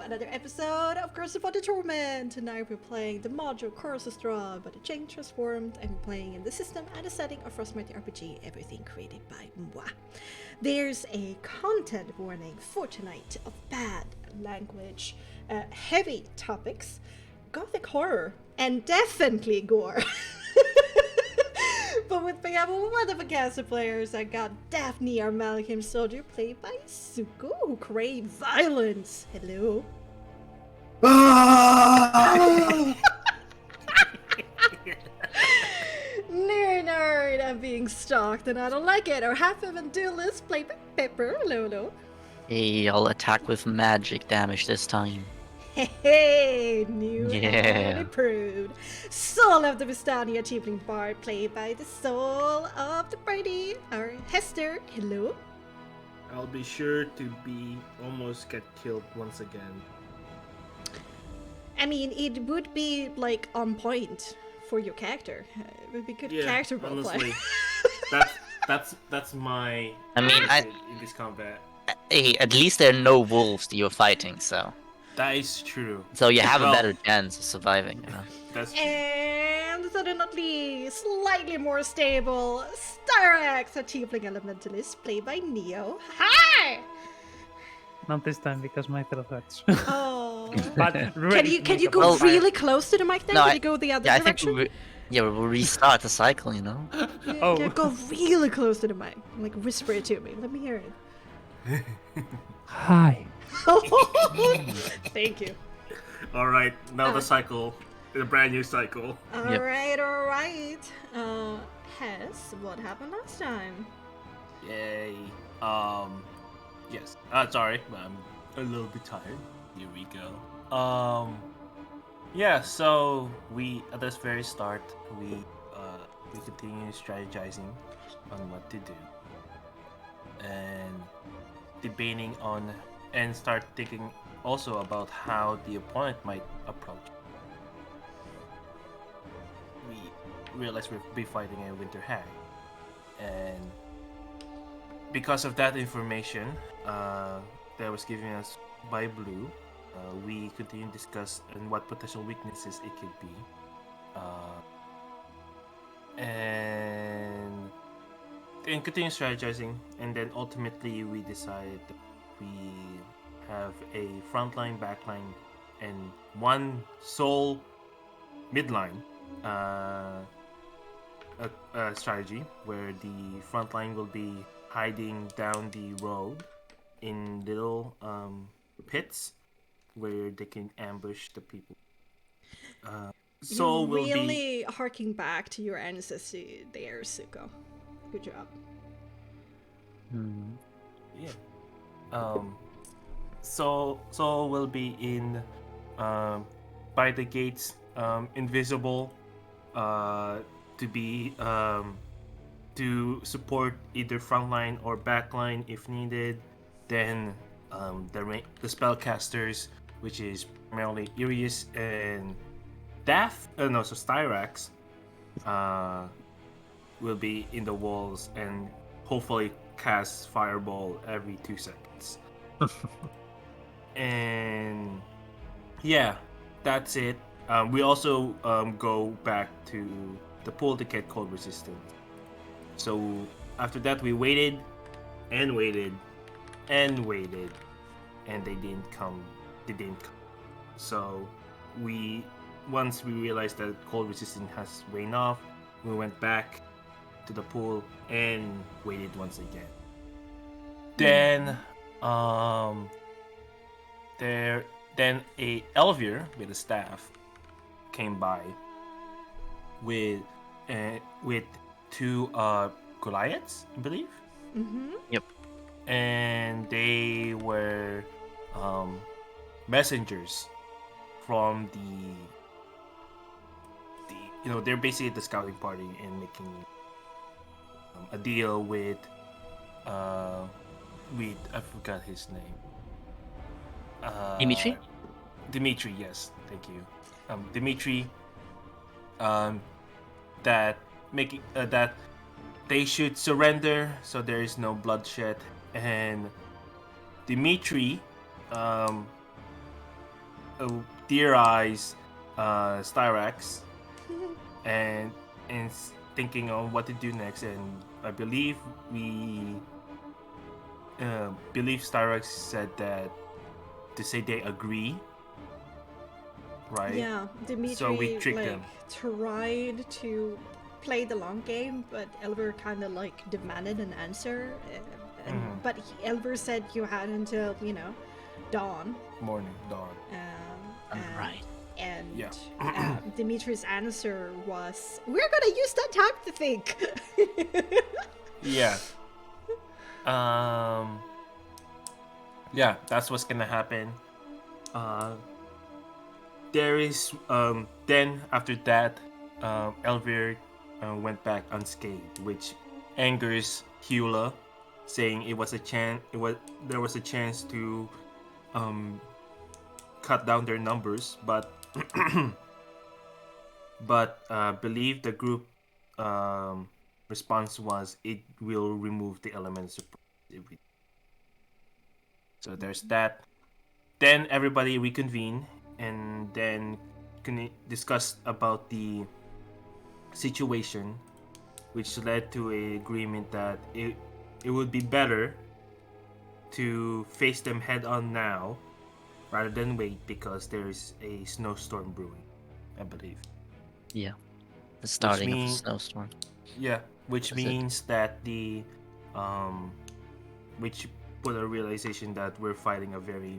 another episode of Curse of the Torment. Tonight we're playing the module Curses Drawn by the Chain Transformed, and we're playing in the system and the setting of Frostmark RPG, everything created by moi. There's a content warning for tonight of bad language, heavy topics, gothic horror, and definitely gore. But with me, I have one of the cast of players. I got Daphne, our Malachim soldier, played by Suko, who craves violence. Hello. Nerd, I'm being stalked and I don't like it. Or half of a duelist, played by Pepper. Hello. Hey, I'll attack with magic damage this time. Hey, new and improved. Soul of the Vistani, a tiefling bard, played by the soul of the Brady, our Hester. Hello. I'll be sure to be almost get killed once again. I mean, it would be like on point for your character. It would be good character roleplay. Honestly, that's my. I mean, in this combat. Hey, at least there are no wolves that you're fighting, so. That is true. So you have a better chance of surviving, you know. That's true. And last but not least, slightly more stable, Styrax, a tiefling elementalist, played by Neo. Hi! Not this time because my throat hurts. Oh. But Can you go really close to the mic then? No, Can you go the other direction? I think we'll restart the cycle, you know. Yeah, go really close to the mic. Like whisper it to me. Let me hear it. Hi. Thank you. All right, now the cycle, the brand new cycle. All right. Hess, what happened last time? Yay. Yes. Sorry, I'm a little bit tired. Here we go. Yeah. So we at this very start we continue strategizing on what to do and debating on. And start thinking also about how the opponent might approach. We realize we'll be fighting a winter hag, and because of that information that was given us by Blue, we continue to discuss and what potential weaknesses it could be, and continue strategizing, and then ultimately we decided that we have a frontline, backline, and one sole midline strategy where the frontline will be hiding down the road in little pits where they can ambush the people. So You're really harking back to your ancestry there, Suko. Good job. Yeah. So we'll be in by the gates, invisible, to be to support either frontline or backline if needed. Then the spellcasters, which is primarily Irius and Styrax, will be in the walls and hopefully cast fireball every 2 seconds. And yeah, that's it. We also go back to the pool to get cold resistant. So after that we waited and waited and waited, and they didn't come. So once we realized that cold resistance has worn off, we went back to the pool and waited once again. Then then a Elvier with a staff came by with 2 Goliaths, I believe. Mm-hmm. Yep. And they were messengers from they're basically the scouting party and making a deal with I forgot his name. Dimitri? Dimitri, yes, thank you. Dimitri, that they should surrender so there is no bloodshed, and Dimitri theorize Styrax and thinking on what to do next. And I believe Styrax said that to say they agree, right? Yeah, Dimitri So we tricked them. tried to play the long game, but Elver kind of like demanded an answer. But Elver said you had until dawn. Dawn. Right. And Yeah. Dimitri's answer was, "We're gonna use that time to think." Yeah. Yeah, that's what's gonna happen. There is then after that, Elvir went back unscathed, which angers Hula, saying there was a chance to cut down their numbers, but believe the group response was it will remove the elements of positivity. So there's that. Then everybody reconvene and then discuss about the situation, which led to an agreement that it would be better to face them head on now rather than wait because there's a snowstorm brewing, I believe. Yeah. The starting of a snowstorm. Yeah, which That's it. means that which put a realization that we're fighting a very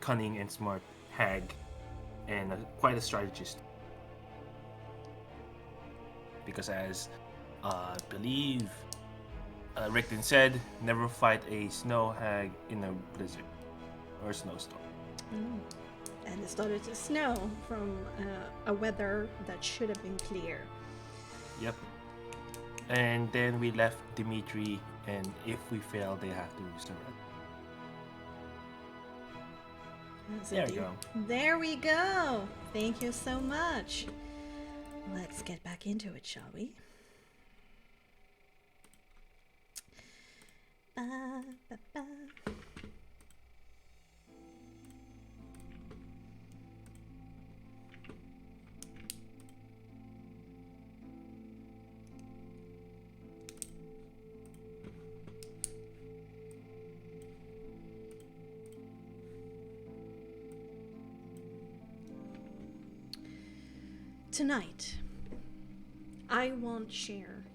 cunning and smart hag and quite a strategist. Because as I believe Rickton said, never fight a snow hag in a blizzard or snowstorm. And it started to snow from a weather that should have been clear. Yep. And then we left Dimitri, and if we fail, they have to surrender. There we go. There we go. Thank you so much. Let's get back into it, shall we? Ba, ba, ba. Tonight, I won't share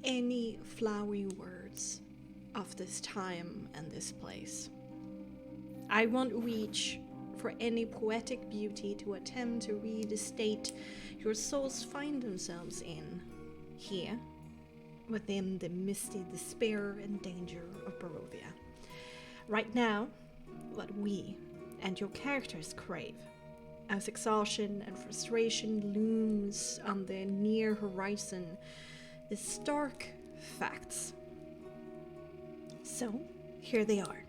any flowery words of this time and this place. I won't reach for any poetic beauty to attempt to read the state your souls find themselves in here, within the misty despair and danger of Barovia. Right now, what we and your characters crave, as exhaustion and frustration looms on the near horizon, is stark facts. So, here they are.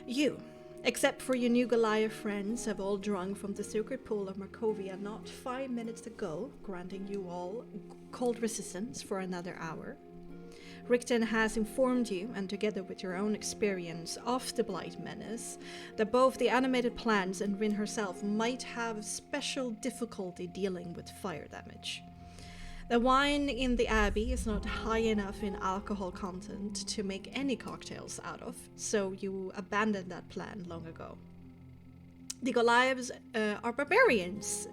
You, except for your new Goliath friends, have all drunk from the sacred pool of Markovia not 5 minutes ago, granting you all cold resistance for another hour. Rickton has informed you, and together with your own experience of the Blight Menace, that both the animated plants and Rin herself might have special difficulty dealing with fire damage. The wine in the Abbey is not high enough in alcohol content to make any cocktails out of, so you abandoned that plan long ago. The Goliaths are barbarians,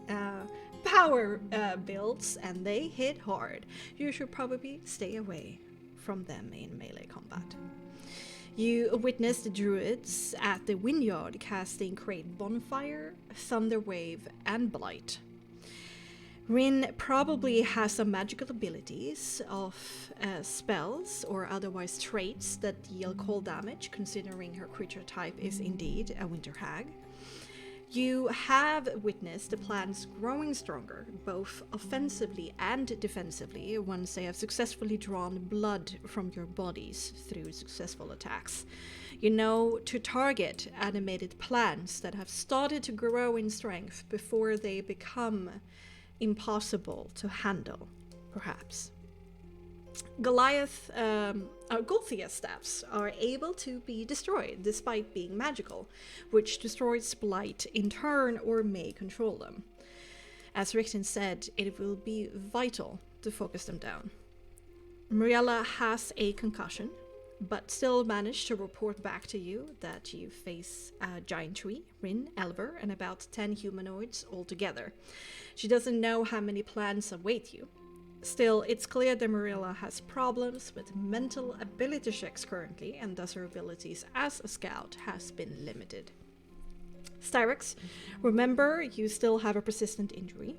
power builds, and they hit hard. You should probably stay away from them in melee combat. You witnessed the druids at the Wynyard casting Create Bonfire, Thunderwave, and Blight. Rin probably has some magical abilities of spells or otherwise traits that deal cold damage, considering her creature type is indeed a winter hag. You have witnessed the plants growing stronger, both offensively and defensively, once they have successfully drawn blood from your bodies through successful attacks. You know to target animated plants that have started to grow in strength before they become impossible to handle, perhaps. Gulthia staffs are able to be destroyed despite being magical, which destroys Blight in turn or may control them. As Richten said, it will be vital to focus them down. Muriella has a concussion, but still managed to report back to you that you face a giant tree, Rin, Elver, and about 10 humanoids altogether. She doesn't know how many plans await you. Still, it's clear that Muriella has problems with mental ability checks currently, and thus her abilities as a scout has been limited. Styrex, remember you still have a persistent injury.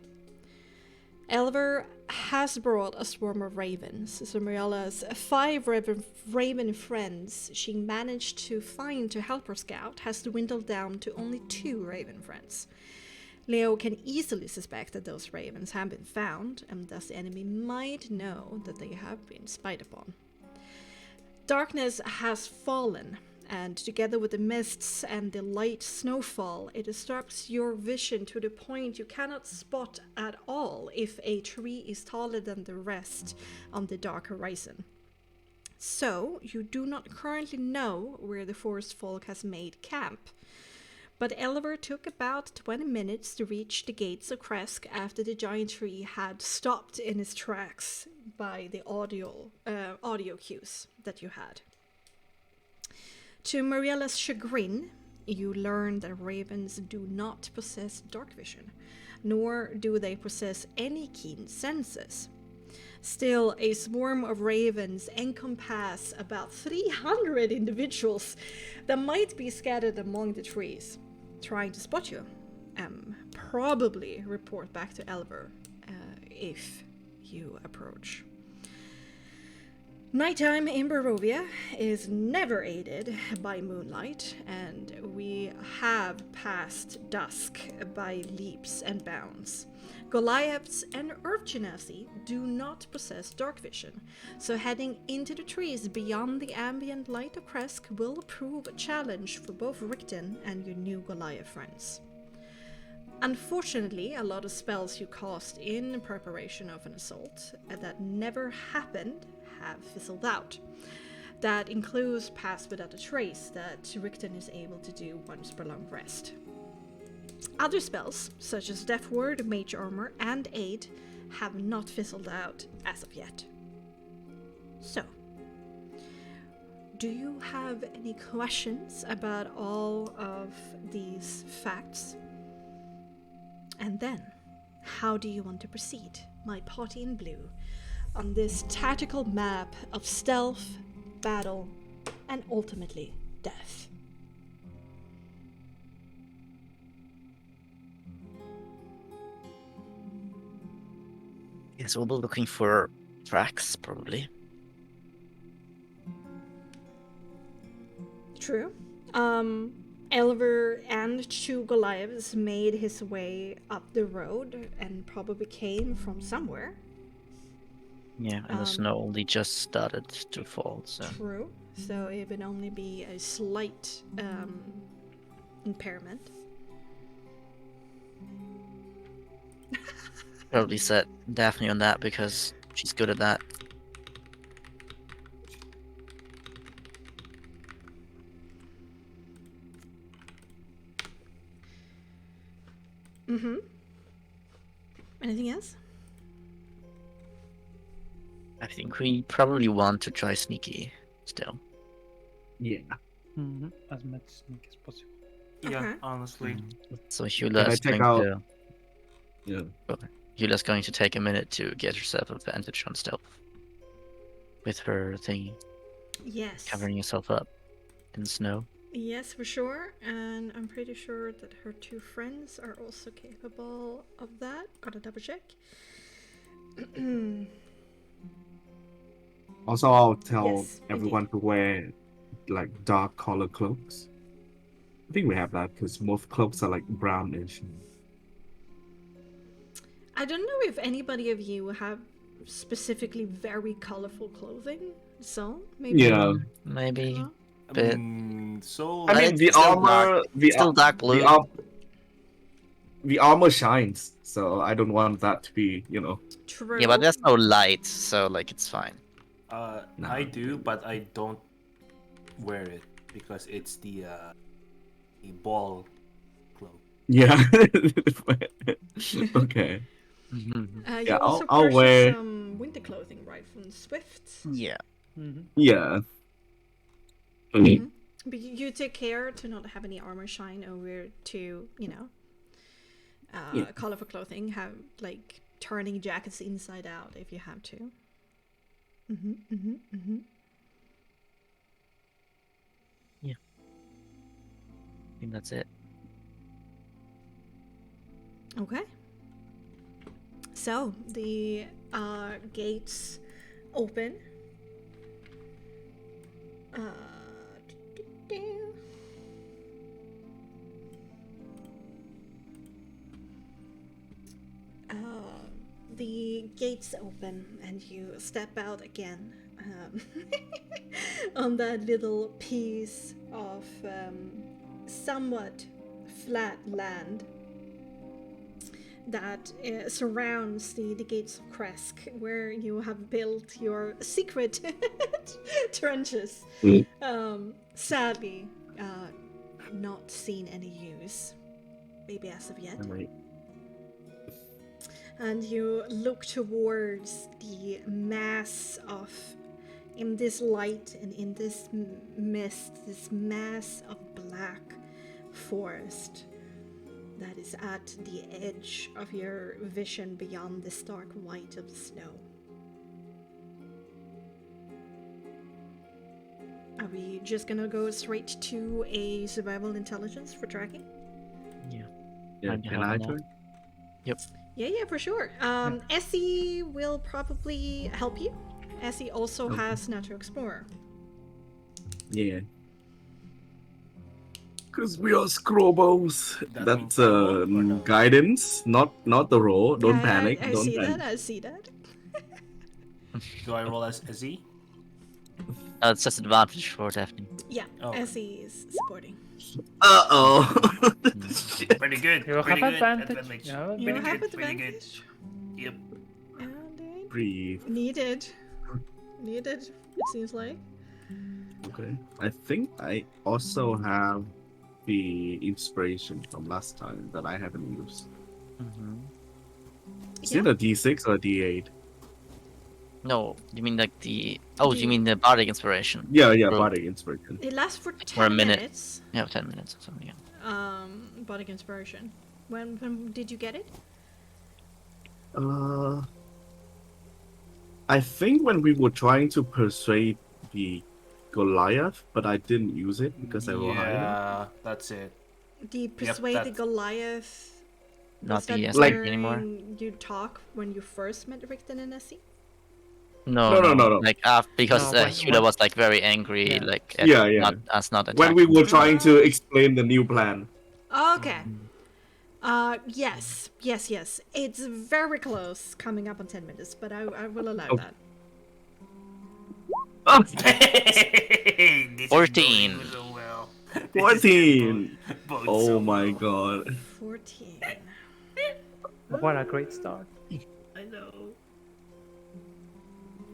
Elver has brought a swarm of ravens, so Muriella's 5 raven friends she managed to find to help her scout has dwindled down to only 2 raven friends. Leo can easily suspect that those ravens have been found, and thus the enemy might know that they have been spied upon. Darkness has fallen, and together with the mists and the light snowfall, it disrupts your vision to the point you cannot spot at all if a tree is taller than the rest on the dark horizon. So, you do not currently know where the forest folk has made camp. But Elver took about 20 minutes to reach the gates of Kresk after the giant tree had stopped in its tracks by the audio cues that you had. To Muriella's chagrin, you learn that ravens do not possess dark vision, nor do they possess any keen senses. Still, a swarm of ravens encompass about 300 individuals that might be scattered among the trees, trying to spot you. Probably report back to Elver if you approach. Nighttime in Barovia is never aided by moonlight, and we have passed dusk by leaps and bounds. Goliaths and Earth Genasi do not possess dark vision, so heading into the trees beyond the ambient light of Kresk will prove a challenge for both Richten and your new Goliath friends. Unfortunately, a lot of spells you cast in preparation of an assault that never happened have fizzled out. That includes Pass Without a Trace that Richten is able to do once per long rest. Other spells, such as Death Ward, Mage Armor, and Aid, have not fizzled out as of yet. So, do you have any questions about all of these facts? And then, how do you want to proceed, my party in blue, on this tactical map of stealth, battle, and ultimately death? Yes, we'll be looking for tracks, probably. True. Elver and 2 Goliaths made his way up the road and probably came from somewhere. Yeah, and the snow only just started to fall, so... True. So it would only be a slight impairment. Probably set Daphne on that because she's good at that. Mm-hmm. Anything else? I think we probably want to try sneaky still. Yeah. As much sneak as possible. Yeah, Okay. honestly. So I Hula's check going out- to... Yeah. Hula's going to take a minute to get herself advantage on stealth. With her thingy, Yes. covering herself up in snow. Yes, for sure. And I'm pretty sure that her 2 friends are also capable of that. Gotta double check. Also, I'll tell Yes, everyone to wear like dark color cloaks. I think we have that because most cloaks are like brownish. I don't know if anybody of you have specifically very colorful clothing. So maybe. Yeah. Maybe. Huh? Bit. So I mean, it's the still armor, Still dark blue. the armor shines, so I don't want that to be, True. Yeah, but there's no light, so like it's fine. No. I do, but I don't wear it because it's the ball cloak. Yeah. Okay. Mhm. You Yeah, also I'll purchased wear. some winter clothing, right, from Swift. Yeah. Mm-hmm. Yeah. Hmm. But you take care to not have any armor shine over to, Yeah. colorful clothing, have like turning jackets inside out if you have to. I think that's it. Okay. So the gates open. Uh, the gates open and you step out again on that little piece of somewhat flat land that surrounds the gates of Kresk, where you have built your secret trenches. Sadly, not seen any use, maybe as of yet. Right. And you look towards the mass of, in this light and in this mist, this mass of black forest that is at the edge of your vision beyond the stark white of the snow. Are we just gonna go straight to a survival intelligence for tracking? Yeah. Yeah, Time to can help I them out. turn? Yep. Yeah, for sure. Essie will probably help you. Essie also Okay. has Natural Explorer. Yeah. Because we are scrobos. That That's means I roll or no? guidance, not the roll. Don't panic. I Don't see panic. that. I see that. Do I roll as a Z? It's just advantage for Daphne. Yeah, Oh. Essie is supporting. Uh-oh. Pretty good. You pretty have good. advantage. You have You Pretty have good, pretty good. advantage. Yep. And Breathe. needed. It seems like. Okay. I think I also have the inspiration from last time that I haven't used. Mm-hmm. Is Yeah. it a D6 or a D8? No, you mean like the... Oh, The- you mean the bardic inspiration? Yeah, Or- bardic inspiration. It lasts for For 10 a minute. minutes. Yeah, 10 minutes or something. Yeah. Bodic inspiration. When did you get it? I think when we were trying to persuade the Goliath, but I didn't use it because I rolled high enough. Yeah, that's it. The persuade the that's- Goliath. Not Was that the Like- SP anymore. during you talk when you first met Richten and Essie? No. No. Like because No, Huda was like very angry, Yeah. like Yeah, yeah. Not attacking. When we were trying to explain the new plan. Okay. Yes. It's very close, coming up on 10 minutes, but I will allow Oh. that. This is 14. going so well. 14! Bodes Oh so my well. god. 14. What a great start. I know.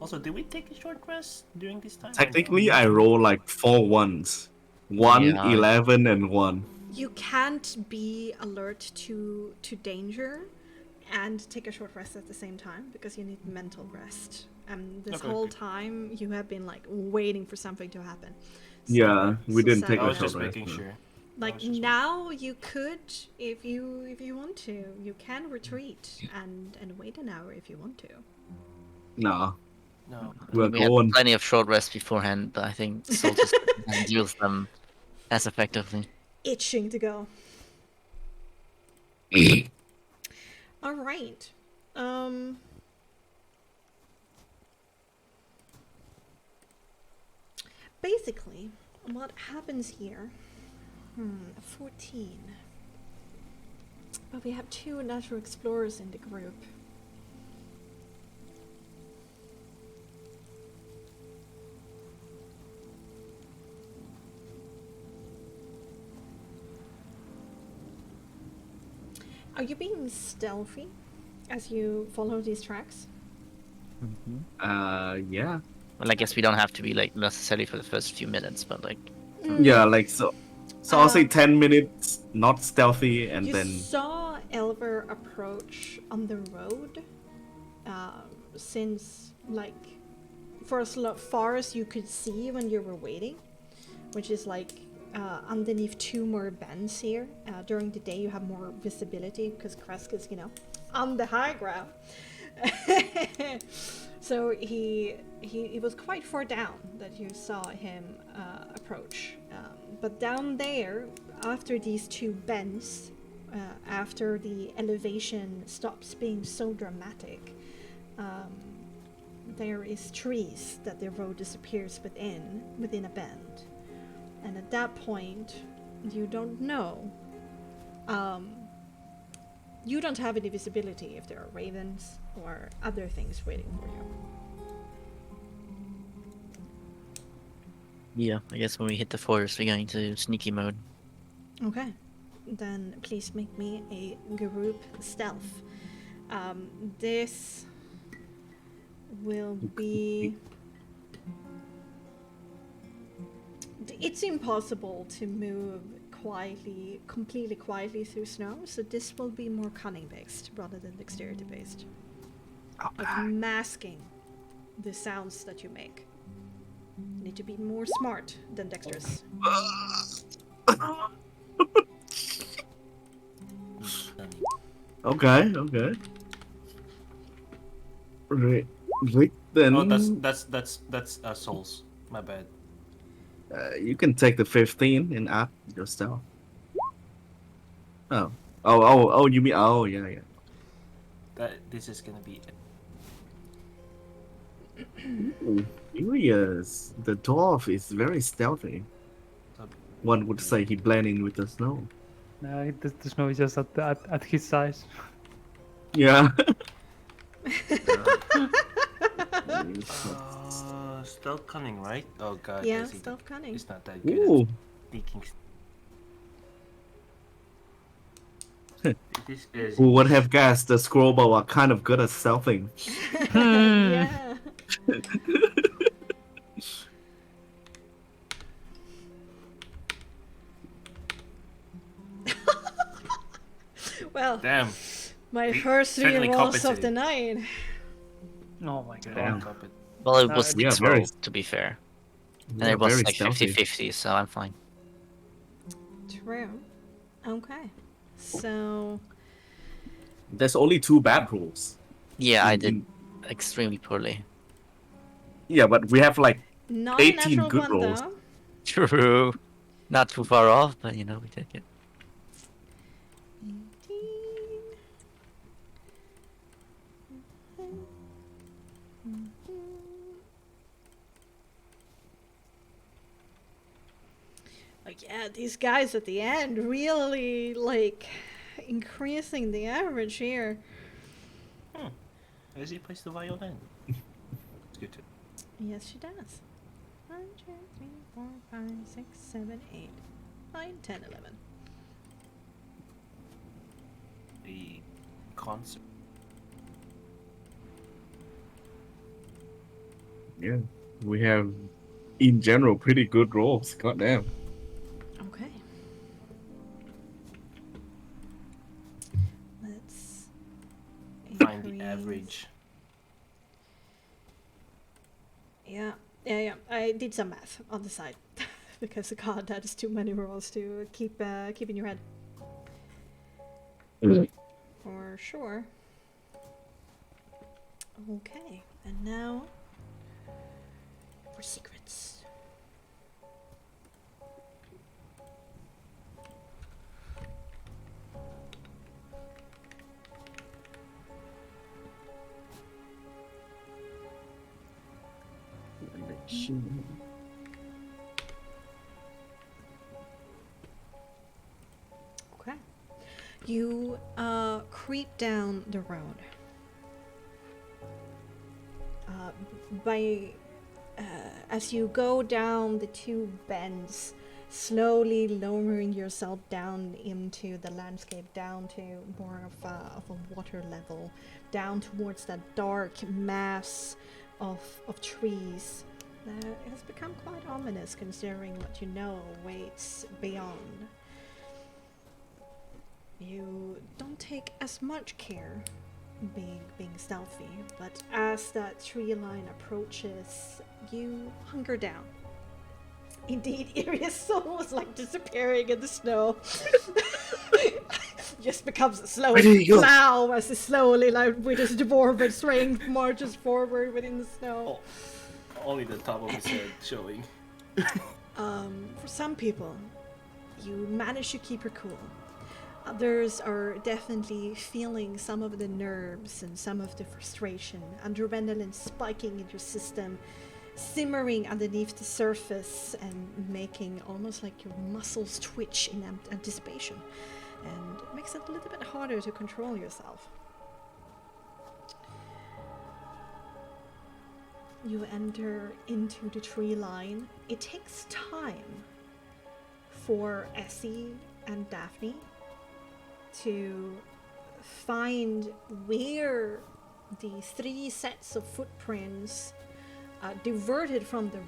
Also, did we take a short rest during this time? Technically, I roll like 4 ones. 1, Yeah. 11, and 1. You can't be alert to danger and take a short rest at the same time because you need mental rest. This Okay. whole time you have been like waiting for something to happen. Yeah, we didn't take I a was short just rest. making no. sure. Like was just now you could, if you want to, you can retreat and wait an hour if you want to. Nah, No. we're We had going. plenty of short rests beforehand, but I think soldiers didn't use them as effectively. Itching to go. All right. Basically, what happens here? 14. But we have 2 natural explorers in the group. Are you being stealthy as you follow these tracks? Mm-hmm. Yeah. Well, I guess we don't have to be like necessarily for the first few minutes, but like Yeah, like so. So I'll say Uh, 10 minutes, not stealthy, and You then saw Elver approach on the road, since like for as far as you could see when you were waiting, which is like underneath two more bends here. During the day, you have more visibility because Kresk is, on the high ground. So he was quite far down that you saw him approach. But down there, after these two bends, after the elevation stops being so dramatic, there is trees that the road disappears within a bend. And at that point, you don't know. You don't have any visibility if there are ravens or other things waiting for you. yeah, I guess when we hit the forest, we're going to sneaky mode. Okay. Then please make me a group stealth. This will be... It's impossible to move quietly, completely quietly through snow, so this will be more cunning based rather than dexterity based. Of masking the sounds that you make. You need to be more smart than dexterous. okay. Right, then Oh, that's souls. My bad. you can take the 15 and add yourself. Oh, you mean, oh, yeah. This is gonna be. Ooh, curious. The dwarf is very stealthy. One would say he blend in with the snow. No, the snow is just at his size. Yeah. Stealth cunning, right? Oh god. Yeah, I see. stealth cunning. It's not that good. Ooh. At sneaking. This is. Who would have guessed the Scrowbow are kind of good at stealthing? Yeah. Well, Damn. my We first three certainly rolls of compensated. the night. Oh my god. Damn. Well, it was we are 6 very- rolls, to be fair. And Yeah, it was very like stealthy. 50-50, so I'm fine. True. Okay. So, There's only 2 bad rolls. Yeah, I Mm, did extremely poorly. Yeah, but we have like not a 18 natural good one rolls. though. True. Not too far off, but we take it. 18. Like, yeah, these guys at the end really like increasing the average here. As he plays the violin. It's good too. Yes, she does. 1, 2, 3, 4, 5, 6, 7, 8, 9, 10, 11. The concert. Yeah, we have, in general, pretty good rolls. Goddamn. Okay. Let's Find the increase- average. Yeah. I did some math on the side because God, that is too many rolls to keep in your head. For sure. Okay, and now for secrets. Okay. You creep down the road. As you go down the two bends, slowly lowering yourself down into the landscape, down to more of a water level, down towards that dark mass of trees. that has become quite ominous considering what you know awaits beyond. You don't take as much care being stealthy, but as that tree line approaches, you hunker down. Indeed, Iria's soul was like disappearing in the snow. Just becomes a slow plow as it slowly, like with his dwarven strength, marches forward within the snow. Only the top of his head showing. For some people, you manage to keep her cool. Others are definitely feeling some of the nerves and some of the frustration, adrenaline spiking in your system, simmering underneath the surface and making almost like your muscles twitch in anticipation. And it makes it a little bit harder to control yourself. You enter into the tree line. It takes time for Essie and Daphne to find where the 3 sets of footprints diverted from the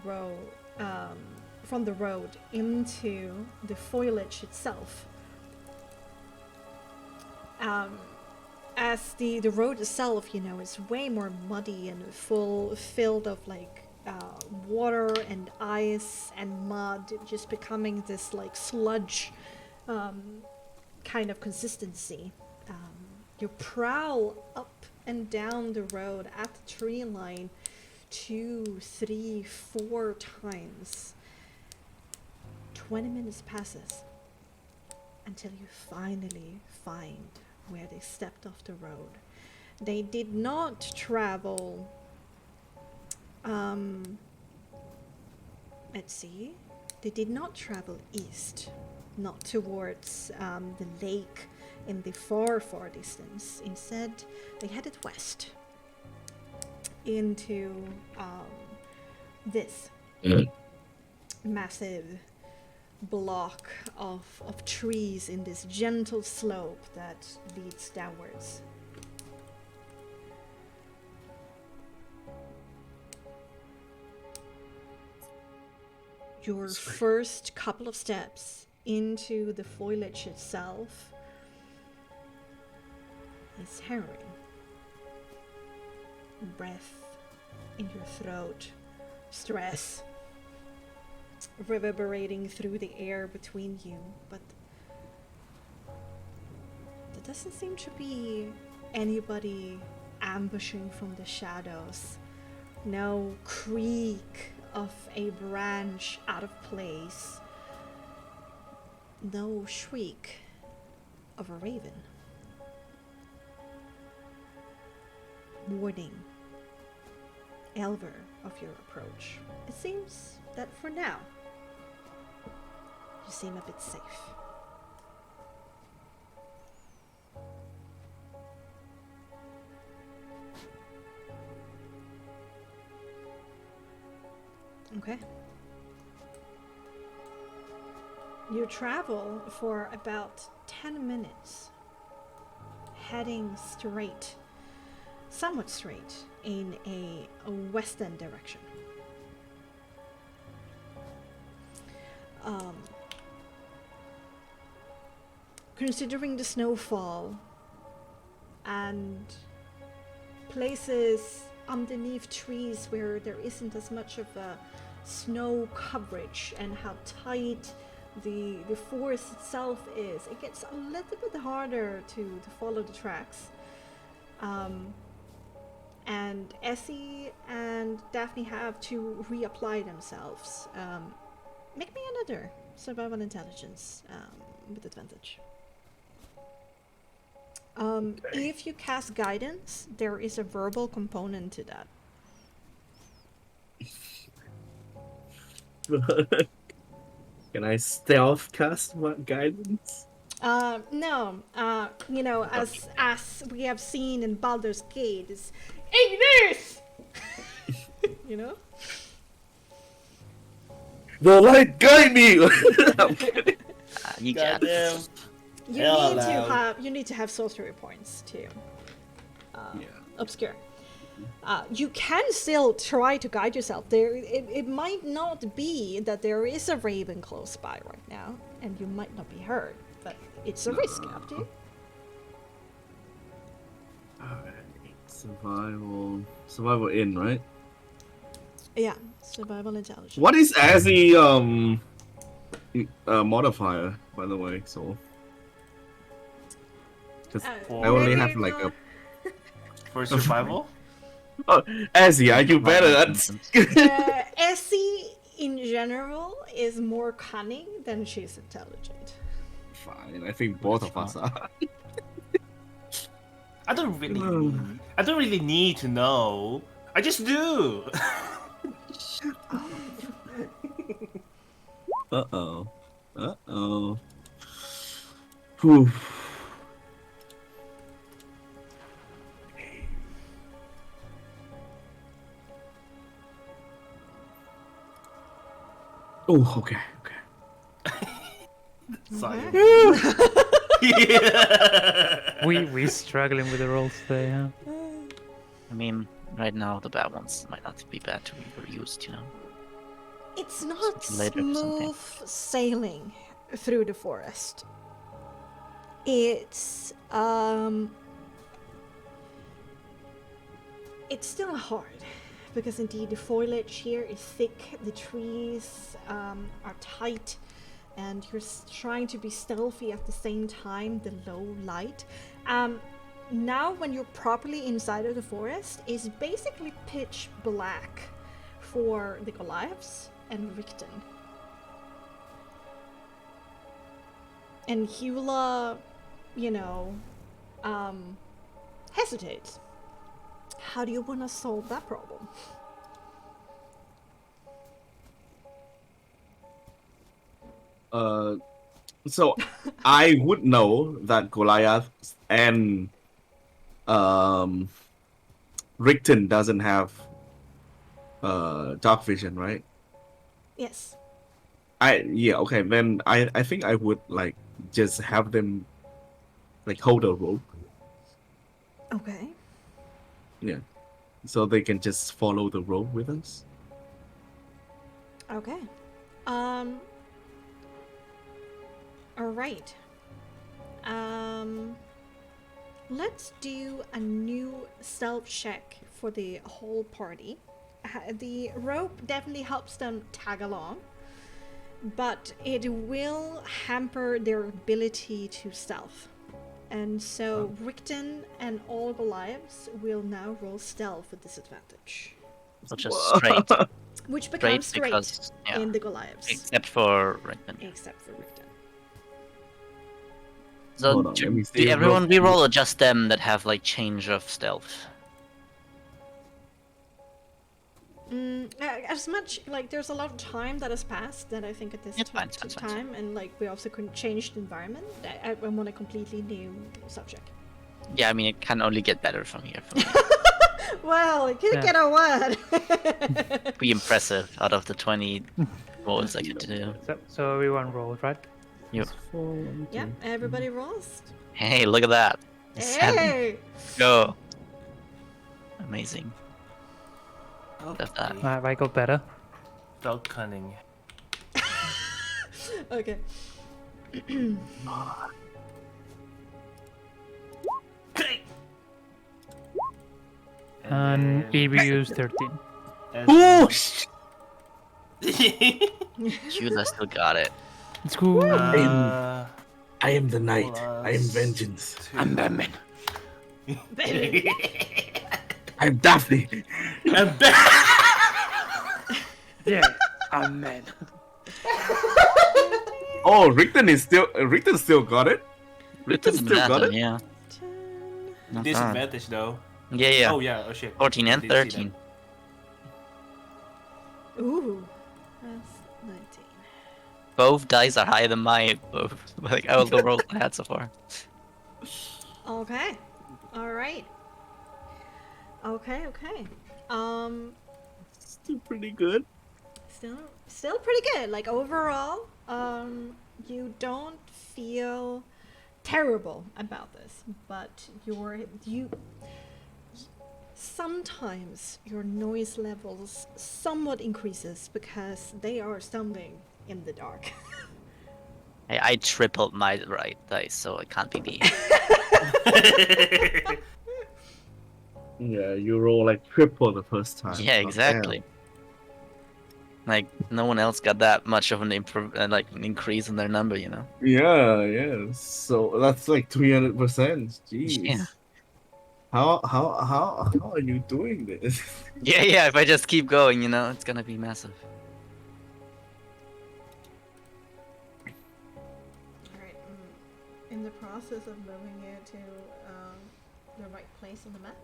road into the foliage itself. As the road itself, you know, is way more muddy and filled of like water and ice and mud, just becoming this like sludge kind of consistency. You prowl up and down the road at the tree line 2, 3, 4 times. 20 minutes passes until you finally find where they stepped off the road. They did not travel, let's see, they did not travel east, not towards the lake in the far distance. Instead, they headed west into this massive block of trees in this gentle slope that leads downwards. Your first couple of steps into the foliage itself is harrowing. Breath in your throat, stress reverberating through the air between you, but there doesn't seem to be anybody ambushing from the shadows. No creak of a branch out of place. No shriek of a raven. Warning Elver of your approach. It seems that for now, you seem a bit safe. Okay. You travel for about 10 minutes, heading straight, somewhat straight, in a western direction. Considering the snowfall and places underneath trees where there isn't as much of a snow coverage and how tight the forest itself is, it gets a little bit harder to follow the tracks. And Essie and Daphne have to reapply themselves. Make me another survival intelligence with advantage. If you cast guidance, there is a verbal component to that. Can I stealth cast what guidance? No. You know, as we have seen in Baldur's Gate, is Ignis! You know? The light guide me! I'm kidding. You got Goddamn. it. You need to have sorcery points to Yeah. obscure. You can still try to guide yourself. It might not be that there is a raven close by right now, and you might not be heard, but it's a risk up to you. Alright, survival in, right? Yeah, survival intelligence. What is ASI modifier, by the way? So, because I only have like a For survival? oh, ASI, are you better? That's Essie in general is more cunning than she's intelligent. fine. I think both of us are. I don't really need to know. I just do. Uh-oh. Uh-oh. Whew. Oh, okay, okay. Silence. We struggling with the rolls today, huh? I mean, right now the bad ones might not be bad to be reused, you know. It's not Later or something. smooth sailing through the forest. It's still hard because indeed the foliage here is thick, the trees are tight, and you're trying to be stealthy at the same time, the low light. Now when you're properly inside of the forest, it's basically pitch black for the Goliaths and Richten. And Hula, hesitates. How do you want to solve that problem? So I would know that Goliath and Richten doesn't have dark vision, right? Yes. Okay, then I think I would like just have them like hold a rope. Okay. Yeah. So they can just follow the rope with us. Okay. Alright. Let's do a new stealth check for the whole party. The rope definitely helps them tag along, but it will hamper their ability to stealth. And so Richten and all Goliaths will now roll stealth with disadvantage. So just straight, Which straight becomes straight because yeah, in the Goliaths. except for Rickman. Except for Richten. So Hold on, let me see. everyone reroll or just them that have like change of stealth? As much, like, there's a lot of time that has passed that I think at this It's fine, it's fine. time, and like we also couldn't change the environment. I want a completely new subject. Yeah, I mean it can only get better from here. For me. Well, it can Yeah. get a what? Be impressive out of the 20 rolls I get to do. So everyone rolls, right? You. Yeah, everybody rolls. Hey, look at that. Hey! Go. Amazing. Love that. I got better. Felt cunning. Okay. And EBU is 13. Oh, sh- Hula still got it. Let's go. I am the knight. I am vengeance. I'm Batman. I'm Daphne. Yeah, amen. Oh, Richten still got it. Rickman's still got Batman, it? yeah. Not bad. Disadvantage though. Yeah, yeah. Oh yeah. Oh shit. 14 and I didn't see 13. Ooh. That's 19. Both dice are higher than my both. Like all the rolls I had so far. Okay. Alright. Okay. Still pretty good. Still pretty good. Like overall, you don't feel terrible about this, but sometimes your noise levels somewhat increases because they are stumbling in the dark. Hey, I tripled my right dice, so it can't be me. Yeah, you roll like triple the first time. Yeah, Oh, exactly. Like no one else got that much of an an increase in their number, you know? damn. Yeah. So that's like 300%. Jeez. Yeah. How are you doing this? Yeah. If I just keep going, you know, it's gonna be massive. Alright, in the process of moving it to the right place on the map.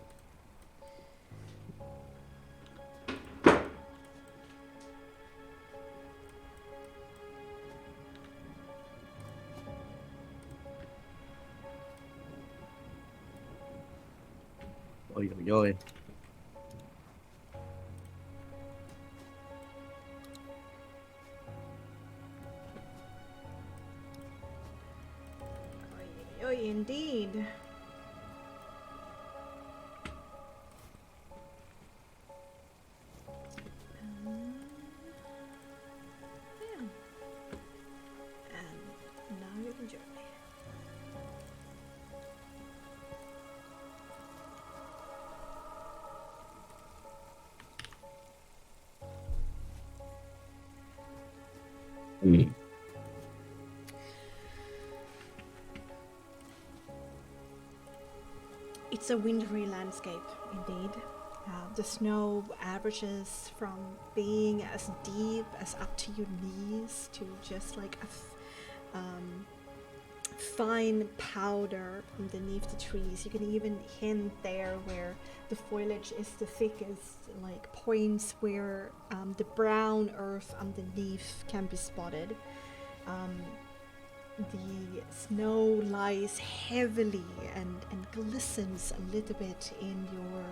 Oi, oi, oi. Oh, indeed. Yeah. And now you can join me. It's a wintry landscape, indeed. The snow averages from being as deep as up to your knees to just like a fine powder underneath the trees. You can even hint there where the foliage is the thickest, like points where the brown earth underneath can be spotted. The snow lies heavily and glistens a little bit in your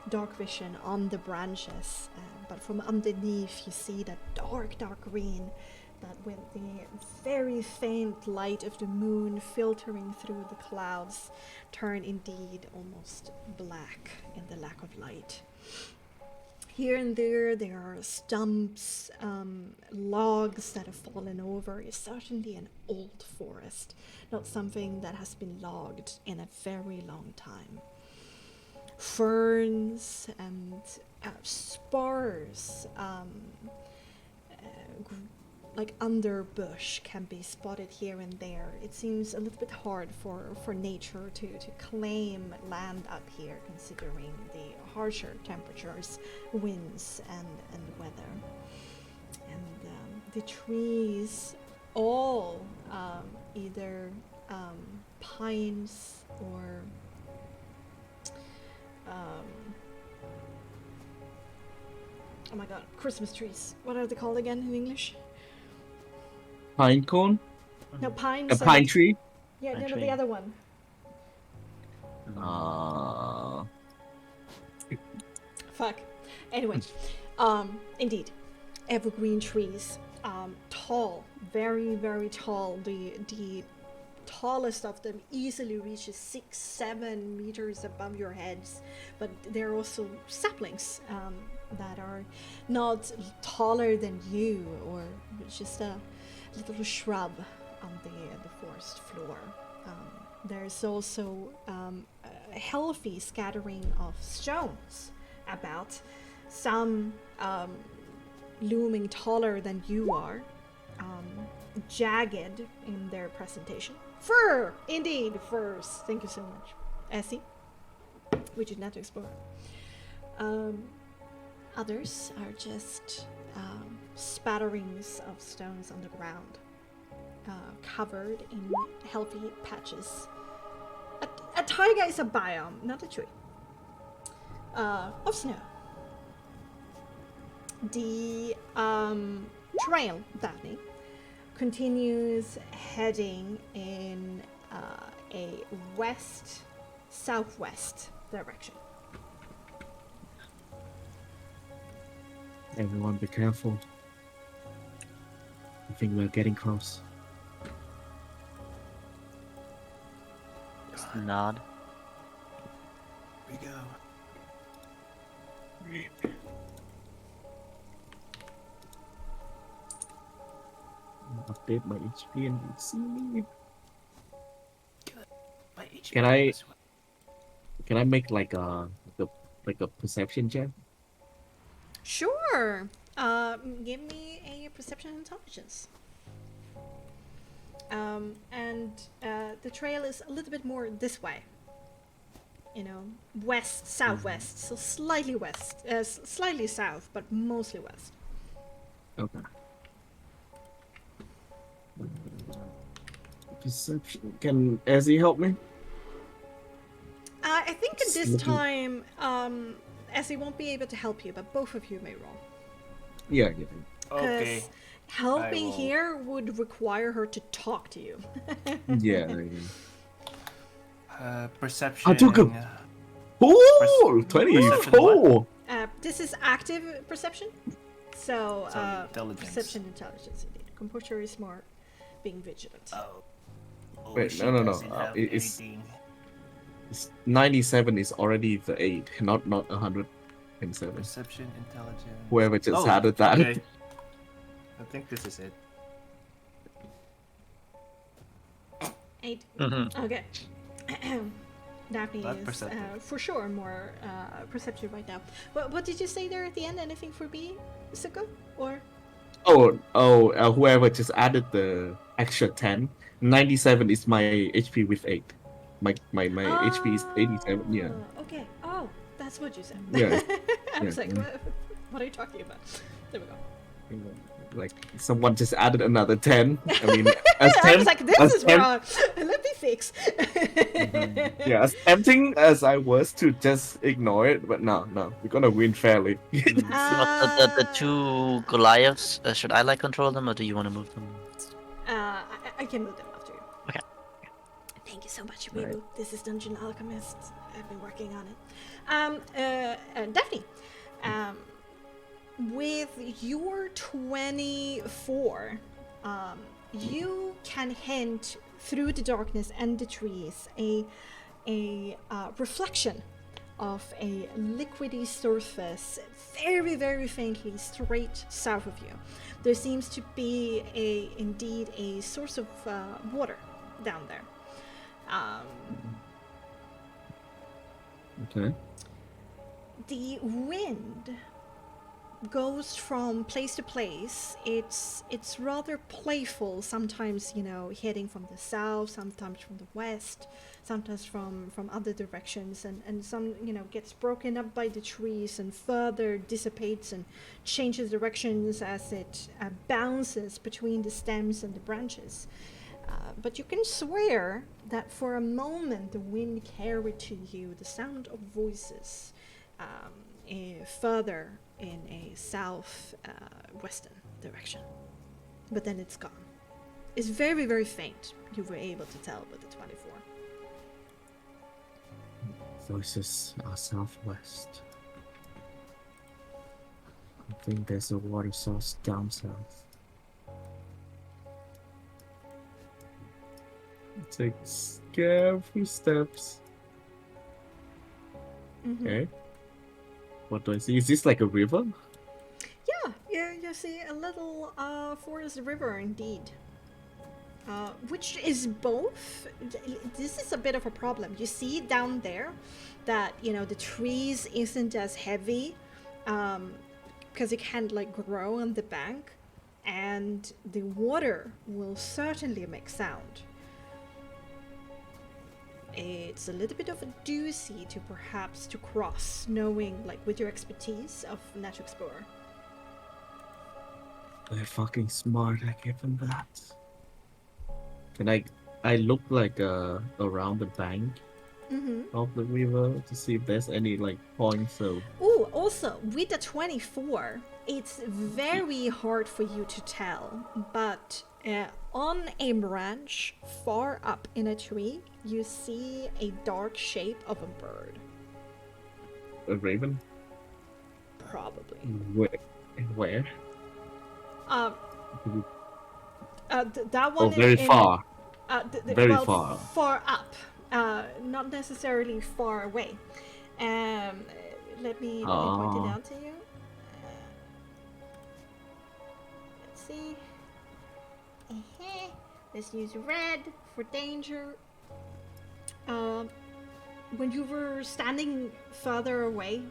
dark vision on the branches, but from underneath you see that dark green that with the very faint light of the moon filtering through the clouds turn indeed almost black in the lack of light. Here and there are stumps, logs that have fallen over. It's certainly an old forest, not something that has been logged in a very long time. Ferns and sparse, like underbush can be spotted here and there. It seems a little bit hard for nature to claim land up here, considering the harsher temperatures, winds, and weather. And the trees, all either pines or oh my god, Christmas trees. What are they called again in English? Pine cone? No, pine. A pine tree? Yeah, Pine no, tree. the other one. Fuck. Anyway, indeed, evergreen trees, tall, very, very tall. The tallest of them easily reaches 6-7 meters above your heads, but there are also saplings that are not taller than you, or just a little shrub on the forest floor. There's also a healthy scattering of stones about, some looming taller than you are, jagged in their presentation. Fur! Indeed, furs. Thank you so much. Essie, we did not explore. Others are just spatterings of stones on the ground, covered in healthy patches. A taiga is a biome, not a tree, of snow. The trail, Daphne, continues heading in a west-southwest direction. Everyone be careful. I think we're getting close. Just nod. We go. Update my HP and see. My HP Can I- as well. Can I make like a perception check? Sure. Give me a perception intelligence. And the trail is a little bit more this way. You know, west, southwest, so slightly west, slightly south, but mostly west. Okay. Perception. Can Ezzy help me? I think at this Looking- time, Essie won't be able to help you, but both of you may roll. Yeah. Okay. Helping will- here would require her to talk to you. Yeah. Perception. took Oh, Perception 24! This is active perception, so So intelligence. perception intelligence indeed. Composure is smart, being vigilant. Oh. Oh, Wait, she no. doesn't have It's anything. 97 is already the 8, not 107. Perception, intelligence. Whoever just Oh, added that. okay. I think this is it. 8. Mhm. Okay. Daphne Not is perceptive. for sure more perceptive right now. What did you say there at the end? Anything for B, Suko? Or Whoever just added the extra 10. 97 is my HP with 8. My HP is 87. Yeah. Okay. Oh, that's what you said. Yeah. I was Yeah. like, what are you talking about? There we go. Like someone just added another 10. I mean, as I temp- was like, this as is temp- wrong. Let me fix. yeah, as tempting as I was to just ignore it, but no, we're gonna win fairly. But the two Goliaths, should I like control them or do you want to move them? I can move them after you. Okay. Thank you so much, Right. Weebu. This is Dungeon Alchemist. I've been working on it. Daphne, with your 24, you can hint through the darkness and the trees a reflection of a liquidy surface very, very faintly straight south of you. There seems to be indeed a source of water down there. Okay. The wind goes from place to place. It's rather playful, sometimes, you know, heading from the south, sometimes from the west, sometimes from other directions, and some, you know, gets broken up by the trees and further dissipates and changes directions as it bounces between the stems and the branches. But you can swear that for a moment the wind carried to you the sound of voices further in a south-western direction. But then it's gone. It's very, very faint. You were able to tell with the 24. Voices are southwest. I think there's a water source down south. Take careful steps. Mhm. Okay. What do I see? Is this like a river? Yeah, you see a little forest river indeed. Which is both. This is a bit of a problem. You see down there that, you know, the trees isn't as heavy because it can't like grow on the bank, and the water will certainly make sound. It's a little bit of a doozy to perhaps to cross, knowing like with your expertise of Natural Explorer. They're fucking smart. I give them that. Can I look like around the bank Mm-hmm. of the river to see if there's any like points of Ooh, also with the 24, it's very hard for you to tell, but on a branch far up in a tree, you see a dark shape of a bird. a raven. Probably. Where? That one. Oh, very far. Very well, far. Far up. Not necessarily far away. let me point it Oh. out to you. Let's see. Let's use red for danger. When you were standing further away,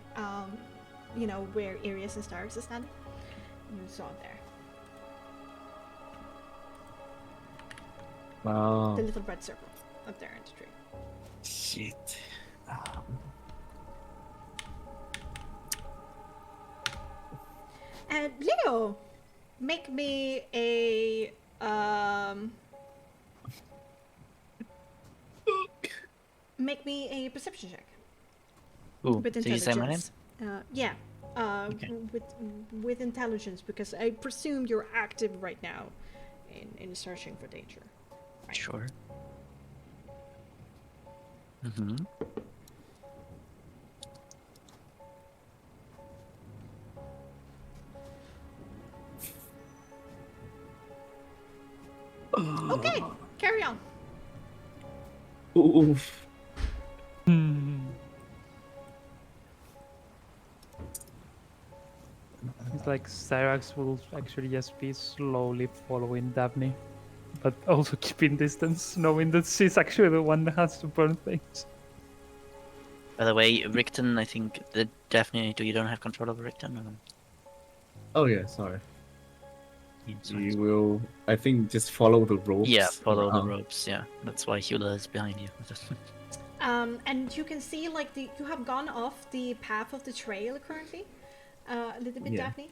you know, where Arius and Starks are standing, you saw it there. Oh, The little red circle up there in the tree. shit. And Leo, make me a perception check Ooh, with did you say my name? intelligence. Yeah, Okay. with intelligence, because I presume you're active right now in searching for danger. Right. Sure. Mm-hmm. Okay, carry on. Oof. Hmm. It's like Cyrax will actually just be slowly following Daphne, but also keeping distance, knowing that she's actually the one that has to burn things. By the way, Rickton, I think that definitely you don't have control over Rickton. Or... Oh yeah, sorry. Yeah, sorry. You will, I think, just follow the ropes. Yeah, follow the around. ropes. Yeah, that's why Hula is behind you. And you can see like you have gone off the path of the trail currently, a little bit, Yeah. Daphne,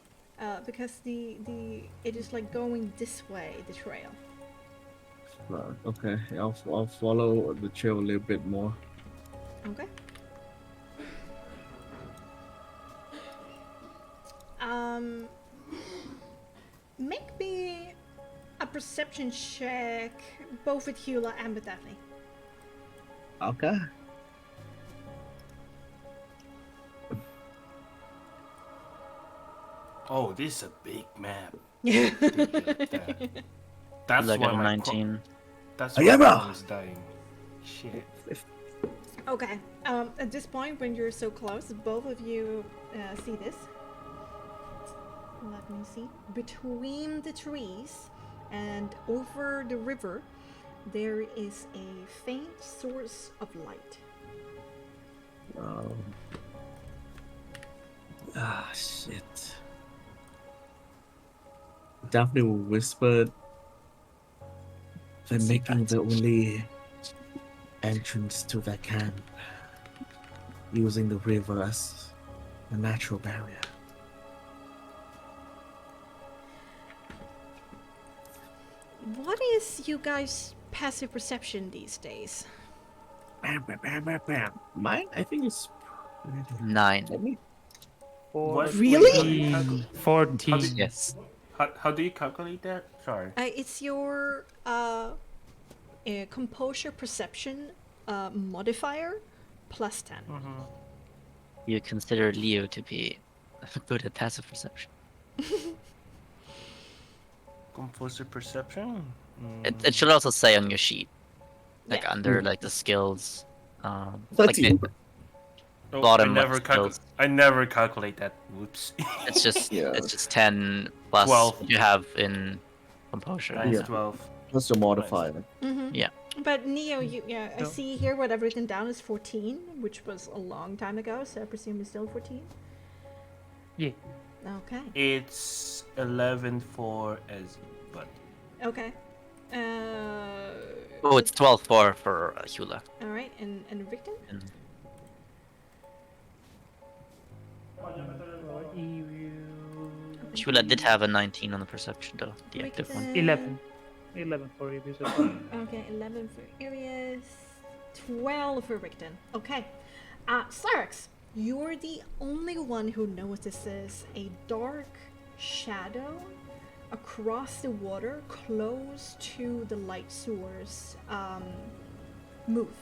because it is like going this way, the trail. Right, okay, I'll follow the trail a little bit more. Okay. Um, make me a perception check, both with Hula and with Daphne. Okay. Oh, this is a big map. Yeah. That's Like why a my 19. that's Oh, why yeah, my bro. phone is dying. Shit. Okay. At this point, when you're so close, both of you see this. Let me see. Between the trees and over the river, there is a faint source of light. Shit. Daphne will whisper, they're making the only entrance to that camp using the river as a natural barrier. What is you guys' passive perception these days? Bam, bam, bam, bam, bam. Mine, I think it's pretty... 9. Let me... What? Really? How do you 14. Yes. how do you calculate that? Sorry. It's your composure perception modifier plus 10. You consider Leo to be good at passive perception. Composer perception? It should also say on your sheet, like Yeah. under like the skills, like 13. Oh, bottom left skills. I never calculate that. Whoops. It's just Yeah. it's just 10 plus 12. what you have in composure. Nice, Yeah. 12. Plus your modifier. Mm-hmm. Yeah. But Neo, I No. see here what I've written down is 14, which was a long time ago, so I presume it's still 14. Yeah. Okay. It's 11 for as but Okay. Oh, it's 12 for Hula. All right, and Rickton? And Hula did have a 19 on the perception though, the active one. Rickton. 11. 11 for you. This is fine. Okay, 11 for Arius, 12 for Rickton. Okay. Cyrax, you're the only one who notices a dark shadow across the water close to the light source move.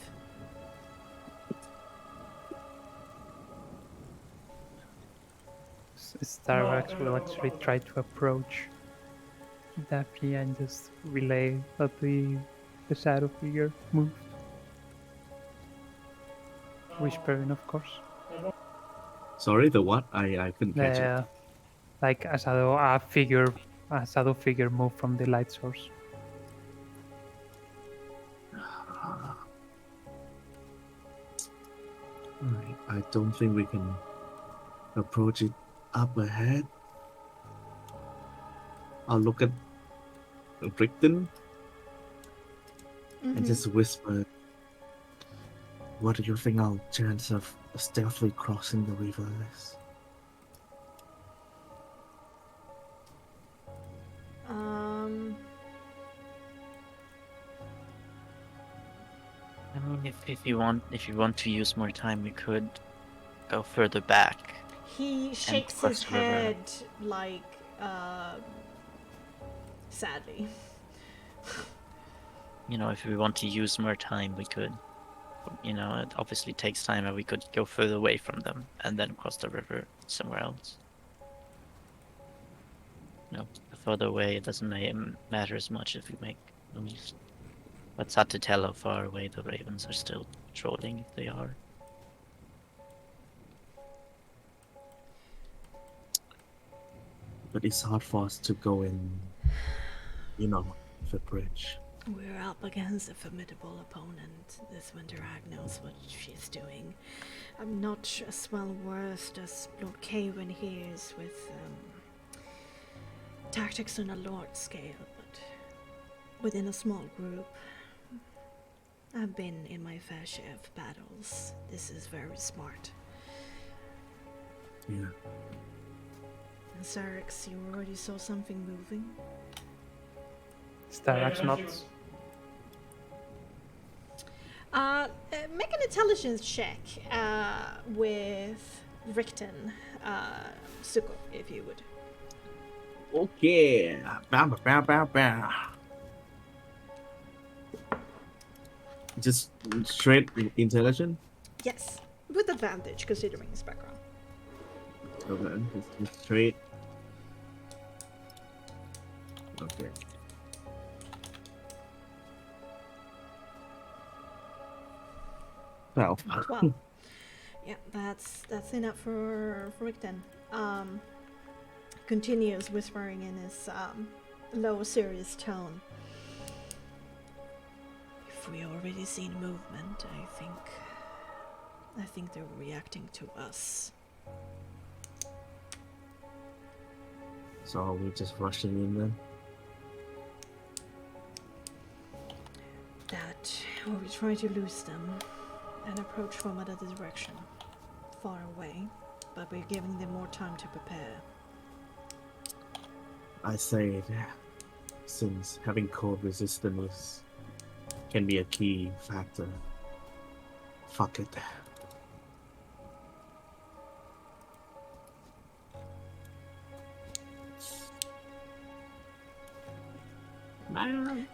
Starvax will actually try to approach Daphne and just relay that the shadow figure moved. Whispering, of course. Sorry, the what? I couldn't catch it. Like a shadow figure moved from the light source. Alright, I don't think we can approach it up ahead. I'll look at Brickton and just whisper, what do you think our chance of stealthily crossing the river is? I mean, if you want to use more time, we could go further back. He shakes cross his the river. head like, sadly. You know, if we want to use more time, we could. You know, it obviously takes time, and we could go further away from them and then cross the river somewhere else. No, the further away, it doesn't matter as much if we make moves. But it's hard to tell how far away the ravens are still patrolling, if they are. But it's hard for us to go in, the bridge. We're up against a formidable opponent. This Winterhag knows what she's doing. I'm not as well versed as Lord Caven here is with tactics on a large scale, but within a small group, I've been in my fair share of battles. This is very smart. Yeah. And Sarix, you already saw something moving? Styrax nods. Make an intelligence check with Richten, Suko, if you would. Okay. Bow, bow, bow, bow. Just straight intelligent? Yes, with advantage considering his background. Okay, just straight. Okay. Well. 12. Yeah, that's enough for Richten. Continues whispering in his low, serious tone. If we already seen movement, I think they're reacting to us. So are we just rushing in then? That, or we try to lose them and approach from another direction, far away, but we're giving them more time to prepare. I say that since having cold resistance can be a key factor, fuck it.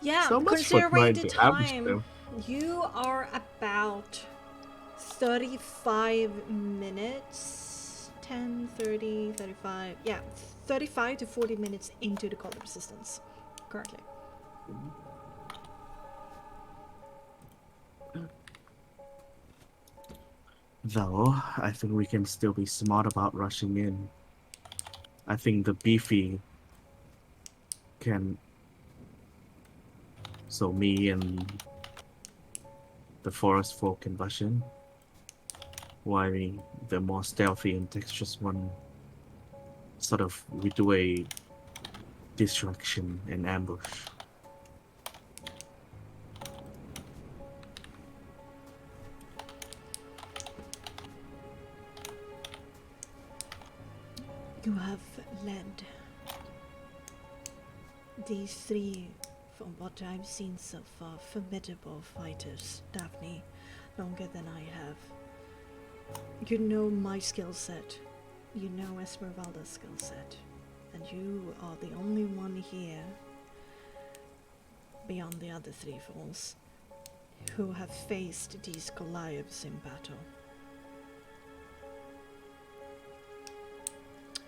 Yeah, So much for considering trying the to ambush time, them. you are about 35 minutes, 10, 30, 35, yeah, 35 to 40 minutes into the cold resistance, currently. Though, I think we can still be smart about rushing in. I think the beefy can... So me and the forest folk can rush in, while the more stealthy and dexterous one sort of we do a distraction and ambush. You have led these three, from what I've seen so far, formidable fighters, Daphne, longer than I have. You know my skill set. You know Esmeralda's skill set. And you are the only one here, beyond the other three fools, who have faced these Goliaths in battle.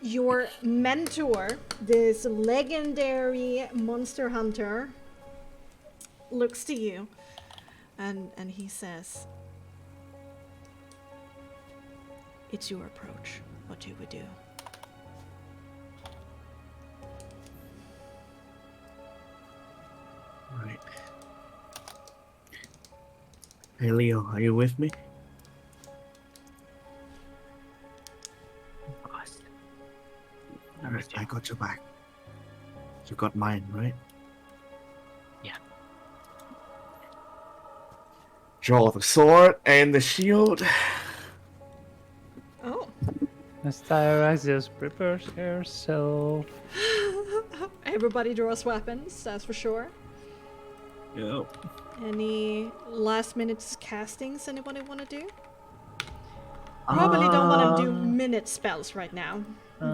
Your mentor, this legendary monster hunter, looks to you and he says, "It's your approach. what you would do. Right. Hey Leo, are you with me? Alright, I got your back. You got mine, right? Yeah. Draw the sword and the shield. Oh. Styrax just prepares herself. Everybody draws weapons, that's for sure. Yep. Any last minute castings anybody want to do? Probably don't want to do minute spells right now.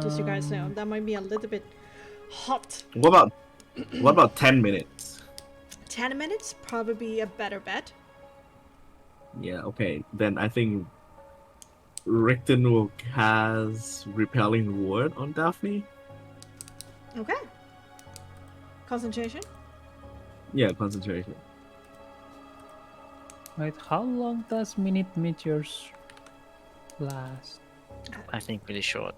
Just so you guys know, that might be a little bit hot. What about 10 minutes? 10 minutes? Probably a better bet. Yeah, okay. Then I think Richten will cast Repelling Ward on Daphne. Okay. Concentration? Yeah, concentration. Wait, how long does minute meteors last? I think really short.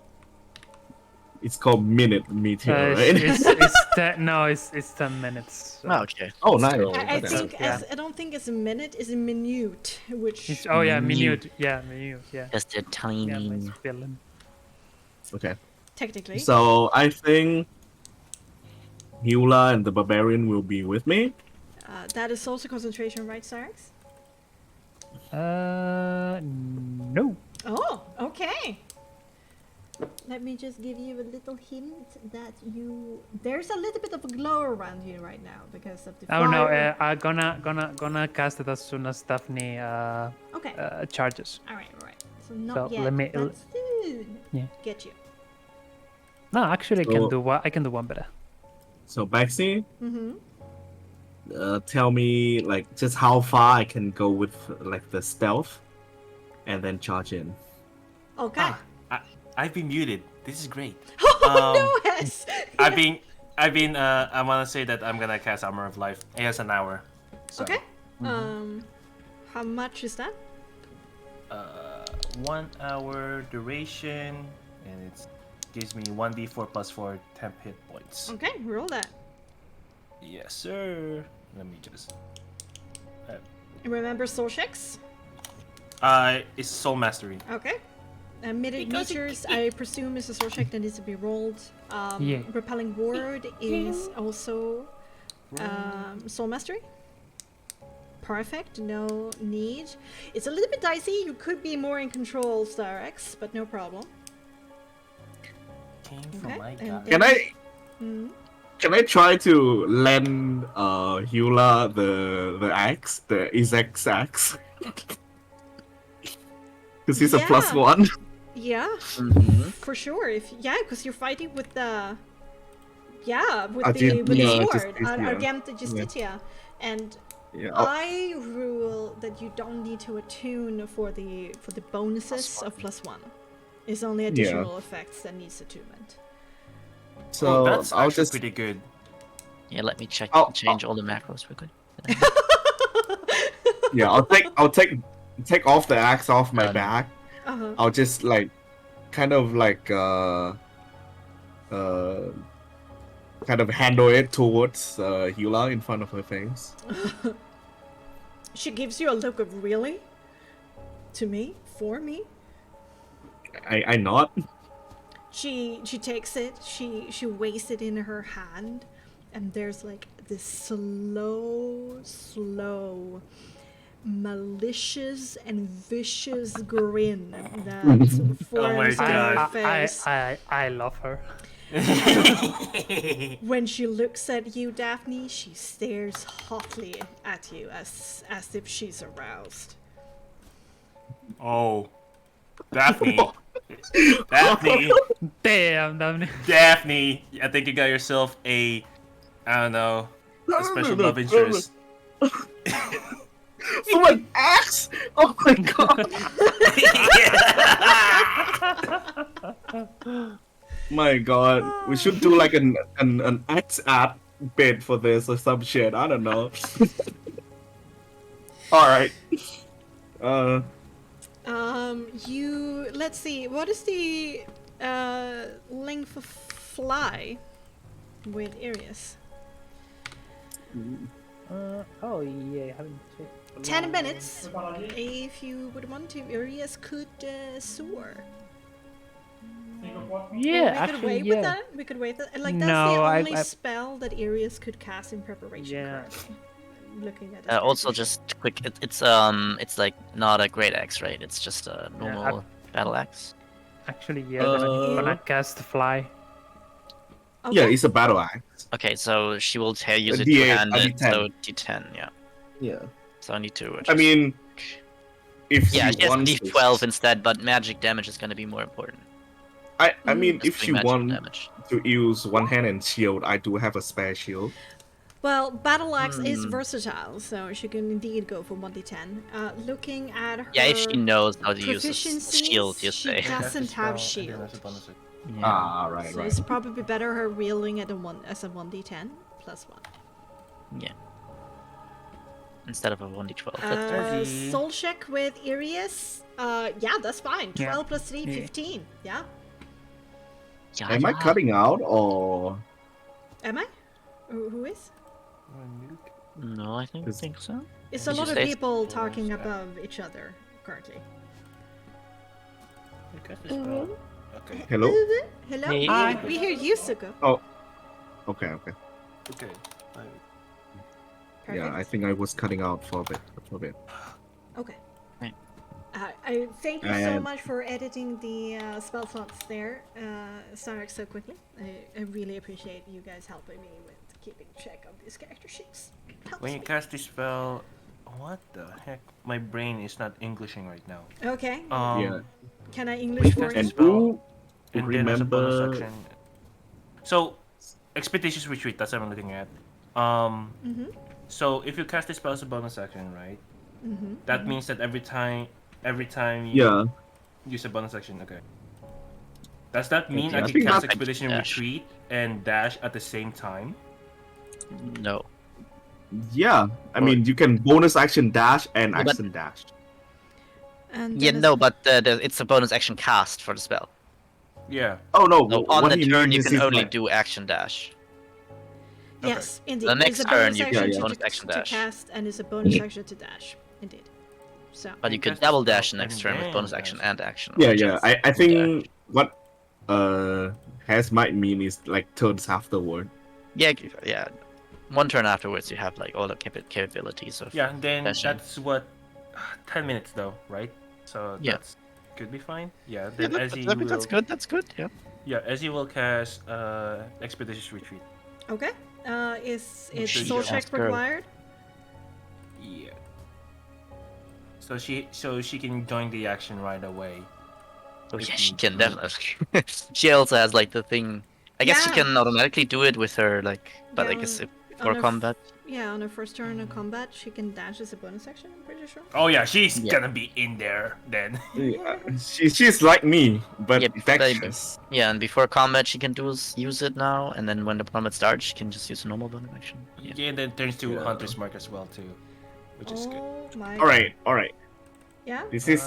It's called Minute Meteor, right? It's 10 minutes. so- Oh, okay. Oh, nice. So- I Okay. think Yeah. I don't think it's a minute, it's a minute, which It's, oh yeah, Minute. minute. Yeah, minute. Yeah. Just a tiny. Yeah, my spelling. Okay. technically. So I think Hula and the Barbarian will be with me. That is also concentration, right, Sarx? No. Oh, okay. Let me just give you a little hint that there's a little bit of a glow around you right now because of the Oh no, fire. I'm gonna cast it as soon as Daphne Okay. charges. All right. So not so yet, let me- but soon. Yeah. Get you. No, actually, I can So- do one. I can do one better. So Bexxy, Mm-hmm. tell me like just how far I can go with like the stealth, and then charge in. Okay. I've been muted. This is great. Oh no, Hess! I've been. I want to say that I'm gonna cast Armor of Life. It has an hour. So, Okay. How much is that? 1 hour duration, and it gives me 1d4 plus 4 temp hit points. Okay, roll that. Yes, sir. Let me just. And remember soul checks. It's Soul Mastery. Okay. Minute Because meters, I presume, is a soul check that needs to be rolled. Yeah. Repelling ward is also soul mastery. Perfect, no need. It's a little bit dicey. You could be more in control, Starex, but no problem. Came from Okay, my and god. Can I? Mhm. Can I try to lend Hula the axe, the Isaac's axe? Because he's a plus Yeah. 1. Yeah, Mm-hmm. for sure. Because you're fighting with the with Argent- the yeah, sword, Justitia. Argenta Justitia, and Yeah. I rule that you don't need to attune for the bonuses of +1. It's only additional effects that needs attunement. So that's I'll actually just pretty good. Yeah, let me check. Oh, Change all the macros real quick. I'll take off the axe off my Done. back. Uh-huh. I'll just like kind of handle it towards Hula in front of her face. She gives you a look of really? To me? For me? I nod. She takes it, she weighs it in her hand, and there's like this slow, malicious and vicious grin that forms on her God. face. I love her. When she looks at you, Daphne, she stares hotly at you as if she's aroused. Oh, Daphne. Daphne. Damn, Daphne. Daphne. I think you got yourself a, I don't know, a special love interest. For an axe! Oh my god! My god, we should do like an axe art bit for this or some shit. I don't know. All right. Let's see. What is the length of fly with Arius? Oh yeah, I haven't checked. 10 minutes. If you would want to, Arius could soar. Yeah, we could actually, wait yeah. with that. We could wait. Like that's No, the I- only I- spell that Arius could cast in preparation. Yeah. Currently. Looking at his Also, character sheet. just quick, it's like not a great axe, right? It's just a normal battle axe. Actually, yeah. Then I'm gonna cast fly. Yeah, Okay. it's a battle axe. Okay, so she will use A it D8, a two-handed, D10. so D10, yeah. Yeah. So I need to. I adjust. mean, if yeah, she she has wants D12 instead, but magic damage is gonna be more important. I mean, Just if she doing magic wants damage. to use one hand and shield, I do have a spare shield. Well, Battle Axe is versatile, so she can indeed go for 1d10. Looking at her Yeah, if she knows how to use a proficiencies, shield, you she say. doesn't have Spell, and then shield. there's a bonus action. Yeah. Ah, right, So right. it's probably better her wielding it as a 1d10 plus 1. Yeah. Instead of a 1d12. That's fair. Soul check with Arius. Yeah, that's fine. 12 Yeah. plus 3, Yeah. 15. Yeah. Yeah, Am I yeah. cutting out or? Am I? Who is? No, I think Is- so. It's Did a you lot of say- people talking above each other currently. You cast the spell. Okay. Hello? Hello? Hey. Hi. We hear you, Suko. Okay, okay. Okay. Yeah, I Perfect. think I was cutting out for a bit. Okay. Right. I thank you so And- much for editing the spell slots there, Sarek, so quickly. I really appreciate you guys helping me with keeping track of these character sheets. Helps When you me. cast this spell, what the heck? My brain is not Englishing right now. Okay. Yeah. Can I English for cast you? And spell. who And then as a bonus remember? action. So, expeditious retreat. That's what I'm looking at. Mm-hmm. So if you cast this spell as a bonus action, right? Mm-hmm. That means that every time you Yeah. use a bonus action, okay. Does that mean Okay, I I can think cast that's- expedition Dash. retreat and dash at the same time? No. Yeah. I mean, you can bonus action dash and Yeah, but- action dash. And Yeah, then no, but it's a bonus action cast for the spell. Yeah. Oh no! So what on the he turn, means you is can he's only like- do action dash. Yes, indeed. The It's next a turn, bonus you action can to, bonus action to dash. cast, and it's a bonus action to dash. Indeed. So. But you You could cast the double spell dash next and turn with then bonus dash. action and action. Yeah, or yeah. just I do think dash. what has might mean is like turns afterward. Yeah, yeah. One turn afterwards, you have like all the capabilities of. Yeah, and then Dashing. that's what 10 minutes though, right? So Yeah. that's could be fine. Yeah, Yeah, then as you will, that's good. That's good. Yeah. Yeah, as you will cast expeditious retreat. Okay. Is Which it is soul your check asker. required? Yeah. So she can join the action right away. Oh If yeah, she you- can definitely. She also has like the thing. I guess she Yeah. can automatically do it with her like, but I Yeah, guess if on before her combat. Yeah, on her first turn of combat, she can dash as a bonus action, I'm pretty sure. Oh yeah, she's Yeah. gonna be in there then. Yeah, she's like me, but Yeah, dexterous. Yeah, and before combat, she can use it now, and then when the combat starts, she can just use a normal bonus action. Yeah. Yeah, and then turns to Yeah. Hunter's Mark as well too, which is good. Oh my. All right, all right. Yeah. This is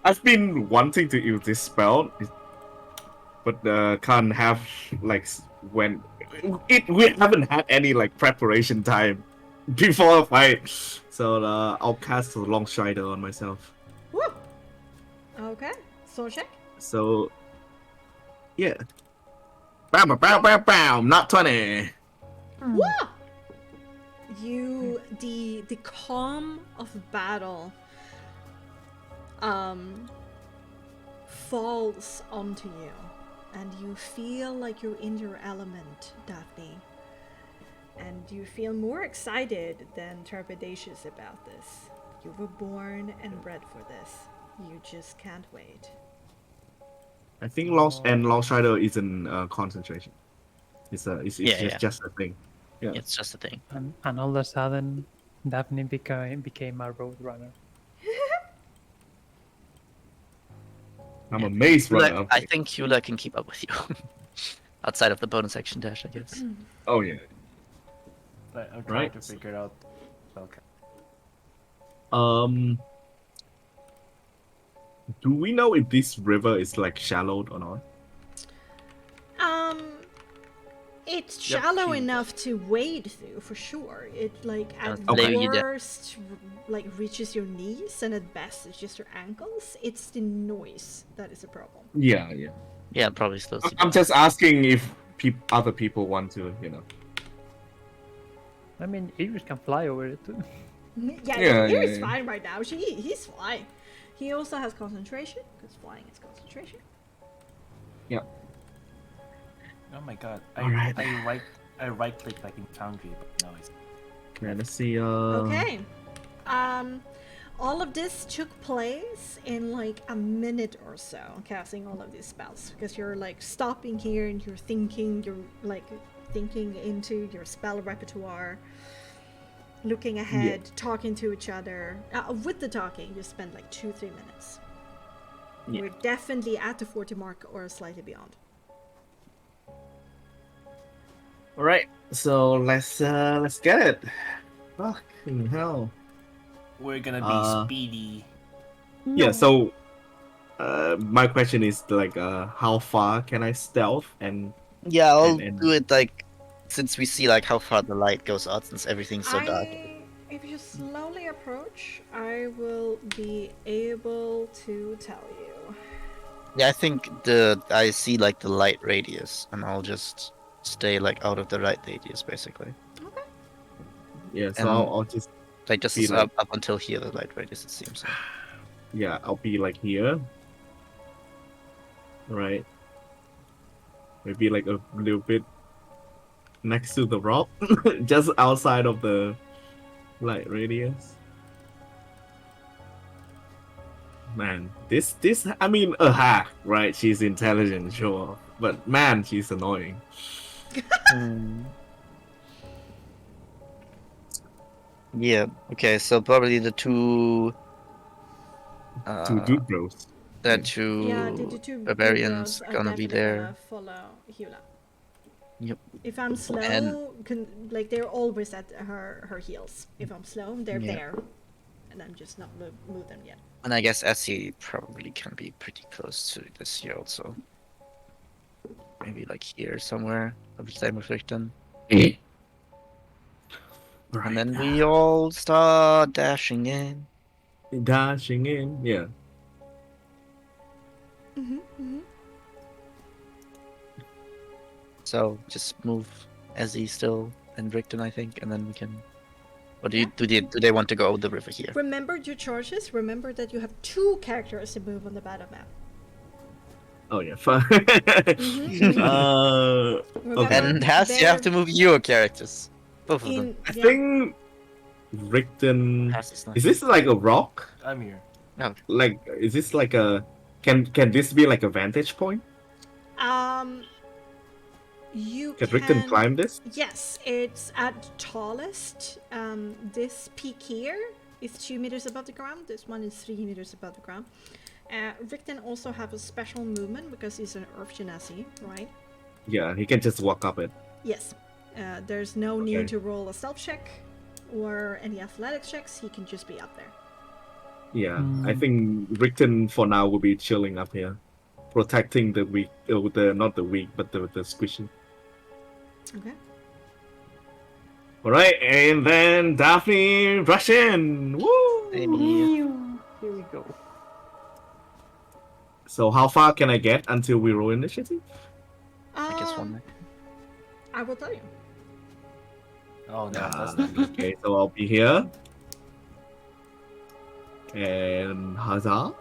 I've been wanting to use this spell, but can't have like when we haven't had any like preparation time before a fight, so I'll cast a long strider on myself. Woo! Okay. Soul check. So yeah, bam, bam, bam, bam, not 20. Woo! The calm of battle falls onto you, and you feel like you're in your element, Daphne. And you feel more excited than trepidatious about this. You were born and bred for this. You just can't wait. I think long strider isn't concentration. It's Yeah. just a thing. Yeah. It's just a thing. And all of a sudden, Daphne became a road runner. I'm amazed, Yula, right? I think Yula can keep up with you. Outside of the bonus action dash, I guess. Oh yeah. I'm trying Right. to figure out. Okay. Do we know if this river is like shallowed or not? It's Yep, shallow she- enough to wade through for sure. It like at Okay. you down. worst like reaches your knees, and at best it's just your ankles. It's the noise that is a problem. Yeah. Yeah, probably still see I'm just asking if other people want to, I mean, Iris can fly over it too. Yeah, Yeah, he's yeah. fine right now. He's fine. He also has concentration because flying is concentration. Oh my god. Alright. I right click like in Foundry, but no, it's Okay, let's see. Okay. All of this took place in like a minute or so, casting all of these spells, because you're like stopping here and you're thinking into your spell repertoire, looking ahead, talking to each other. With the talking, you spend like 2-3 minutes. Yeah. We're definitely at the 40 mark or slightly beyond. All right, so let's get it. Fucking hell. we're gonna be speedy. Yeah. So, my question is like, how far can I stealth and Yeah, I'll and- do it like since we see like how far the light goes out since everything's so dark. If you slowly approach, I will be able to tell you. Yeah, I think I see like the light radius, and I'll just stay like out of the light radius basically. Okay. yeah? So And- I'll just Like just Be like- up until here, the light radius it seems. Like. I'll be like here. Right. Maybe like a little bit next to the rock, just outside of the light radius. Man, this I mean a hack, right? She's intelligent, sure, but man, she's annoying. Yeah. Okay. So probably the two. Two dude bros. The two Yeah, the two barbarians big girls are gonna be definitely there. gonna follow Hula. Yep. If I'm slow, And- like they're always at her heels. If I'm slow, they're Yeah. there, and I'm just not move them yet. And I guess Essie probably can be pretty close to this here also. Maybe like here somewhere. Of the same with Richten. Right. And then we all start dashing in. Dashing in, yeah. So just move Essie still and Richten, I think, and then we can. Or do they want to go the river here? Remember your charges. Remember that you have 2 characters to move on the battle map. Oh yeah, fine. Remember, And Has, you have to move your characters. Both of them. I think Richten. Has is not. Is this like a rock? I'm here. Like, is this like a? Can this be like a vantage point? You Can Richten climb this? Yes, it's at tallest. This peak here is 2 meters above the ground. This one is 3 meters above the ground. Richten also have a special movement because he's an Earth Genasi, right? Yeah, he can just walk up it. Yes. There's no need Okay. to roll a stealth check or any athletics checks. He can just be up there. Yeah, I think Richten for now will be chilling up here, protecting the weak, not the weak, but the squishy. Okay. All right, and then Daphne rush in. Woo! Maybe. Here we go. So how far can I get until we roll initiative? I guess one. more. I will tell you. Oh no, that's not good. Okay, so I'll be here. And huzzah!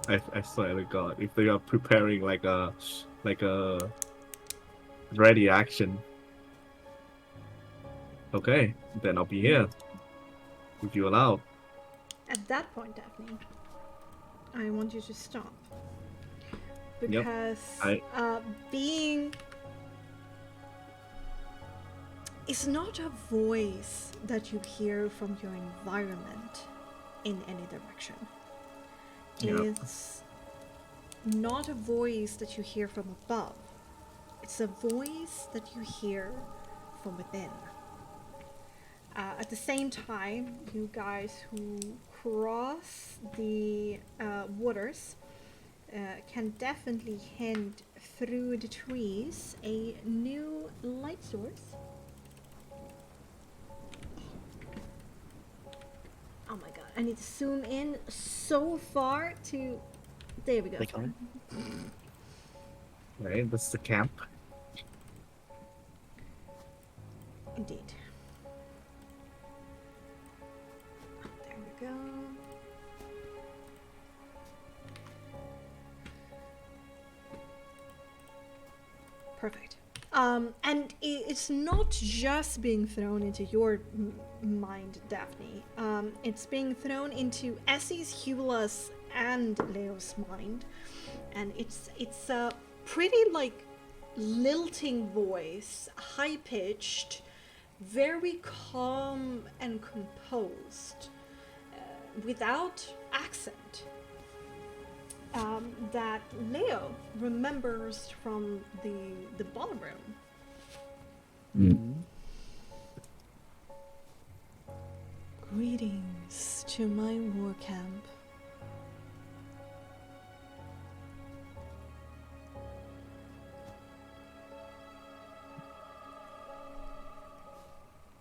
I swear to God, if they are preparing like a ready action. Okay, then I'll be here. If you allow. At that point, Daphne, I want you to stop. Yep, Because being is not a voice that you hear from your environment in any direction. Yep. It's not a voice that you hear from above. It's a voice that you hear from within. At the same time, you guys who cross the waters can definitely hint through the trees a new light source. Oh my god, I need to zoom in so far to... There we go. Click on it. Right, that's the camp. Indeed. There we go. Perfect. And it's not just being thrown into your mind, Daphne. It's being thrown into Essie's, Hula's, and Leo's mind. And it's a pretty, like, lilting voice, high-pitched, very calm and composed, without accent, that Leo remembers from the ballroom. Greetings to my war camp.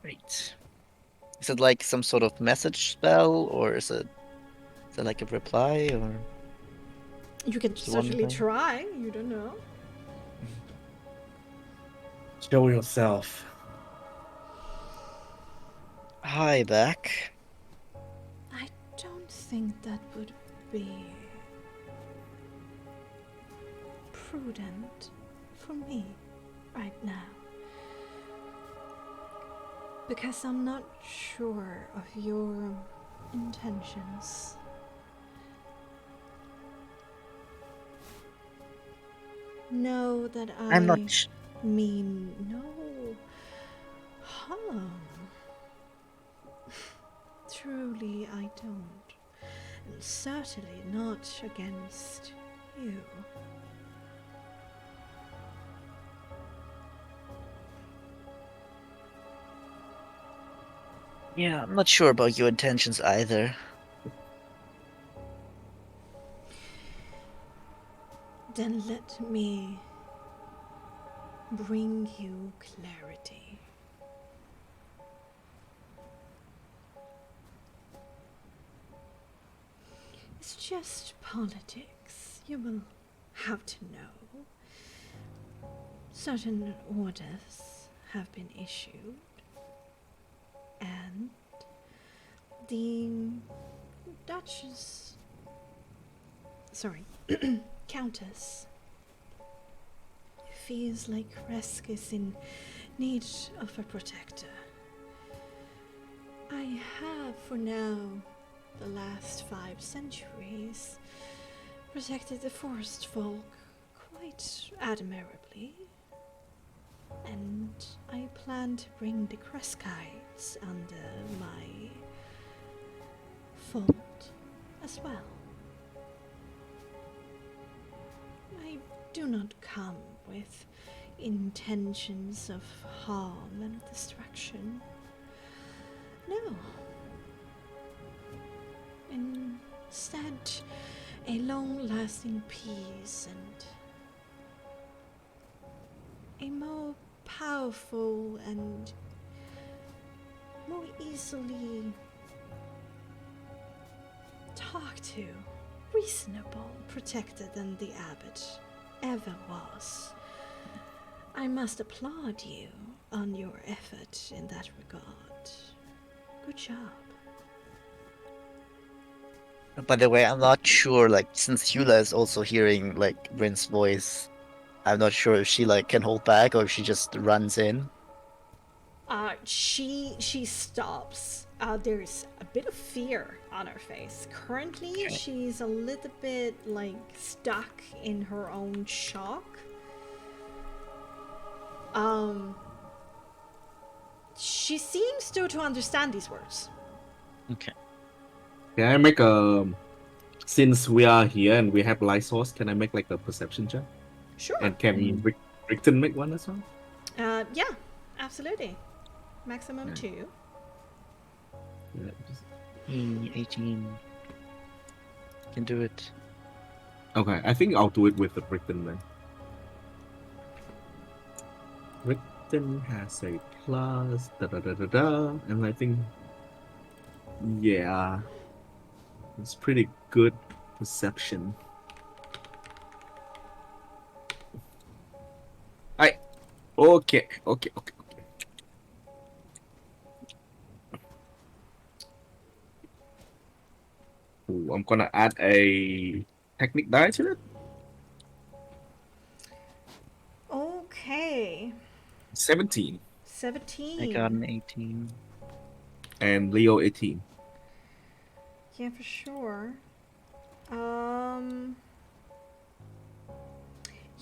Great. Is it like some sort of message spell, or is it like a reply, or? You can Just one certainly thing. try, you don't know. Show yourself. Hi, Beck. I don't think that would be prudent for me right now. Because I'm not sure of your intentions. Know that I'm not. mean no harm. Truly, I don't. And certainly not against you. Yeah, I'm not sure about your intentions either. Then let me bring you clarity. It's just politics. You will have to know. Certain orders have been issued, and the Duchess... Sorry, Countess feels like Resk is in need of a protector. I have, for now, the last 5 centuries, protected the forest folk quite admirably, and I plan to bring the Kreskites under my fold as well. I do not come with intentions of harm and destruction. No. Instead, a long-lasting peace and a more powerful and more easily talked to, reasonable protector than the abbot ever was. I must applaud you on your effort in that regard. Good job. By the way, I'm not sure, like, since Hula is also hearing, like, Rin's voice, I'm not sure if she, like, can hold back or if she just runs in. She stops. There's a bit of fear on her face. Currently, Okay. she's a little bit, like, stuck in her own shock. She seems to understand these words. Okay. Can I make a... Since we are here and we have light source, can I make like a perception check? Sure. And can Rickton make one as well? Yeah, absolutely. Maximum Yeah. 2. Yeah. 18. Can do it. Okay, I think I'll do it with the Britain then. Britain has a plus, and I think, yeah, it's pretty good perception. Okay. Ooh, I'm gonna add a technique die to it. Okay. 17 I got 17. an 18. and Leo 18. Yeah, for sure. Um,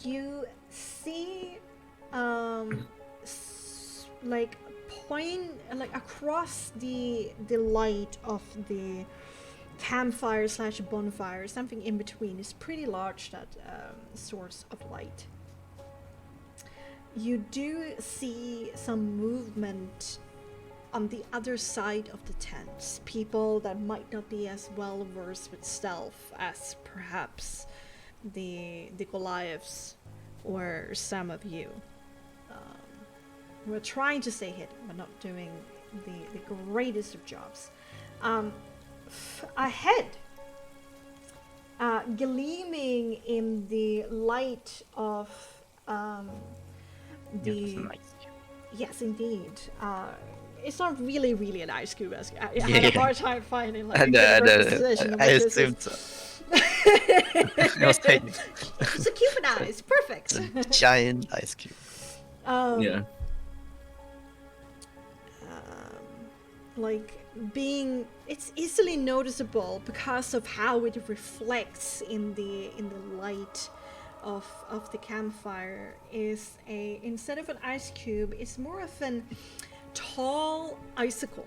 you see, like point like across the light of the campfire slash bonfire, something in between is pretty large. That source of light. You do see some movement on the other side of the tents, people that might not be as well versed with stealth as perhaps the Goliaths or some of you. Who are trying to stay hidden but not doing the greatest of jobs. Ahead, gleaming in the light of It's the nice. yes, indeed. It's not really an ice cube. I had a Yeah. hard time finding like a And, good representation of I what this is. assumed so. I was thinking, It's a cube and ice. Perfect. it's a giant ice cube. Yeah. Like being, it's easily noticeable because of how it reflects in the light of the campfire. Is a, instead of an ice cube, it's more of an tall icicle,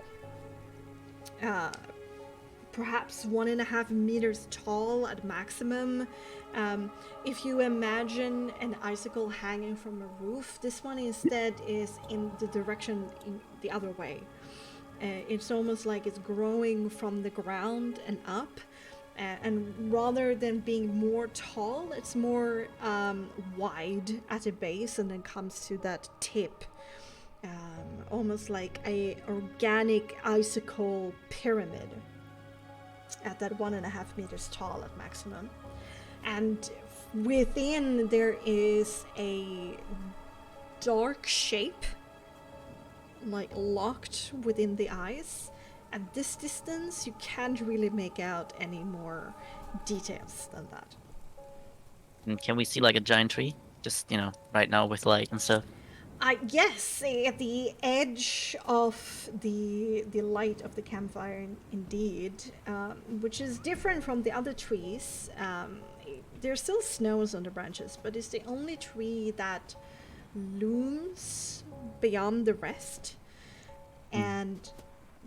perhaps 1.5 meters tall at maximum. If you imagine an icicle hanging from a roof, this one instead is in the direction in the other way. It's almost like it's growing from the ground and up. And rather than being more tall, it's more wide at the base and then comes to that tip. Almost like a organic icicle pyramid at that 1.5 meters tall at maximum. And within there is a dark shape, like locked within the ice. At this distance, you can't really make out any more details than that. And can we see like a giant tree? Just, right now with light and stuff. Yes, at the edge of the light of the campfire, indeed, which is different from the other trees. There's still snows on the branches, but it's the only tree that looms beyond the rest and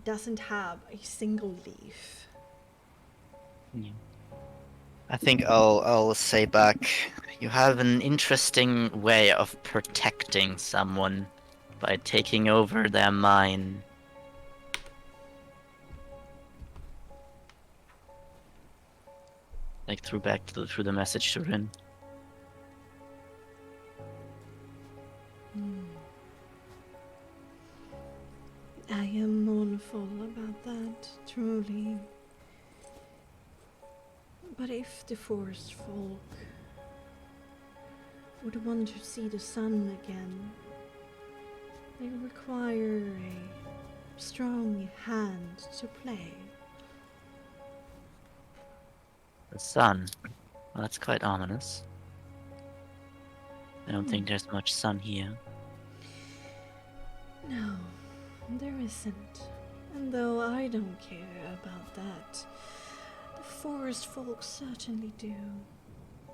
doesn't have a single leaf. Yeah. I think I'll say back, you have an interesting way of protecting someone by taking over their mind. Like through the message to Rin. I am mournful about that, truly. But if the forest folk would want to see the sun again, they require a strong hand to play. The sun. Well, that's quite ominous. I don't think there's much sun here. No, there isn't. And though I don't care about that, the forest folk certainly do.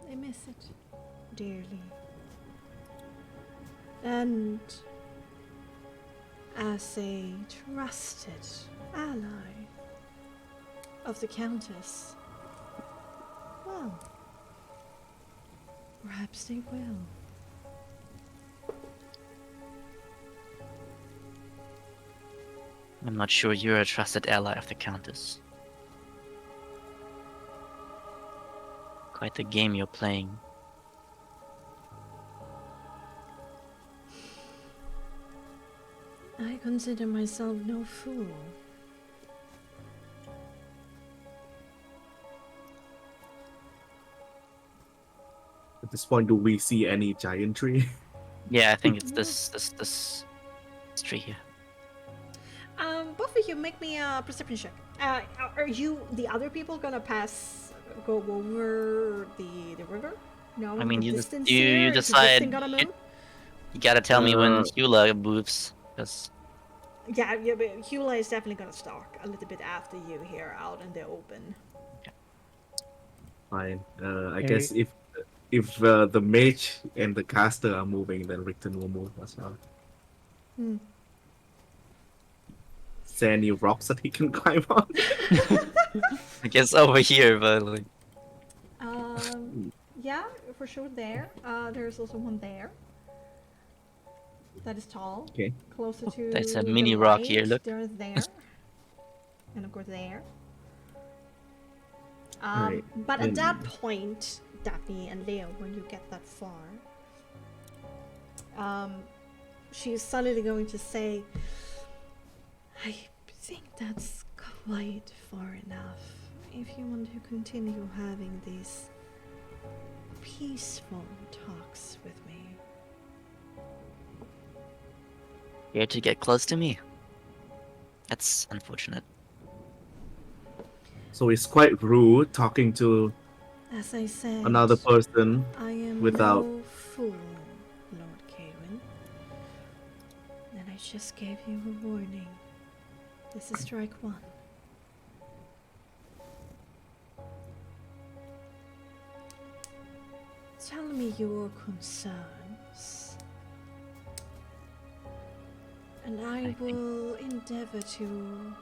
They miss it dearly. And as a trusted ally of the Countess, well, perhaps they will. I'm not sure you're a trusted ally of the Countess. Quite the game you're playing. I consider myself no fool. At this point, do we see any giant tree? Yeah, I think it's this tree here. Both of you make me a perception check. Are you, the other people, gonna go over the river? No, I mean, the you distance you here? Is this decide. thing gonna move? You gotta tell me when Uh, Hula moves, because Yeah, but Hula is definitely gonna stalk a little bit after you here out in the open. Fine. I Hey. guess if the mage and the caster are moving, then Richten will move as well. Hmm. Is there any rocks that he can climb on? I guess over here, but like, Yeah, for sure there. There's also one there. That is tall. Okay. Closer to there's a the mini rock here, light, look. There's there. And of course there. Right. But at that And- point, Daphne and Leo, when you get that far, she's suddenly going to say, I think that's quite far enough. If you want to continue having these peaceful talks with me. Here to get close to me. That's unfortunate. So it's quite rude talking to As I said, another person. I am without- no fool, Lord Kawen. And I just gave you a warning. This is strike one. Tell me your concerns, and I will endeavor to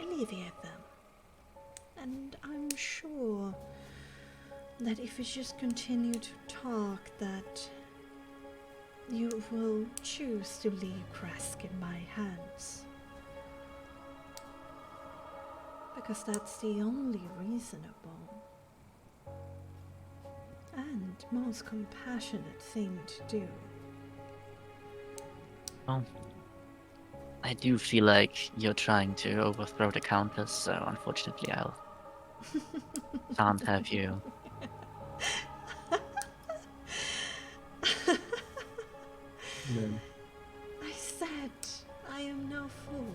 alleviate them. And I'm sure that if we just continue to talk, that you will choose to leave Kresk in my hands. Because that's the only reasonable and most compassionate thing to do. Well, I do feel like you're trying to overthrow the Countess, so unfortunately I'll can't have you. Then I said I am no fool,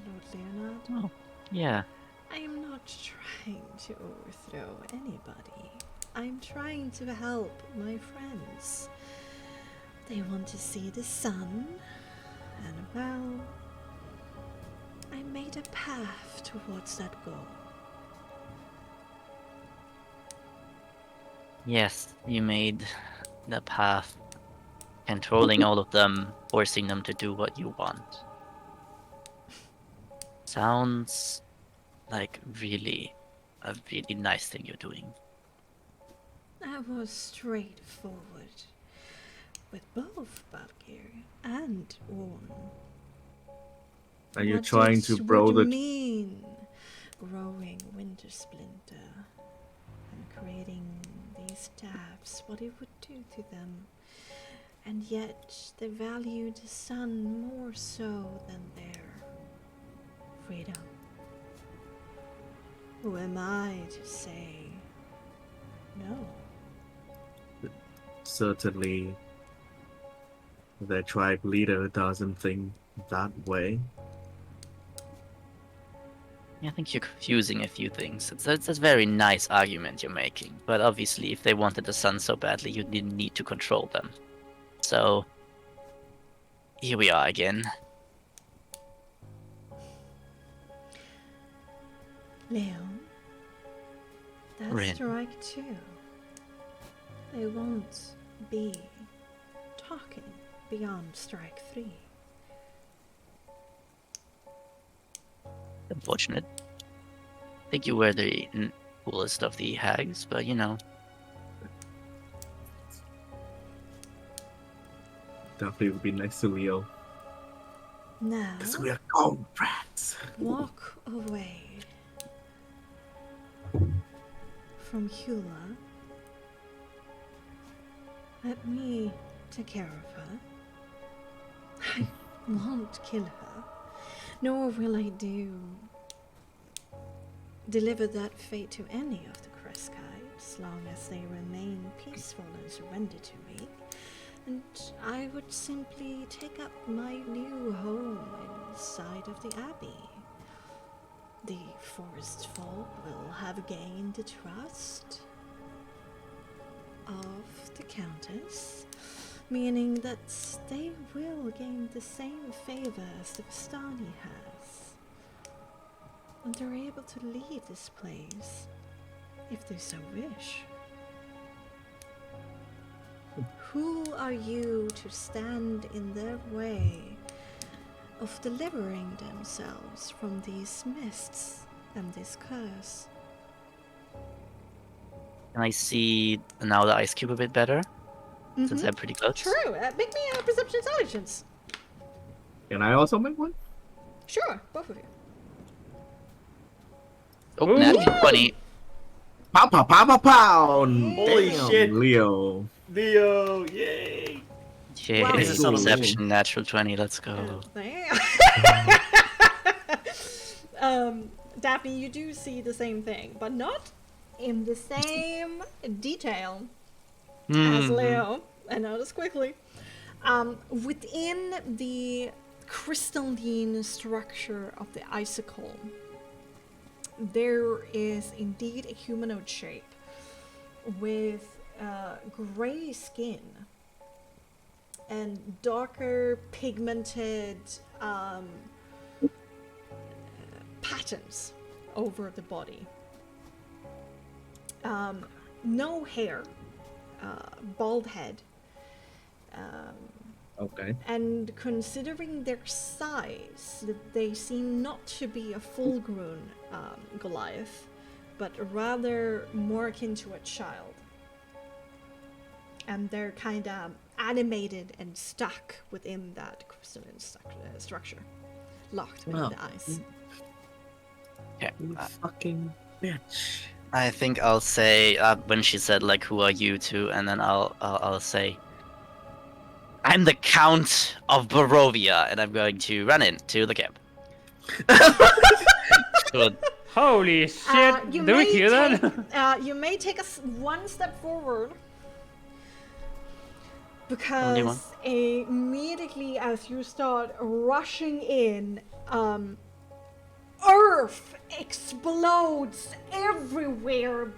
Lord Leonard. Oh, yeah. I am not trying to overthrow anybody. I'm trying to help my friends. They want to see the sun, and well, I made a path towards that goal. Yes, you made the path, controlling all of them, forcing them to do what you want. Sounds like a really nice thing you're doing. I was straightforward with both Balkir and Orm. are you What trying it to grow would the mean growing Wintersplinter and creating these staffs, what it would do to them, and yet they value the sun more so than their freedom. Who am I to say no? certainly the tribe leader doesn't think that way? I think you're confusing a few things. It's a very nice argument you're making, but obviously if they wanted the sun so badly, you didn't need to control them. So, here we are again. Leon, that's Rin. strike two. They won't be talking beyond strike three. Unfortunate. I think you were the coolest of the hags, but you know. Definitely would be next to Leo. Now, Because we are comrades. walk away from Hula. Let me take care of her. I won't kill her, nor will I deliver that fate to any of the Crescite, as long as they remain peaceful and surrender to me. And I would simply take up my new home inside of the Abbey. The forest folk will have gained the trust of the Countess, meaning that they will gain the same favor as the Vistani has. And they're able to leave this place if they so wish. Who are you to stand in their way of delivering themselves from these mists and this curse? Can I see now the ice cube a bit better? Since I'm pretty close. True. Make me a perception intelligence. Can I also make one? Sure, both of you. Oh, natural 20. Pow, pow, pow, pow, pow! Holy Damn, shit. Leo. Leo, yay! Yeah, Wow. it's a perception, natural 20, let's go. Daphne, you do see the same thing, but not in the same detail as Leo. And notice quickly. Within the crystalline structure of the icicle, there is indeed a humanoid shape with gray skin and darker pigmented patterns over the body. No hair, bald head. Okay. And considering their size, they seem not to be a full-grown Goliath, but rather more akin to a child. And they're kind of animated and stuck within that crystalline structure, locked within the ice. Okay. You fucking bitch. I think I'll say when she said like, "Who are you two?" and then I'll say, "I'm the Count of Barovia," and I'm going to run into the camp. Good. Holy shit! Do we hear that? You may take one step forward, Only one? because immediately as you start rushing in, earth explodes everywhere,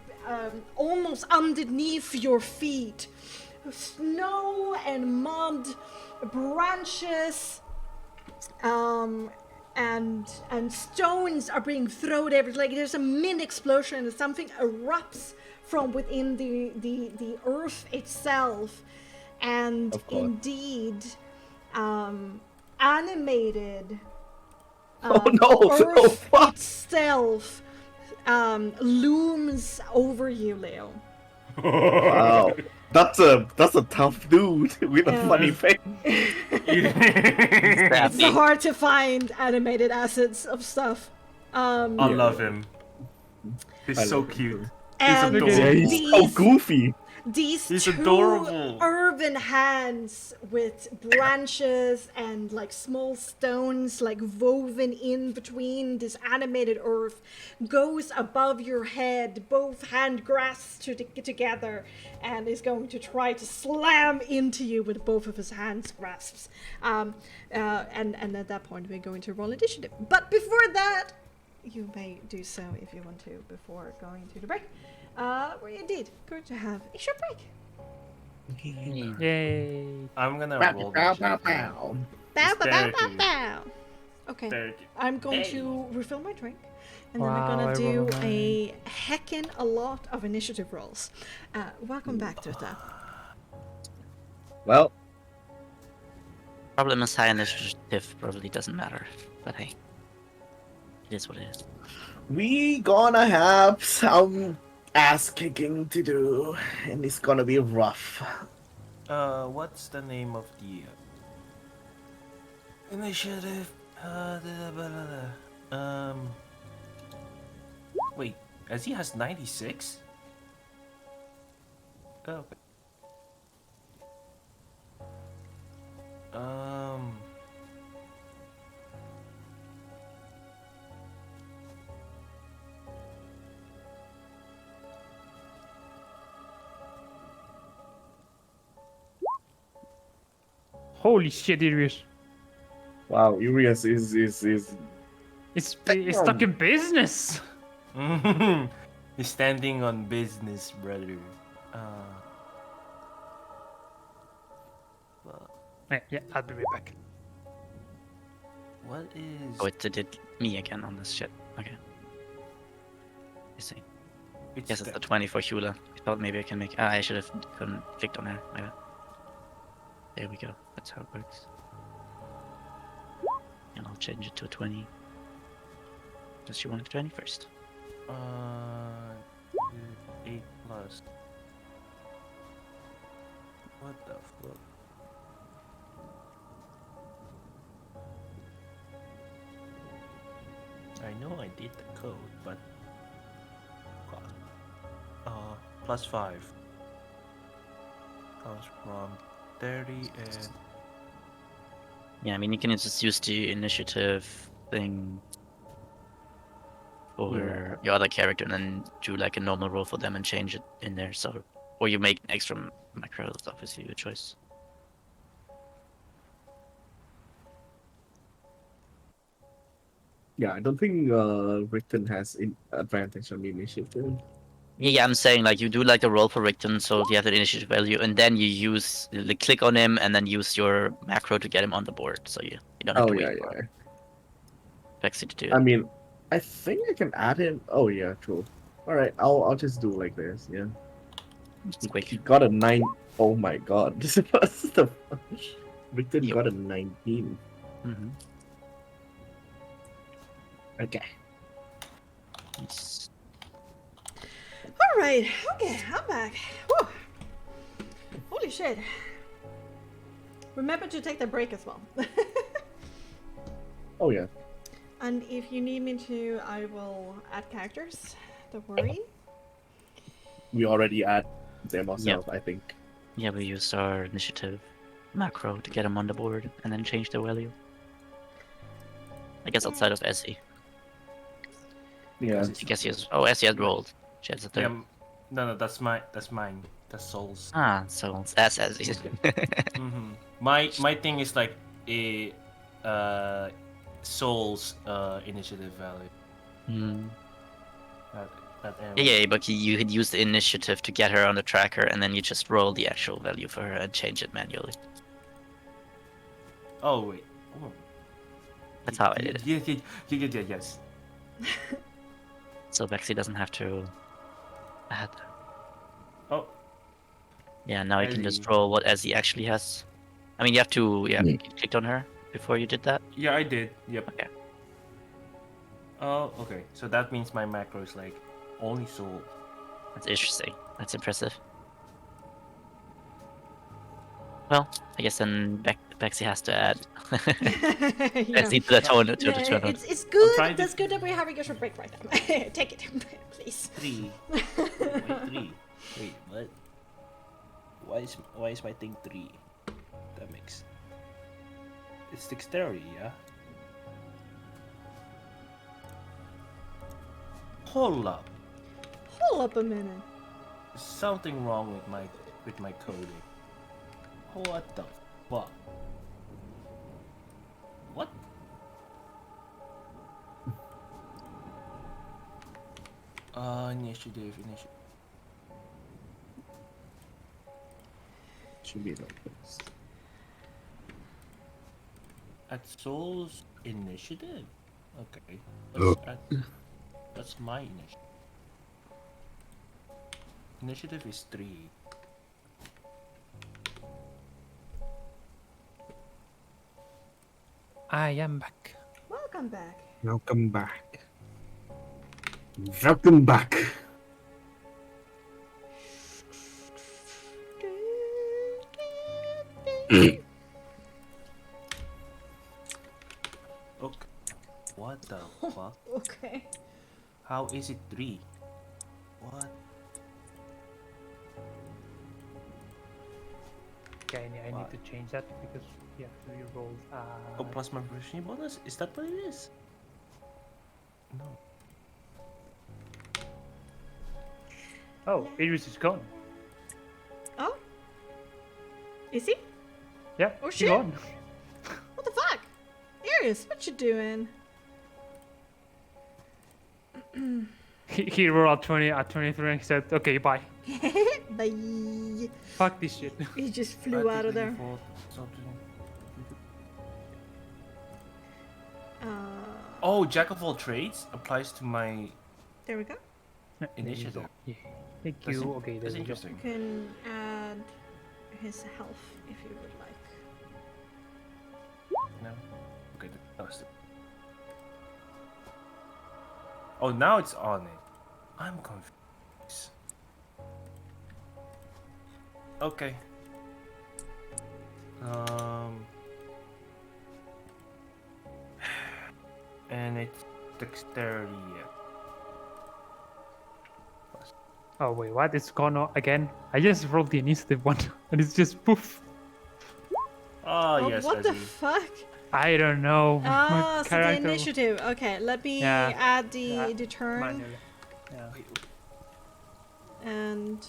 almost underneath your feet. Snow and mud, branches, and stones are being thrown everywhere. Like there's a mini explosion and something erupts from within the earth itself, and indeed, animated. Oh no! Earth Oh fuck! itself looms over you, Leo. Wow. That's a tough dude with a funny face. It's hard to find animated assets of stuff. I love him. He's so cute. And adorable. Yeah, he's so goofy. These He's two adorable. urban hands with branches and like small stones like woven in between this animated earth goes above your head, both hand grasps together, and is going to try to slam into you with both of his hands grasps. And at that point we're going to roll initiative. But before that, you may do so if you want to before going to the break. We're indeed going to have a short break. Yay! I'm gonna roll Bow, the bow, shit. bow. Bow, bow, bow, Very bow, cute. bow. Okay, Very cute. I'm going to refill my drink, and then Wow, we're gonna I do rolled a heckin' a lot of initiative rolls. Welcome back, Tuta. Well, Problem is high initiative probably doesn't matter, but hey, it is what it is. we gonna have some ass kicking to do, and it's gonna be rough. What's the name of the Initiative. Wait, as he has 96? Oh, okay. Um. Holy shit, Irius. Wow, Urias is It's stuck in business. He's standing on business, brother. Well, Yeah, I'll be right back. what is? Oh, it did me again on this shit. Okay. I see. It's Yes, it's that- the 20 for Hula. I thought maybe I can make. I should have clicked on her. My bad. There we go. That's how it works. And I'll change it to a 20. Does she want a 20 first? 8 plus. What the fuck? I know I did the code, but plus 5 comes from 30 and Yeah, I mean, you can just use the initiative thing for your other character and then do like a normal roll for them and change it in there. So, or you make extra macros, obviously your choice. yeah. I don't think Richten has advantage on the initiative. Yeah, I'm saying like you do like the roll for Richten, so you have the initiative value, and then you use click on him and then use your macro to get him on the board. So you don't have Oh to yeah, wait for yeah. Bexxy to do I it. mean, I think I can add him. Oh yeah, true. All right, I'll just do like this. Yeah. It's quick. He got a 9. Oh my god, this is the. Richten Yo. got a 19. Mm-hmm. Okay. Yes. All right. Okay, I'm back. Whew. Holy shit. Remember to take the break as well. Oh yeah. And if you need me to, I will add characters. Don't worry. We already add them ourselves, I think. Yeah, we used our initiative macro to get him on the board and then change the value. I guess outside of Essie. Yeah. I guess he has. Oh, Essie has rolled. She has a third. yeah, no, that's mine. That's Soul's. Ah, so that's Essie. My thing is like a Soul's initiative value. Hmm. That Yeah, but you had used the initiative to get her on the tracker, and then you just roll the actual value for her and change it manually. Oh wait. Oh. That's how I did it. Yes. So Bexxy doesn't have to add. Oh. Yeah, now you can just Essie. roll what Essie actually has. I mean, you have to. Yeah, you clicked on her before you did that. Yeah, I did. Yep. Okay. Oh, okay. So that means my macro is like only Soul. That's interesting. That's impressive. Well, I guess then Bexy has to add Yeah. Bexy to the tournament. Yeah, it's good. trying to- That's good that we're having a short break right now. Take it, please. 3. Wait, 3. Wait, what? Why is my thing 3? That makes. It's dexterity, yeah. Hold up. Hold up a minute. There's something wrong with my coding. What the fuck? What? Initiative. Should be like this. At Soul's initiative? Okay. That's my initiative. Initiative is 3. I am back. Welcome back. Welcome back. Welcome back. What the fuck? Okay. How is it 3? What? Okay, I What? need to change that because yeah, you rolled. Oh, plus my proficiency bonus? Is that what it is? No. Oh, Iris is gone. Oh? Is he? Yeah, Oh, she's shit. gone. What the fuck? Iris, what you doing? He rolled at 23 and he said, "Okay, bye. Bye. Fuck this shit." He just flew out of there. Oh, Jack of all trades applies to my There we go. initiative. Yeah. Thank That's you. in- Okay, That's there we go. interesting. You can add his health if you would like. No? Okay, that was it. Oh, now it's on it. I'm confused. Okay. And it's dexterity. Oh wait, what? It's gone again. I just rolled the initiative one, and it's just poof. Oh, yes, what the Ezzy. fuck? I don't know. My Ah, so the character initiative. Okay, let me Yeah. add the Yeah. turn manually. Yeah. Wait, and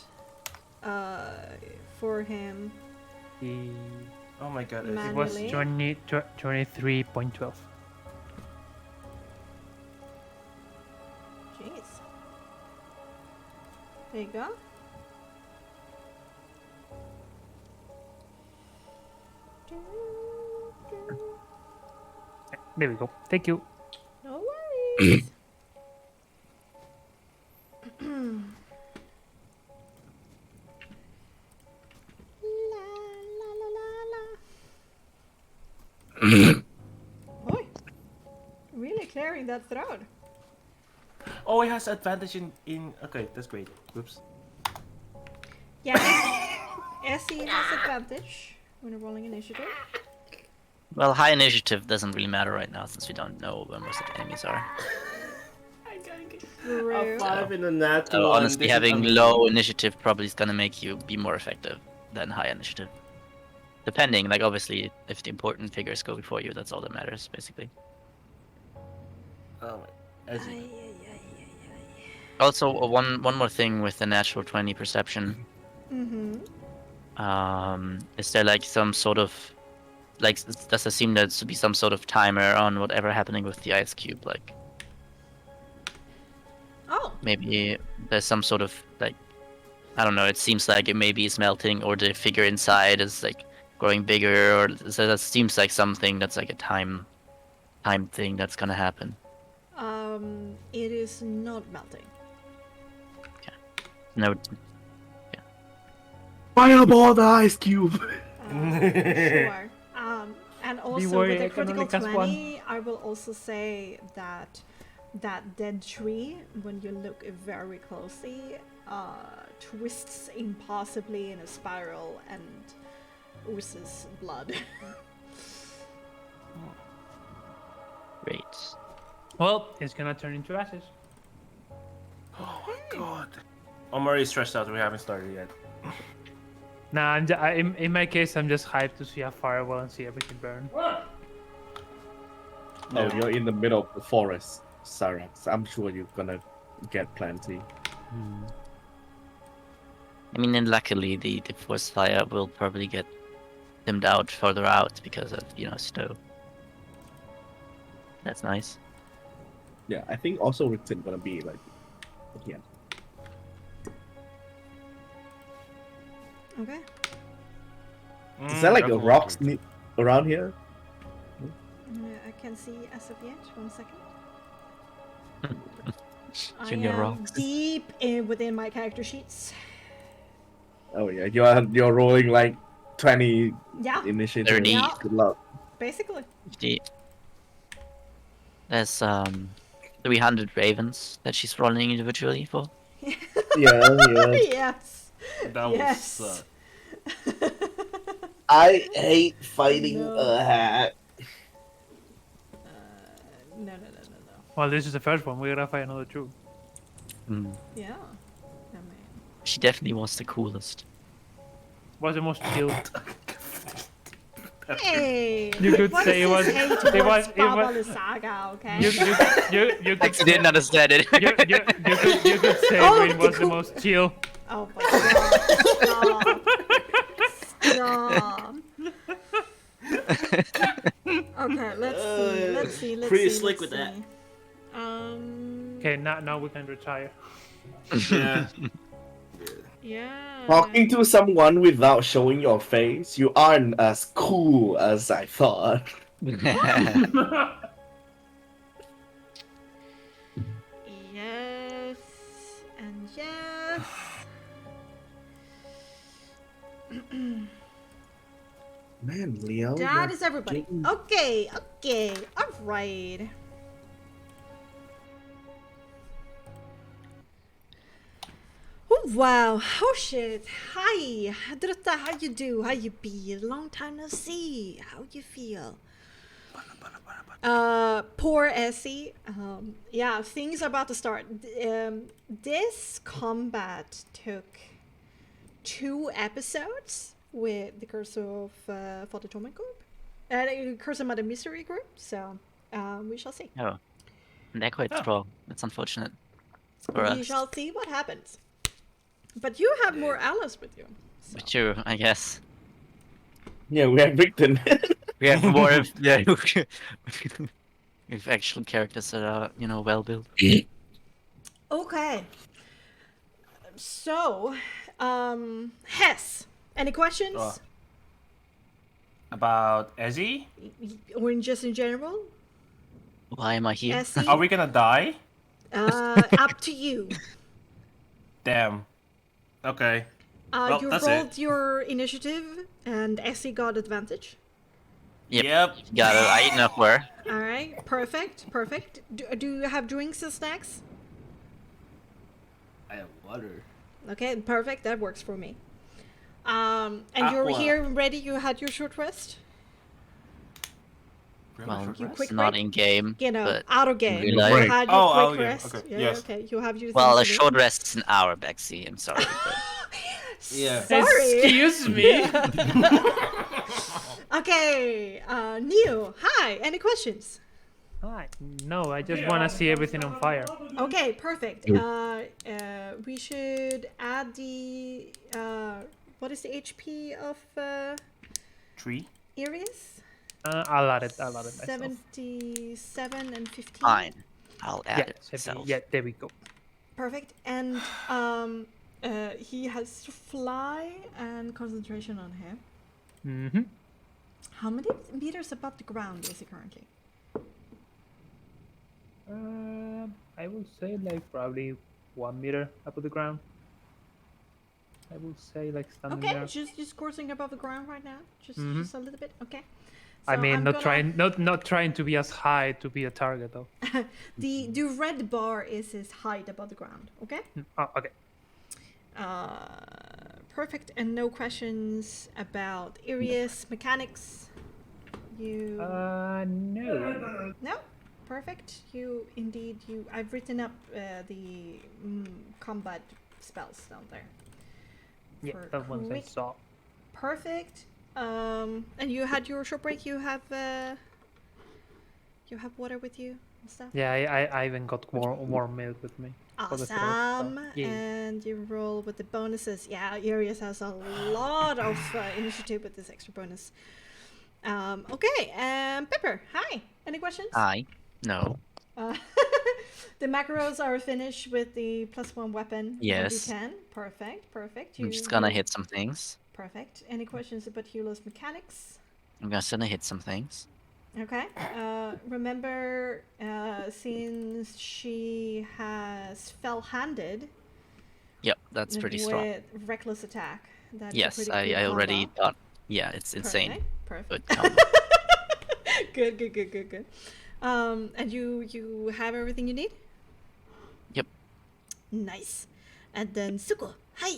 for him The oh my god, Man. Ezzy. it was Manually. 23.12. Jeez. There you go. There we go. Thank you. No worries. La la la la la. Boy, really clearing that throat. Oh, it has advantage in. Okay, that's great. Whoops. Yeah, Essie has advantage when rolling initiative. Well, high initiative doesn't really matter right now since we don't know where most of the enemies are. True. 5 in a nat So one, honestly, this is having amazing. low initiative probably is gonna make you be more effective than high initiative. Depending, like obviously, if the important figures go before you, that's all that matters, basically. Oh, Ay, Ezzy. ay, ay, ay, ay. Also, one more thing with the natural 20 perception. Mm-hmm. Is there like some sort of does there seem there to be some sort of timer on whatever happening with the ice cube? Like Oh, maybe there's some sort of like I don't know. It seems like it maybe is melting, or the figure inside is like growing bigger, or so that seems like something that's like a time thing that's gonna happen. it is not melting. No, Fireball the ice cube! Sure. And also worried, with I a can critical only cast 20, I will also say that that dead tree, when you look very closely, twists impossibly in a spiral and oozes blood. great. Well, it's gonna turn into ashes. Oh my god. I'm already stressed out. We haven't started yet. Nah, in my case, I'm just hyped to see a fireball and see everything burn. Oh, you're in the middle of the forest, Cyrax. I'm sure you're gonna get plenty. I mean, and luckily the forest fire will probably get dimmed out further out because of snow. That's nice. Yeah, I think also written gonna be like, yeah. Okay. Is there like a That's rocks awesome. around here? I can see as of yet. 1 second. I Junior am rocks. deep within my character sheets. Oh yeah, you're rolling like 20 Yeah, initiative. 30. Yeah. Good luck. basically. 50. There's 300 ravens that she's rolling individually for. Yeah, yeah. Yes. That Yes. was. I hate fighting No. a hat. No. Well, this is the first one. We're gonna find another two. Mm. Yeah. I mean, She definitely was the coolest. Was the most chilled. hey, You could what say is it was- this hate it towards was- it was- Baba Saga, okay? You could Actually didn't understand it. you could say Oh, Wayne was the cool. most chill. Oh my god. Stop. Okay, let's see. Pretty slick with that. Okay, now we can retire. Yeah. Yeah. Talking to someone without showing your face, you aren't as cool as I thought. Yes. And yes. Man, Leo. That you're is everybody. getting- Okay. Alright. Oh wow. Oh shit. Hi. Drutta, how you do? How you be? Long time no see. How you feel? Poor Essie. Yeah, things are about to start. This combat took 2 episodes with the Curse of for the Torment group, Curse of Mother Mystery group. So we shall see. Oh, they're quite strong. That's unfortunate for We us. shall see what happens. But you have more allies with you. So. True, I guess. Yeah, we have Victor. We have more of with actual characters that are, well built. Okay. So, Hess, any questions? About Ezzy? Or just in general? Why am I here? Essie? Are we gonna die? Up to you. Damn. Okay. Well, You that's rolled it. your initiative, and Essie got advantage. Yep. Got it. I eat enough where. All right, perfect. Do you have drinks and snacks? I have water. Okay, perfect. That works for me. And you're Aqua. here and ready. You had your short rest. Well, You it's quick not break? in game. You know, but out of game. real You life- had your Oh, out of quick game. rest. Okay, Yeah, yes. okay. You have your Well, a things to do. short rest is an hour, Bexxy. I'm sorry. But... Yeah. Sorry. Excuse me. Okay, Neo. Hi. Any questions? Hi. No, I just want to see everything on fire. Okay, perfect. We should add the what is the HP of 3? Iris? I'll add it myself. 77 and 15. Fine. I'll add Yeah, it 70, myself. yeah, there we go. Perfect. And he has fly and concentration on him. Mm-hmm. How many meters above the ground is he currently? I will say like probably 1 meter above the ground. I will say like standing Okay, there. just coursing above the ground right now. Just a little bit. Okay. I So mean, I'm not gonna- not trying to be as high to be a target though. The red bar is his height above the ground. Okay. Oh, okay. Perfect. And no questions about areas mechanics. You No. no. Perfect. You indeed. I've written up the combat spells down there. Yeah, For that one's I quick- saw. Perfect. And you had your short break. You have water with you and stuff. Yeah, I even got warm milk with me. for the throat, so, Awesome. yeah. And you roll with the bonuses. Yeah, Arius has a lot of initiative with this extra bonus. Okay. Pepper. Hi. Any questions? No. The macros are finished with the +1 weapon. Yes. D10. Perfect. I'm just gonna hit some things. Perfect. Any questions about Hula's mechanics? I'm gonna hit some things. Okay. Remember, since she has fell-handed Yep, that's pretty strong. with reckless attack. That's a Yes, pretty I good already combo. thought. Yeah, it's insane. Perfect. Good combo. Good. And you have everything you need? Yep. Nice. And then Suko, hi.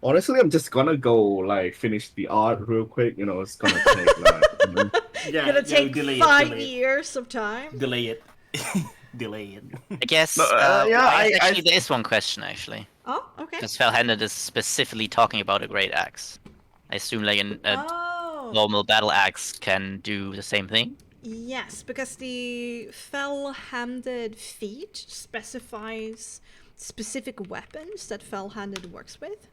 Honestly, I'm just gonna go like finish the art real quick. You know, it's gonna take like. Yeah, Gonna take delay 5 it, years of time. delay it. Delay it. I guess. No, yeah, I guess I- actually, there is one question actually, Oh, okay. because Fell-handed is specifically talking about a great axe. I assume like a Oh, normal battle axe can do the same thing. yes, because the fell-handed feat specifies specific weapons that fell-handed works with.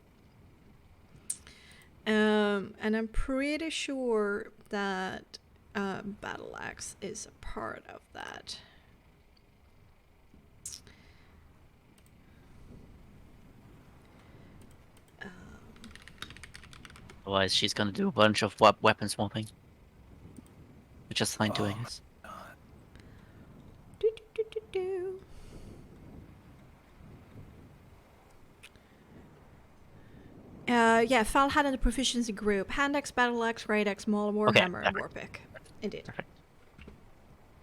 And I'm pretty sure that battle axe is a part of that. Otherwise, she's gonna do a bunch of weapon swapping. Which is fine too, I guess. Do, do, do, do, do. Yeah, fell-handed proficiency group: hand axe, battle axe, great axe, maul, warhammer, and warpick. Indeed. Perfect.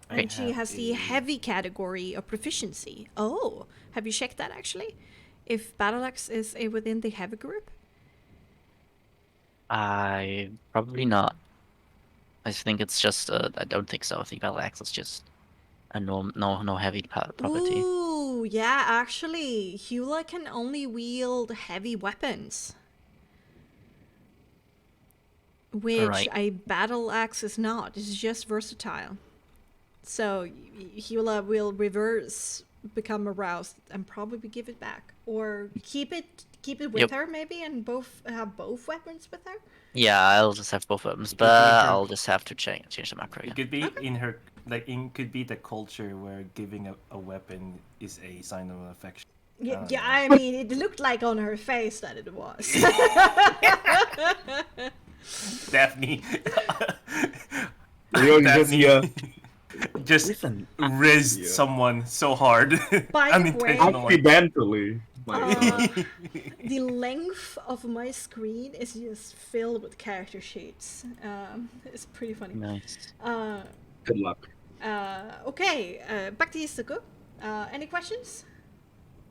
And Great. she has the heavy category of proficiency. Oh, have you checked that actually? If battle axe is within the heavy group? I probably not. I think it's just. I don't think so. I think battle axe is just a no heavy property. Ooh, yeah, actually, Hula can only wield heavy weapons. Which Alright. a battle axe is not. It's just versatile. So Hula will reverse, become aroused, and probably give it back, or keep it with Yep. her maybe, and have both weapons with her. Yeah, I'll just have both weapons, could be but her- I'll just have to change the macro It again. could be in her, like, could be the culture where giving a weapon is a sign of affection. Yeah, don't yeah. know. I mean, it looked like on her face that it was. Daphne. You know, just here. just Listen, rizzed yeah. someone so hard. By the way- Unintentionally. accidentally. My God. The length of my screen is just filled with character sheets. It's pretty funny. Nice. Good luck. Okay, back to Isuku. Any questions?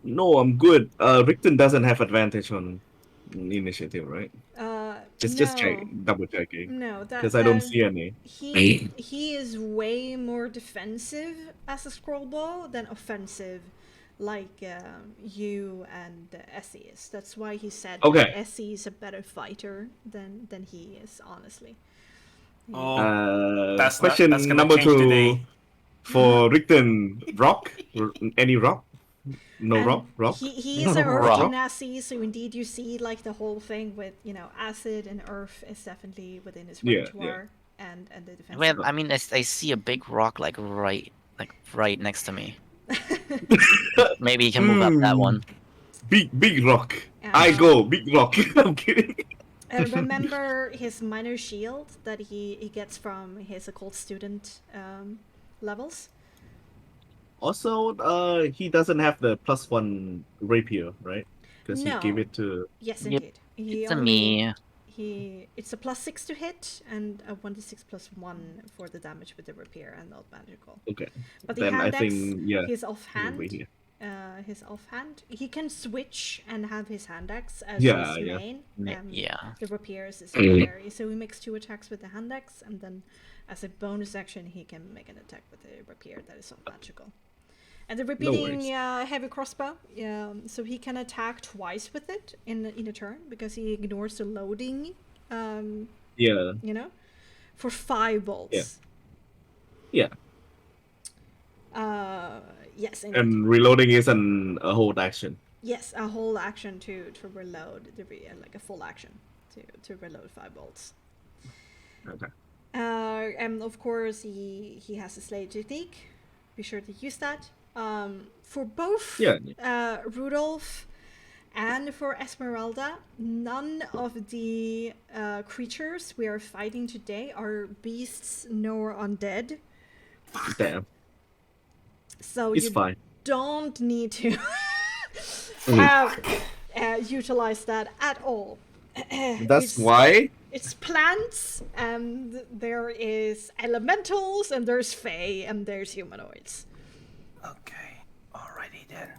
No, I'm good. Richten doesn't have advantage on initiative, right? Just check, double checking, No, that because I don't see any. he is way more defensive as a scroll bow than offensive, like you and Essie is. That's why he said Okay. that Essie is a better fighter than he is, honestly. Oh, that's Question that's gonna number change 2 today. for Richten. Rock? Any rock? No And rock? He is an earth Rock. genasi, so indeed you see like the whole thing with, you know, acid and earth is definitely within his Yeah, repertoire and the defense. Well, I mean, I see a big rock like right next to me. Maybe you can move up that one. Big rock. I go, big rock. I'm kidding. And remember his minor shield that he gets from his occult student levels? Also, he doesn't have the +1 rapier, right? Because No. he gave it to. Yes, Yep. indeed. He It's a only- me. It's a +6 to hit and a 1d6 +1 for the damage with the rapier and not magical. Okay. But the Then I hand axe, think, yeah, his he'll offhand, be here. he can switch and have his hand axe as Yeah, his yeah. main. Yeah. The rapier is his secondary, so he makes 2 attacks with the hand axe, and then as a bonus action, he can make an attack with the rapier that is not magical. And the repeating worries. heavy crossbow, so he can attack twice with it in a turn because he ignores the loading. Yeah. You know, for 5 bolts. Yeah. Yes, indeed. And reloading is a hold action. Yes, a whole action to reload, like a full action to reload 5 bolts. Okay. And of course, he has a slay technique. Be sure to use that. For both Rudolph and for Esmeralda, none of the creatures we are fighting today are beasts nor undead. Damn. So It's you fine. don't need to utilize that at all. That's why. It's plants, and there is elementals, and there's fae, and there's humanoids. Okay, alrighty then.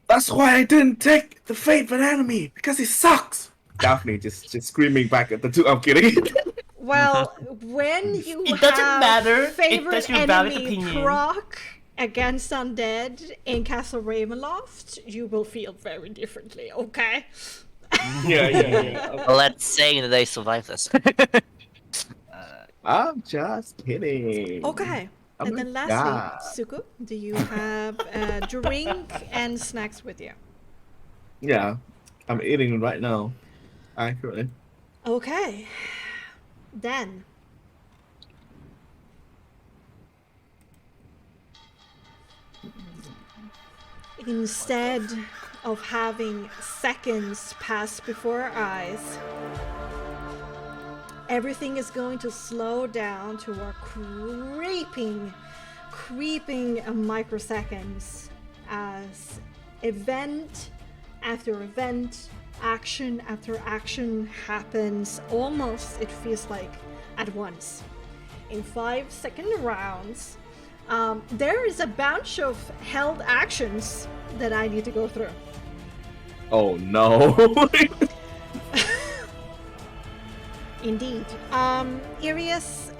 That's why I didn't take the Fate Banana Me, because it sucks. Daphne just screaming back at the two. I'm kidding. Well, when you It doesn't have matter. favorite That's your valid enemy opinion. proc against undead in Castle Ravenloft, you will feel very differently, okay? yeah. Let's say that they survive this. I'm just kidding. Okay. Oh And my then lastly, God. Suku, do you have a drink and snacks with you? Yeah, I'm eating right now. Actually. Okay. Then instead of having seconds pass before our eyes, everything is going to slow down to a creeping microseconds as event after event, action after action happens almost, it feels like, at once. In 5-second rounds, there is a bunch of held actions that I need to go through. Oh no. Indeed. Irius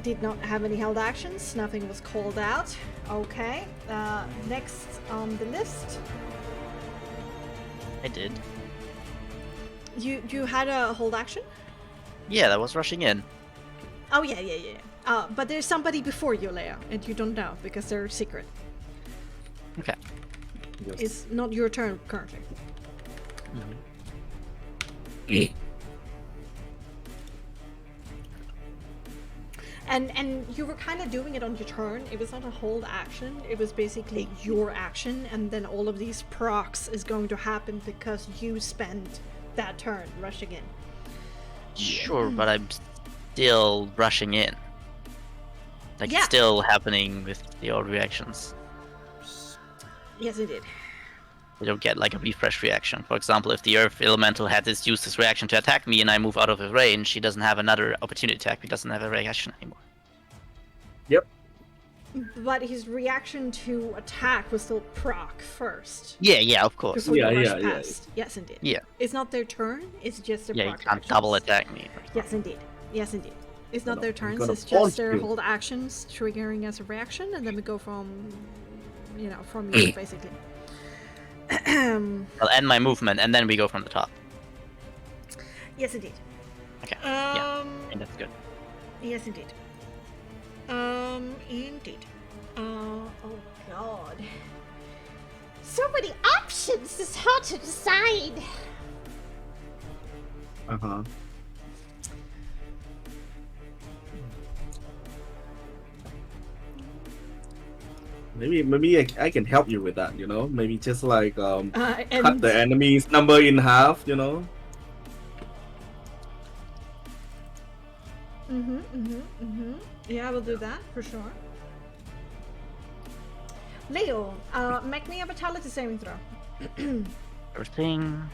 did not have any held actions. Nothing was called out. Okay. Next on the list. I did. You had a hold action? Yeah, that was rushing in. Oh yeah. But there's somebody before you, Leia, and you don't know because they're secret. Okay. It's not your turn currently. And you were kind of doing it on your turn. It was not a hold action. It was basically your action, and then all of these procs is going to happen because you spent that turn rushing in. Sure, but I'm still rushing in. Like, Yeah. it's still happening with the old reactions. Yes, it did. We don't get like a refresh reaction. For example, if the Earth Elemental had this used this reaction to attack me and I move out of his range, he doesn't have another opportunity attack. He doesn't have a reaction anymore. Yep. But his reaction to attack was still proc first. Yeah, of course. Before you Yeah, rushed yeah. past. Yes, indeed. Yeah. It's not their turn, it's just their Yeah, he proc can't actions. double attack me. Yes, indeed. It's not No, their I'm turns, gonna it's just punch their you. hold actions triggering as a reaction, and then we go from you, basically. I'll end my movement and then we go from the top. Yes, indeed. Okay. Yeah, I think that's good. Yes, indeed. Indeed. Oh god. So many options, it's hard to decide. Uh-huh. Maybe I can help you with that, Maybe just like cut And the enemy's number in half, Yeah, we'll do that for sure. Leo, make me a vitality saving throw. Everything.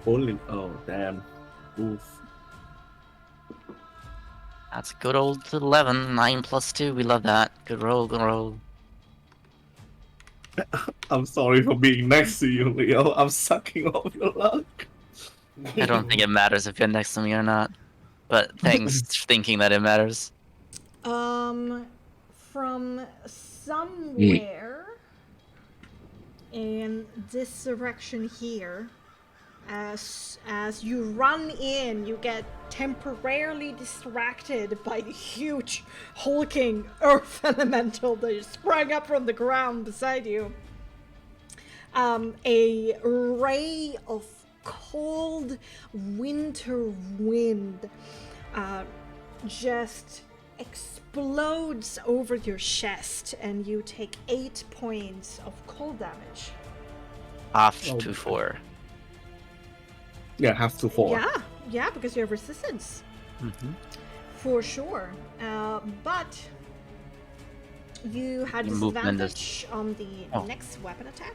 Only oh damn. Oof. That's a good old 11. 9 plus 2. We love that. Good roll, good roll. I'm sorry for being next to you, Leo. I'm sucking off your luck. I don't think it matters if you're next to me or not. But thanks for thinking that it matters. From somewhere in this direction here, as you run in, you get temporarily distracted by the huge hulking earth elemental that just sprang up from the ground beside you. A ray of cold winter wind just explodes over your chest, and you take 8 points of cold damage. Half Oh. to 4. Yeah, have to fall. Yeah, because you have resistance. For sure. But you had Your movement disadvantage on the Oh. next weapon attack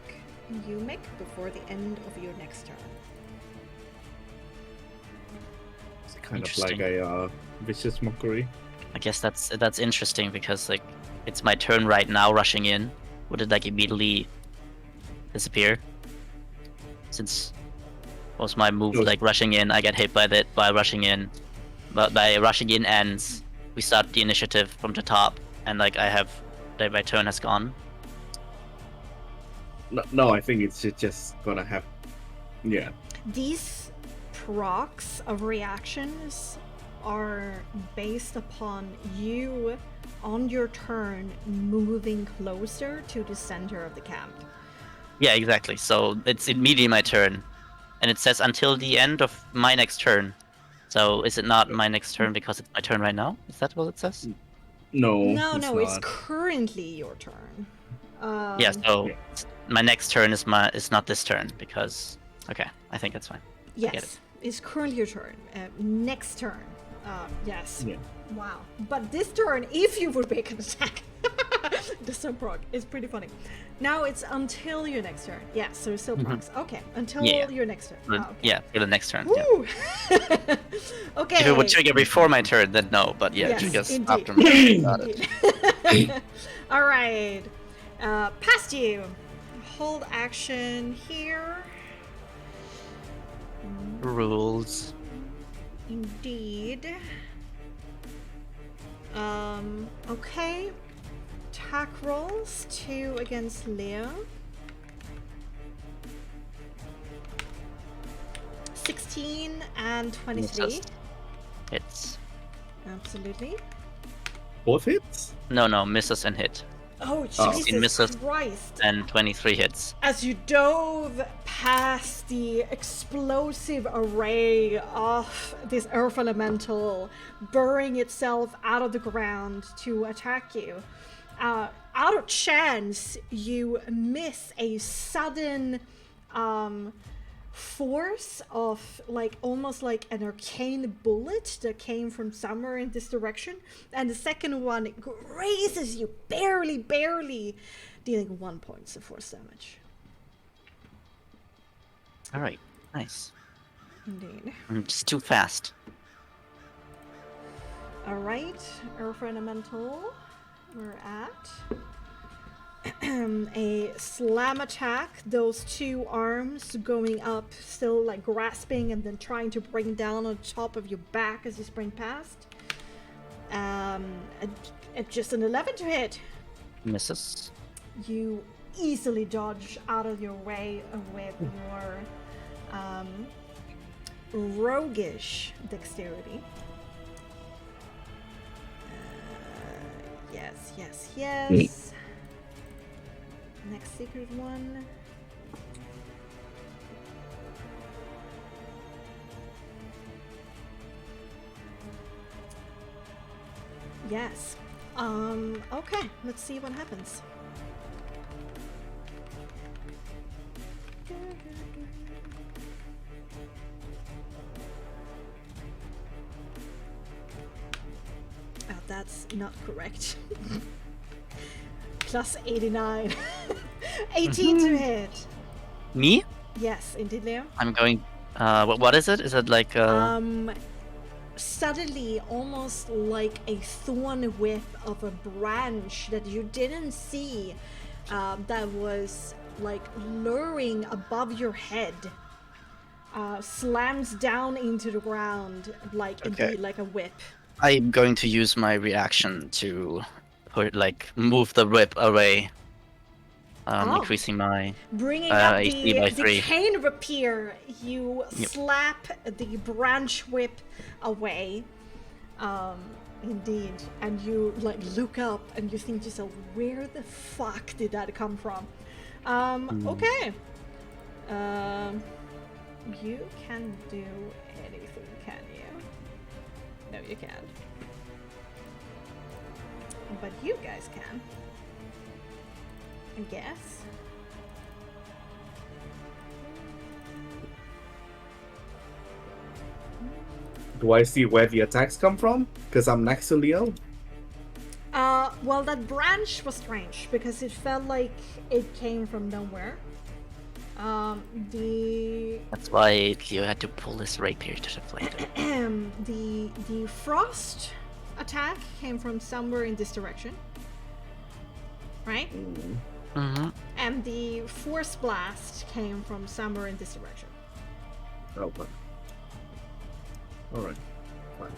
you make before the end of your next turn. It's kind of Interesting. like a vicious mockery. I guess that's interesting because like it's my turn right now rushing in. Would it like immediately disappear? Since Was my move No. like rushing in? I get hit by that by rushing in, but by rushing in ends, we start the initiative from the top, and like I have, like my turn has gone. No, I think it's just gonna have. Yeah. These procs of reactions are based upon you on your turn moving closer to the center of the camp. Yeah, exactly. So it's immediately my turn, and it says until the end of my next turn. So is it not my next turn because it's my turn right now? Is that what it says? No. No, it's not. currently your turn. Yeah. So yeah. my next turn is not this turn because. Okay, I think that's fine. I get Yes, it's currently your turn. Next turn. Yes. Yeah. Wow. But this turn, if you would make an attack, the sub proc is pretty funny. Now it's until your next turn. Yeah, so it's still procs. Okay, until Yeah. your next turn. The- Ah, okay. Yeah, for the next turn. Yeah. Woo! Okay. If it would trigger before my turn, then no. But yeah, Yes, it triggers indeed. after my turn. Got it. Indeed. All right. Past you. Hold action here. Rules. Indeed. Okay. Attack rolls 2 against Leo. 16 and 23. Misses. Hits. Absolutely. Both hits. No, misses and hit. Oh, 16 Jesus misses. Christ. And 23 hits. As you dove past the explosive array of this earth elemental burrowing itself out of the ground to attack you, out of chance, you miss a sudden force of like almost like an arcane bullet that came from somewhere in this direction, and the second one grazes you barely, dealing 1 point of force damage. All right, nice. Indeed. I'm just too fast. All right, Earth Elemental, we're at a slam attack. Those two arms going up, still like grasping and then trying to bring down on top of your back as you sprint past. Just an 11 to hit. Misses. You easily dodge out of your way with your roguish dexterity. Yes. Next secret one. Yes. Okay, let's see what happens. Oh, that's not correct. Plus 89. 18 to hit. Me? Yes, indeed, Leo. I'm going. What is it? Is it like Suddenly, almost like a thorn whip of a branch that you didn't see, that was like luring above your head, slams down into the ground like indeed like a whip. I'm going to use my reaction to move the whip away, increasing my Bringing up AC by the 3. cane rapier, you slap the branch whip away. Indeed, and you like look up and you think to yourself, where the fuck did that come from? Okay. You can do anything, can you? No, you can't. But you guys can. I guess. Do I see where the attacks come from? Because I'm next to Leo. Well, that branch was strange because it felt like it came from nowhere. That's why you had to pull this rapier to deflect it. The frost attack came from somewhere in this direction, right? Mm-hmm. And the force blast came from somewhere in this direction. Okay. Alright. Fine.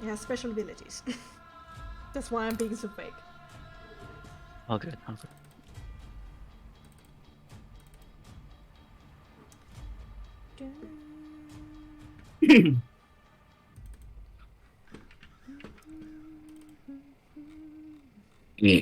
Yeah, special abilities. That's why I'm being so fake. All good. All good. Yeah.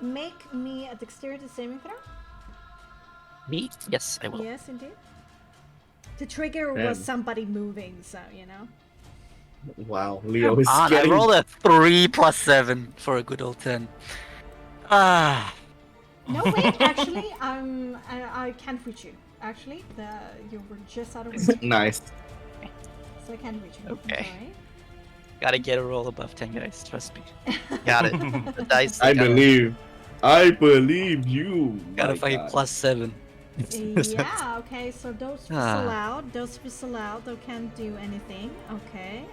Make me a dexterity saving throw. Me? Yes, I will. Yes, indeed. The trigger was somebody moving, so you know. Wow, Leo is I getting... rolled a 3 plus 7 for a good old 10. Ah. No, wait, actually, I can't reach you. Actually, you were just out of reach, Nice. so I can't reach you. Okay. Sorry. Gotta get a roll above 10, guys. Trust me. Got it. The dice. I believe you. Gotta my fight God. plus 7. Yeah, okay, so those disallowed, they can't do anything. Okay.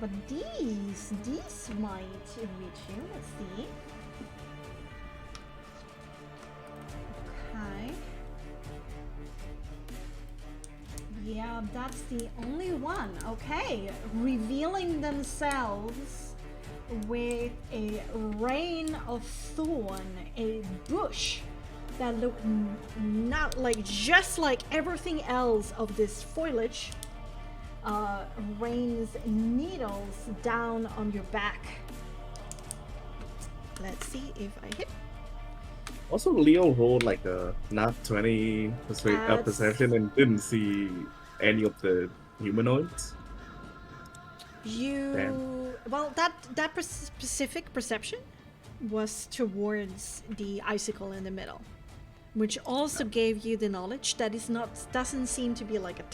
But these might reach you, let's see. Okay. Yeah, that's the only one. Okay, revealing themselves with a rain of thorn, a bush that look not like, just like everything else of this foliage, rains needles down on your back. Let's see if I hit. Also, Leo rolled like a nat 20 perception and didn't see any of the humanoids. Well, that specific perception was towards the icicle in the middle, which also gave you the knowledge that doesn't seem to be like a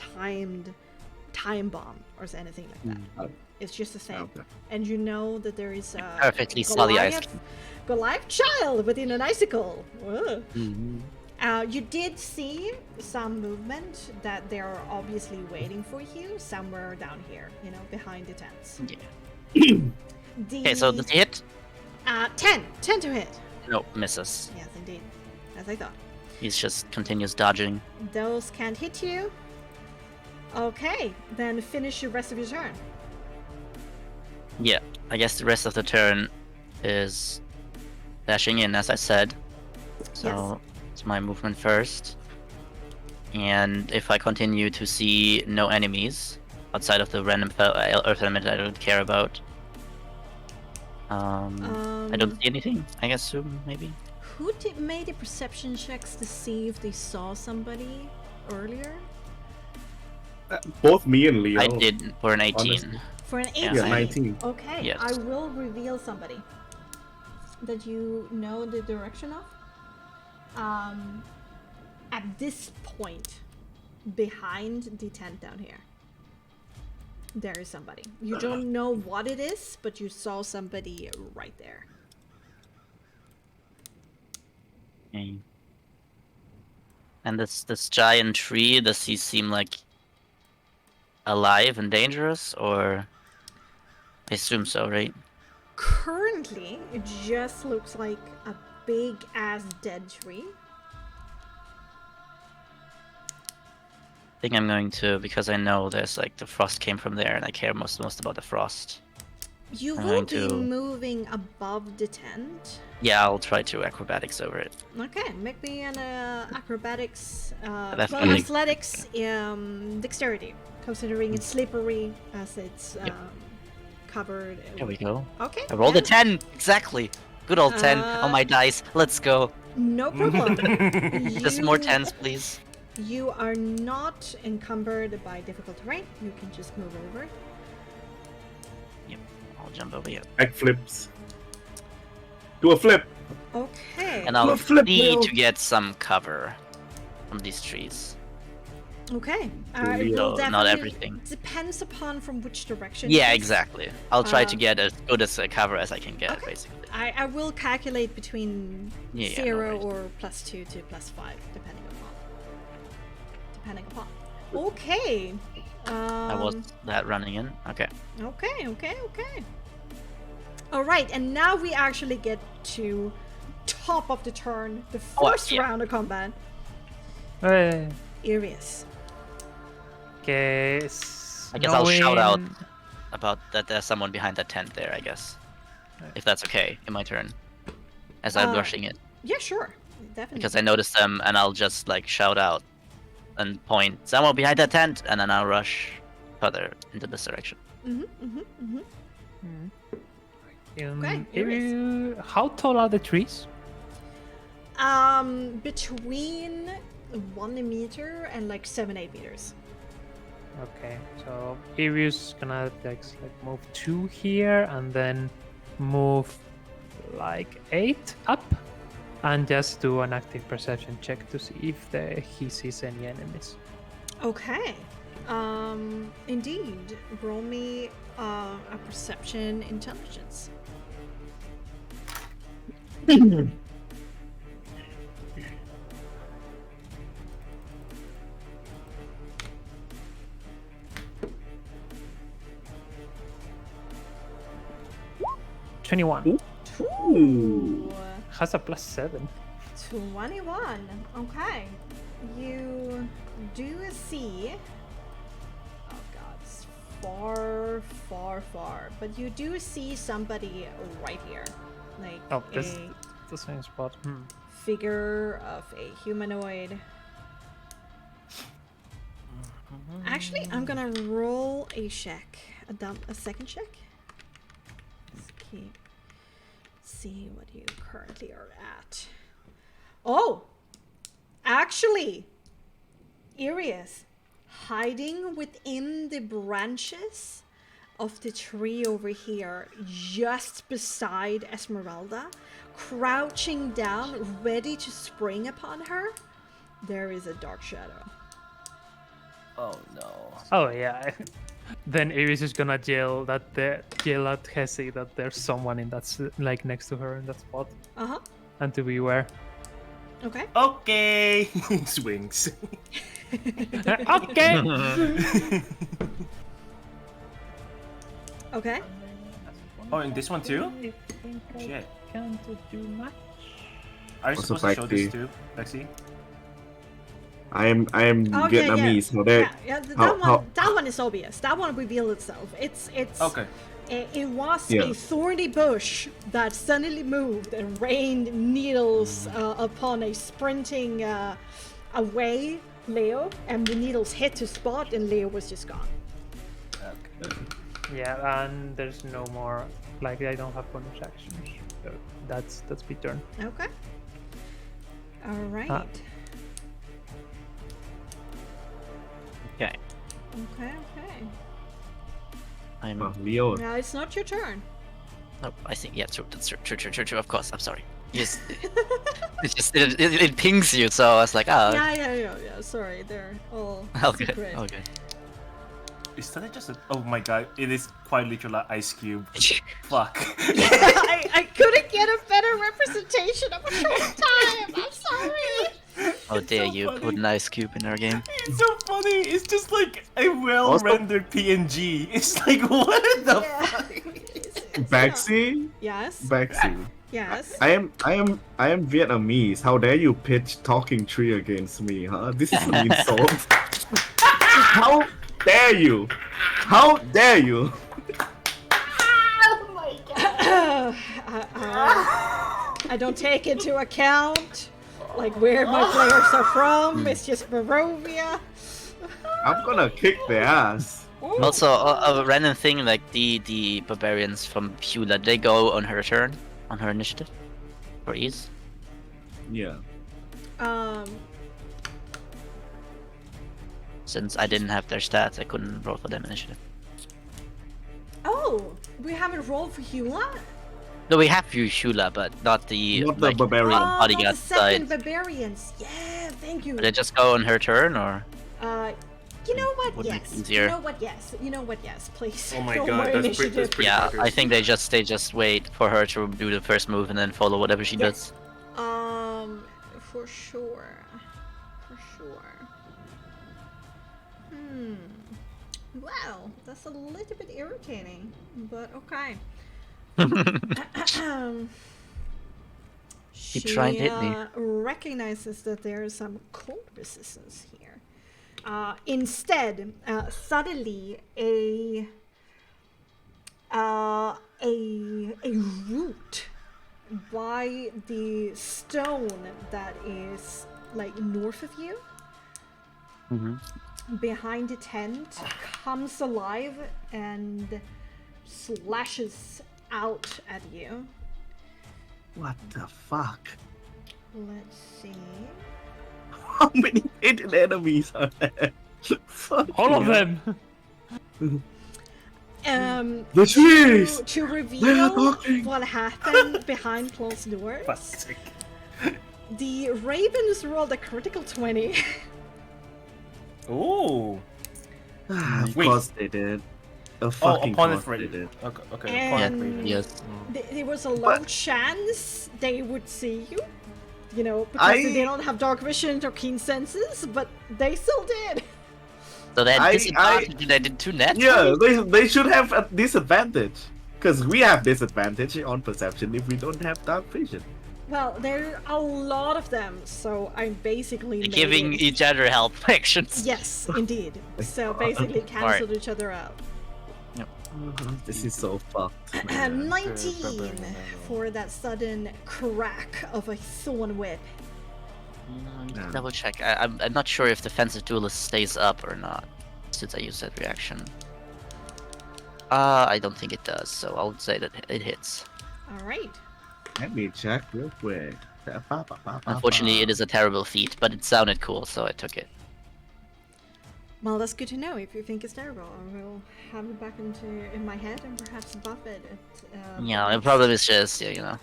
time bomb or anything like that. It's just the same. Okay. And you know that there is a Perfectly saw the ice cream. Goliath child within an icicle. Whoa. Mm-hmm. You did see some movement that they're obviously waiting for you somewhere down here, behind the tents. Yeah. Okay, so does he hit? 10 to hit. No, misses. Yes, indeed, as I thought. He's just continues dodging. Those can't hit you. Okay, then finish the rest of your turn. Yeah, I guess the rest of the turn is dashing in, as I said. So it's my movement first. And if I continue to see no enemies outside of the random earth element I don't care about, I don't see anything, I guess, maybe. Who made the perception checks to see if they saw somebody earlier? Both me and Leo. I did for an 18. Honestly. For an 18? Yeah, 19. Okay, Yes. I will reveal somebody that you know the direction of. At this point, behind the tent down here, there is somebody. You don't know what it is, but you saw somebody right there. Okay. And this giant tree, does he seem like alive and dangerous, or? I assume so, right? Currently, it just looks like a big ass dead tree. I think I'm going to, because I know there's like the frost came from there, and I care most about the frost. You I'm will going be to- moving above the tent. Yeah, I'll try to acrobatics over it. Okay, make me an acrobatics, well, Definitely. athletics, dexterity, considering it's slippery as it's covered. There we go. Okay. I rolled a and 10, exactly. Good old 10 on my dice. Let's go. No problem. Just more 10s, please. You are not encumbered by difficult terrain. You can just move over. Yep, I'll jump over here. Back flips. Do a flip. Okay. And I'll Well, flip, need Will. to get some cover from these trees. Okay. Really, It will not definitely everything. depends upon from which direction. Yeah, it is. exactly. I'll try to Uh, get as good as a cover as I can get, okay. basically. I will calculate between Yeah, no 0 worries. or +2 to +5, depending upon. Okay. I was that running in. Okay. Okay. All right, and now we actually get to top of the turn, the first yeah. round of combat. Hey. Arius. Okay. I guess I'll shout out about that there's someone behind that tent there, I guess. If that's okay, in my turn. As I'm rushing it. Yeah, sure. Definitely. Because I noticed them and I'll just like shout out and point someone behind that tent and then I'll rush further into this direction. Okay, How tall are the trees? Between 1 meter and like 7-8 meters. Okay, so Arius gonna like move 2 here and then move like 8 up and just do an active perception check to see if he sees any enemies. Okay. Indeed. Roll me a perception intelligence. $21. Ooh. Has a +7. 21. Okay. You do see. Oh god, it's far. But you do see somebody right here. Like Oh, this is the same spot. figure of a humanoid. Actually, I'm gonna roll a check. A second check. Let's see what you currently are at. Oh! Actually, Arius, hiding within the branches of the tree over here, just beside Esmeralda, crouching down, ready to spring upon her, there is a dark shadow. Oh no. Oh yeah. Then Iris is gonna yell at Hesi that there's someone in that like next to her in that spot, Uh-huh. and to beware. Okay. Okay. Swings. Okay. Okay. Oh, and this one too? Shit. Can't do much. Are you Also supposed to show this Bexxy. too, Bexxy? I am Oh, Vietnamese. So that that one is obvious. That one revealed itself. It's Okay. It was Yeah. a thorny bush that suddenly moved and rained needles upon a sprinting away Leo, and the needles hit the spot, and Leo was just gone. Okay. Yeah, and there's no more. Like I don't have bonus actions. So that's my turn. Okay. All right. Okay. Okay. I'm. Leo. Now it's not your turn. Oh, I think yeah, true. That's true. Of course, I'm sorry. Yes, it pings you, so I was like, oh. Yeah. Sorry, they're all Okay. secret. Okay. Is that just a... Oh my god, it is quite literally an ice cube. Fuck. I couldn't get a better representation of a short time. I'm sorry. How dare so you funny. put an ice cube in our game? It's so funny. It's just like a well-rendered PNG. It's like, what the fuck? Bexxy? Yes. Bexxy. Yes. I am Vietnamese. How dare you pitch talking tree against me, huh? This is an insult. How dare you? How dare you? I don't take into account like where my players are from. It's just Barovia. I'm gonna kick their ass. Also, a random thing like the barbarians from Pula, they go on her turn, on her initiative, for ease. Yeah. Since I didn't have their stats, I couldn't roll for them initiative. Oh, we haven't rolled for Hula? No, we have Shula, but not the Not the barbarian. Oh, bodyguard not the second side. barbarians. Yeah, thank you. They just go on her turn, or You know what? Would make Yes. it easier. You know what? Yes. You know what? Yes. Please. Oh my Roll god, my that's initiative. pretty yeah, fuckers. I think they just wait for her to do the first move and then follow whatever she Yes. does. For sure. For sure. Wow, that's a little bit irritating, but okay. She tried to hit me. recognizes that there is some cold resistance here. Instead, suddenly a root by the stone that is like north of you, behind the tent, comes alive and slashes out at you. What the fuck? Let's see. How many hidden enemies are there? Fuck All of yeah. them. The trees! To They are reveal talking! what happened behind closed doors, Plastic. the ravens rolled a critical 20. Ooh. Of Wait. course they did. Oh, Fucking opponent course they ready. did. Okay, okay. And- Opponent ready. Yes. There was a low chance they would see you, you know, because I- they don't have dark vision or keen senses, but they still did. So they had I- disadvantage and I did 2 net? Yeah, they should have a disadvantage. Because we have disadvantage on perception if we don't have dark vision. Well, there are a lot of them, so I'm basically They're made giving it- each other help actions. Yes, indeed. So basically canceled each other out. This is so fucked. And man. 19 for that sudden crack of a thorn whip. Yeah. Double check. I'm not sure if defensive duelist stays up or not, since I used that reaction. I don't think it does, so I'll say that it hits. Alright. Let me check real quick. Unfortunately, it is a terrible feat, but it sounded cool, so I took it. Well, that's good to know. If you think it's terrible, I will have it back in my head and perhaps buff it. Yeah, the problem is just, yeah, you know,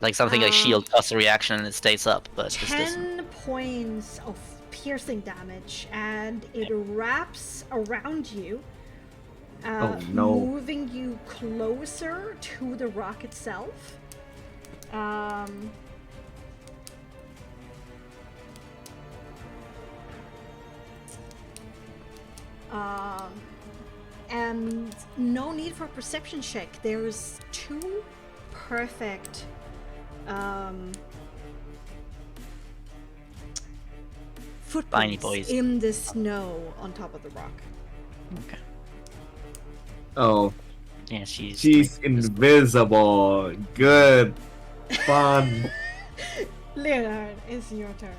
like something like shield costs a reaction and it stays up, but this doesn't. 10 points of piercing damage, and it wraps around you, Oh, no. moving you closer to the rock itself. And no need for a perception check. There's 2 perfect footprints boys. in the snow on top of the rock. Okay. Oh, Yeah, she's invisible. Good. Fun. Leonard, it's your turn.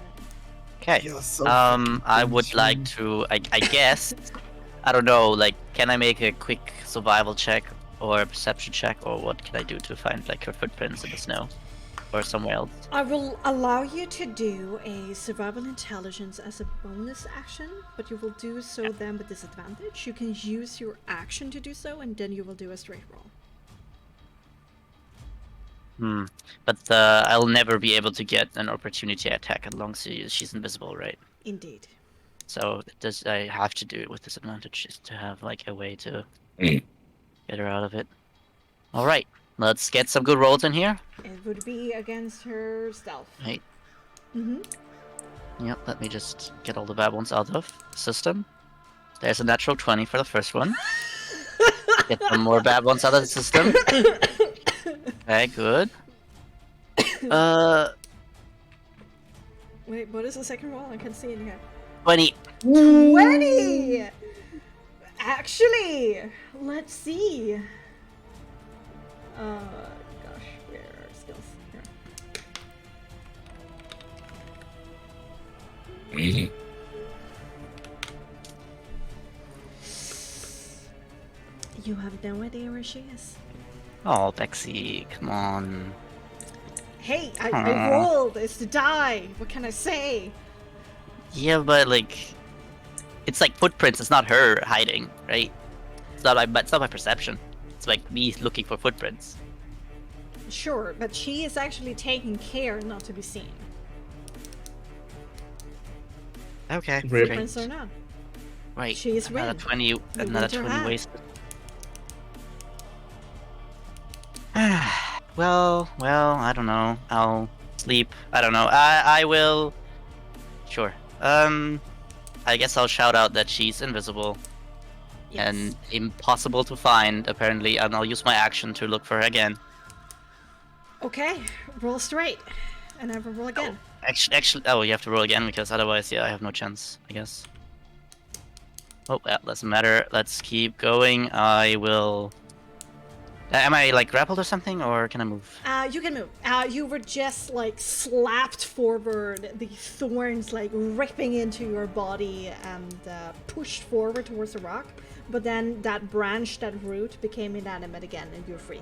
Okay. You're so I would like to, I guess, I don't know, like, can I make a quick survival check or a perception check, or what can I do to find, like, her footprints in the snow or somewhere else? I will allow you to do a survival intelligence as a bonus action, but you will do so then with disadvantage. You can use your action to do so, and then you will do a straight roll. But I'll never be able to get an opportunity attack as long as she's invisible, right? Indeed. So I have to do it with disadvantage just to have like a way to get her out of it. All right, let's get some good rolls in here. It would be against her stealth. Right. Mm-hmm. Yep. Let me just get all the bad ones out of the system. There's a natural 20 for the first one. Get some more bad ones out of the system. Okay, good. Wait, what is the second roll? I can't see it here. 20. 20! Actually, let's see. Gosh, where are skills? Here. You have no idea where she is. Oh, Bexxy, come on. Hey, I rolled. It's to die. What can I say? Yeah, but like, it's like footprints. It's not her hiding, right? It's not my perception. It's like me looking for footprints. Sure, but she is actually taking care not to be seen. Okay. Rip. Footprints or not. Right. She is another red. 20. Another winter 20 hat. wasted. well, I don't know. I'll sleep. I don't know. I will. Sure. I guess I'll shout out that she's invisible. and impossible to find apparently. And I'll use my action to look for her again. Okay, roll straight, and I will roll again. Actually, oh, you have to roll again because otherwise, yeah, I have no chance, I guess. Oh, yeah, doesn't matter. Let's keep going. I will. Am I like grappled or something, or can I move? You can move. You were just like slapped forward, the thorns like ripping into your body and pushed forward towards the rock. But then that branch, that root, became inanimate again, and you're free.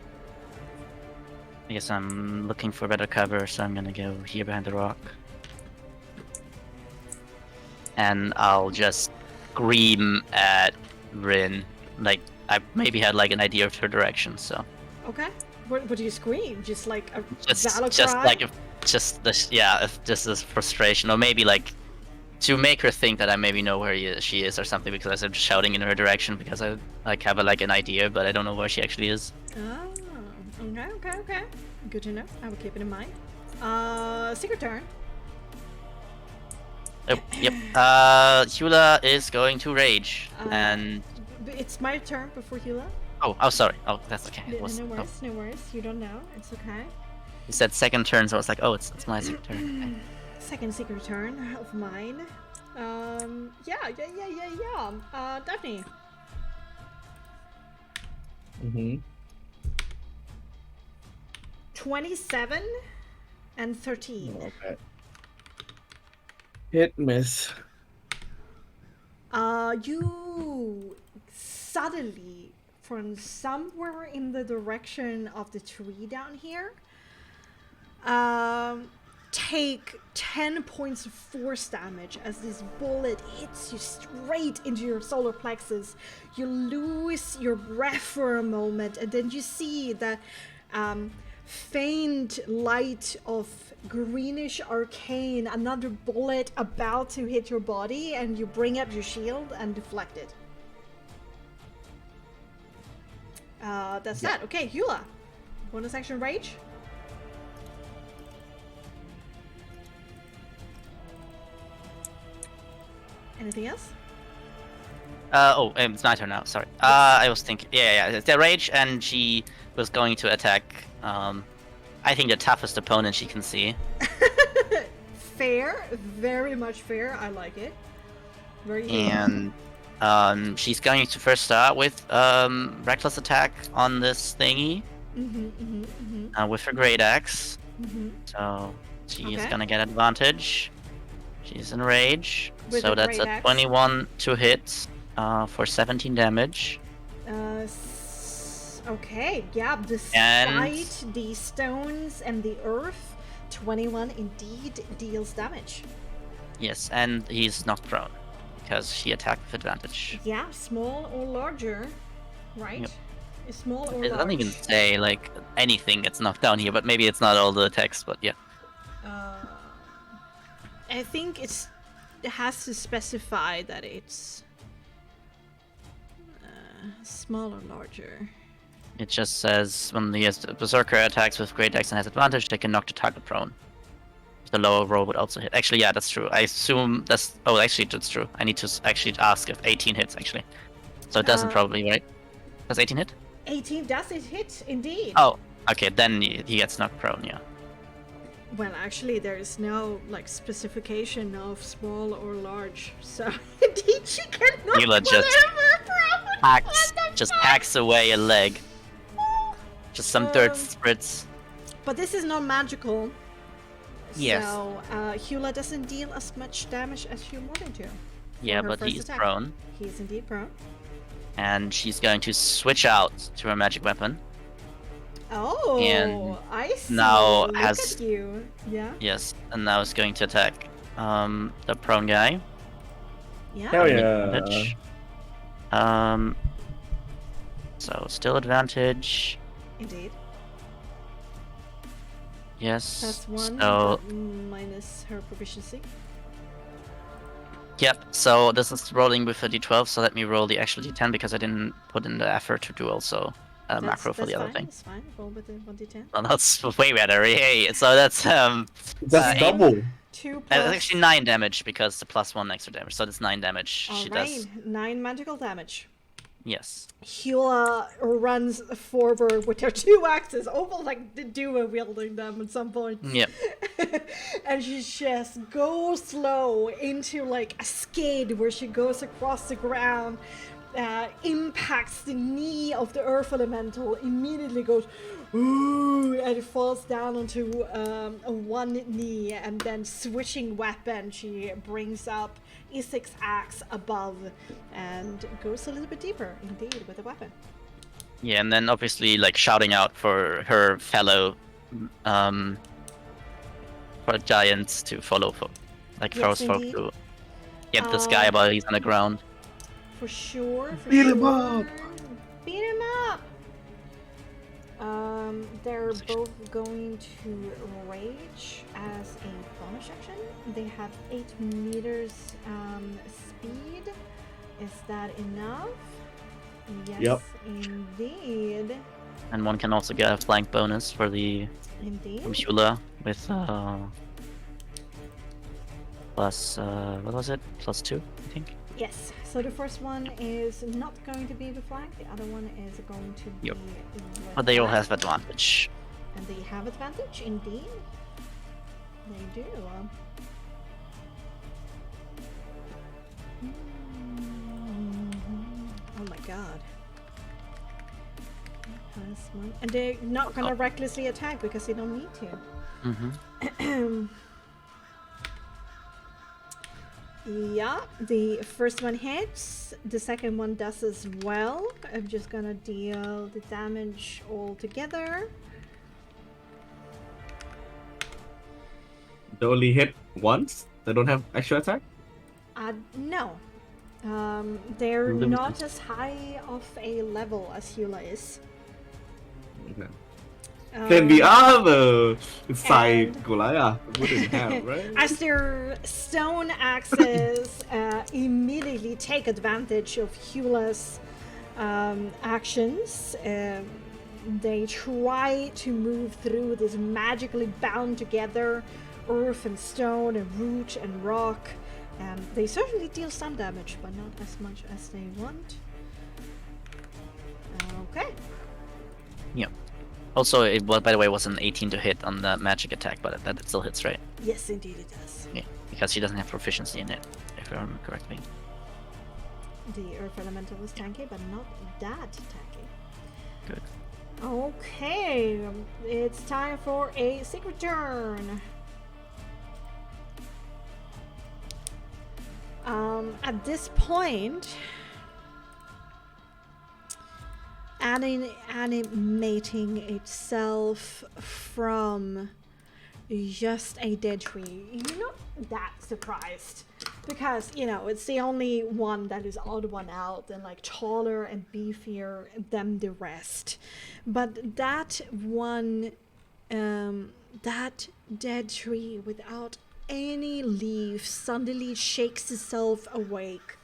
I guess I'm looking for better cover, so I'm gonna go here behind the rock. And I'll just scream at Rin. Like, I maybe had like an idea of her direction, so. Okay. What do you scream? Just like a valor just cry? like if just this frustration, or maybe like to make her think that I maybe know where she is or something, because I'm just shouting in her direction because I like have like an idea, but I don't know where she actually is. Oh, okay. Good to know. I will keep it in mind. Secret turn. Oh, yep. Hula is going to rage, and It's my turn before Hula. oh, sorry. Oh, that's okay. No worries. You don't know. It's okay. You said second turn, so I was like, oh, it's my second turn. Second secret turn of mine. Yeah. Daphne. Mm-hmm. 27 and 13. Okay. Hit miss. You suddenly, from somewhere in the direction of the tree down here, take 10 points of force damage as this bullet hits you straight into your solar plexus. You lose your breath for a moment, and then you see the faint light of greenish arcane, another bullet about to hit your body, and you bring up your shield and deflect it. That's that. Okay, Hula. Bonus action rage. Anything else? It's my turn now. Sorry. I was thinking. Yeah. It's the rage, and she was going to attack. I think the toughest opponent she can see. Fair, very much fair. I like it. Very And she's going to first start with reckless attack on this thingy. With her great axe. So she is gonna get advantage. She's in rage. With So the that's great a axe. 21 to hit for 17 damage. Okay, yeah, despite the stones and the earth, 21 indeed deals damage. Yes, and he's knocked prone because she attacked with advantage. Yeah, small or larger, right? Yep. Small or It large. doesn't even say like anything gets knocked down here, but maybe it's not all the text, but yeah. I think it has to specify that it's small or larger. It just says when the berserker attacks with great axe and has advantage, they can knock the target prone. The lower roll would also hit. Actually, yeah, that's true. I assume that's. Oh, actually, that's true. I need to actually ask if 18 hits actually. So it doesn't probably, right? Does 18 hit? 18 does it hit, indeed. Oh, okay. Then he gets knocked prone. Yeah. Well, actually, there is no like specification of small or large, so indeed she can knock Mila just whatever prone. hacks away a leg. Just some dirt spritz. But this is not magical. Yes. So Hula doesn't deal as much damage as you wanted to. Yeah, her but first he's attack. prone. He is indeed prone. And she's going to switch out to her magic weapon. Oh, And I see. now Look has- at you. Yeah. Yes, and now it's going to attack the prone guy. Yeah. Hell With yeah. advantage. So still advantage. Indeed. Yes. +1, So but minus her proficiency. yep. So this is rolling with a d12. So let me roll the actual d10 because I didn't put in the effort to do also a macro for the other thing. That's fine. Roll with the 1d10. Well, that's way better. Yay! So that's That's eight. double. 2 That's plus. actually 9 damage because the +1 extra damage. So that's 9 damage. All She right, does. 9 magical damage. Yes. Hula runs forward with her 2 axes, almost like the duo wielding them at some point. Yep. And she just goes slow into like a skid where she goes across the ground, impacts the knee of the earth elemental, immediately goes ooh, and it falls down onto one knee, and then switching weapon, she brings up Isaacs' axe above and goes a little bit deeper indeed with the weapon. Yeah, and then obviously like shouting out for her fellow for giants to follow for like Yes, Frostmark indeed. to get this guy while he's on the ground. For sure. Beat him up! Beat him up! They're both going to rage as a bonus action. They have 8 meters speed. Is that enough? Yes, Yep. indeed. And one can also get a flank bonus for the Indeed. from Shula with plus what was it? +2, I think. Yes. So the first one is not going to be the flank. The other one is going to be. Yep. the But they all flank. have advantage. And they have advantage, indeed. They do. Oh my god. And they're not gonna recklessly attack because they don't need to. Mm-hmm. Yeah, the first one hits, the second one does as well. I'm just gonna deal the damage all together. They only hit once? They don't have extra attack? No. They're Limited. not as high of a level as Hula is. Okay. Then the other side and- Goliath wouldn't have, right? As their stone axes immediately take advantage of Hula's actions, they try to move through this magically bound together earth and stone and root and rock. They certainly deal some damage, but not as much as they want. Okay. Yep. Also, it was, by the way, was an 18 to hit on the magic attack, but that still hits, right? Yes, indeed it does. Yeah, because she doesn't have proficiency in it, if I remember correctly. The earth elemental was tanky, but not that tanky. Good. Okay, it's time for a secret turn. At this point, animating itself from just a dead tree. You're not that surprised because, you know, it's the only one that is odd one out and like taller and beefier than the rest. But that one, that dead tree without any leaf suddenly shakes itself awake.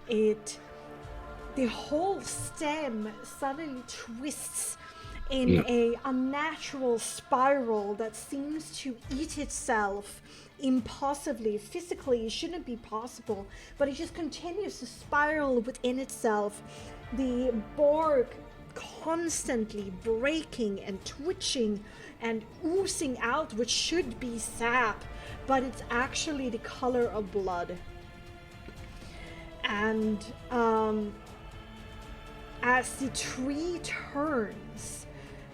The whole stem suddenly twists in a unnatural spiral that seems to eat itself impossibly. Physically, it shouldn't be possible, but it just continues to spiral within itself. The bark constantly breaking and twitching and oozing out, which should be sap, but it's actually the color of blood. And as the tree turns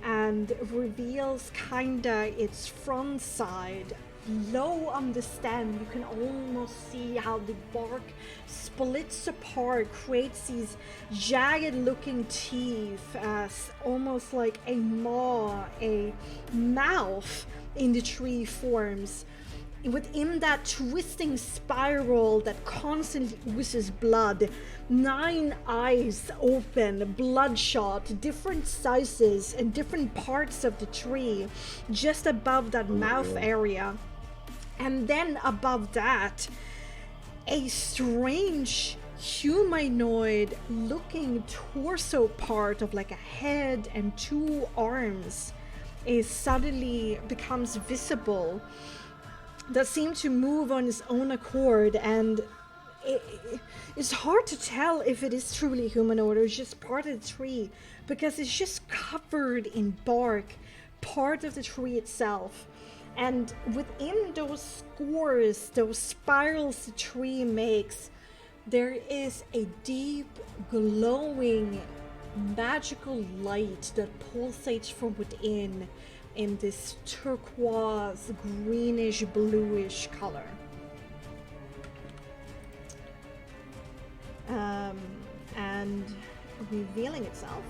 and reveals kinda its front side, low on the stem, you can almost see how the bark splits apart, creates these jagged looking teeth, as almost like a maw, a mouth in the tree forms. Within that twisting spiral that constantly oozes blood, 9 eyes open, bloodshot, different sizes and different parts of the tree, just above that mouth area. And then above that, a strange humanoid looking torso part of like a head and 2 arms is suddenly becomes visible, that seem to move on its own accord, and it's hard to tell if it is truly humanoid or it's just part of the tree, because it's just covered in bark, part of the tree itself. And within those scores, those spirals the tree makes, there is a deep, glowing, magical light that pulsates from within in this turquoise, greenish, bluish color. And revealing itself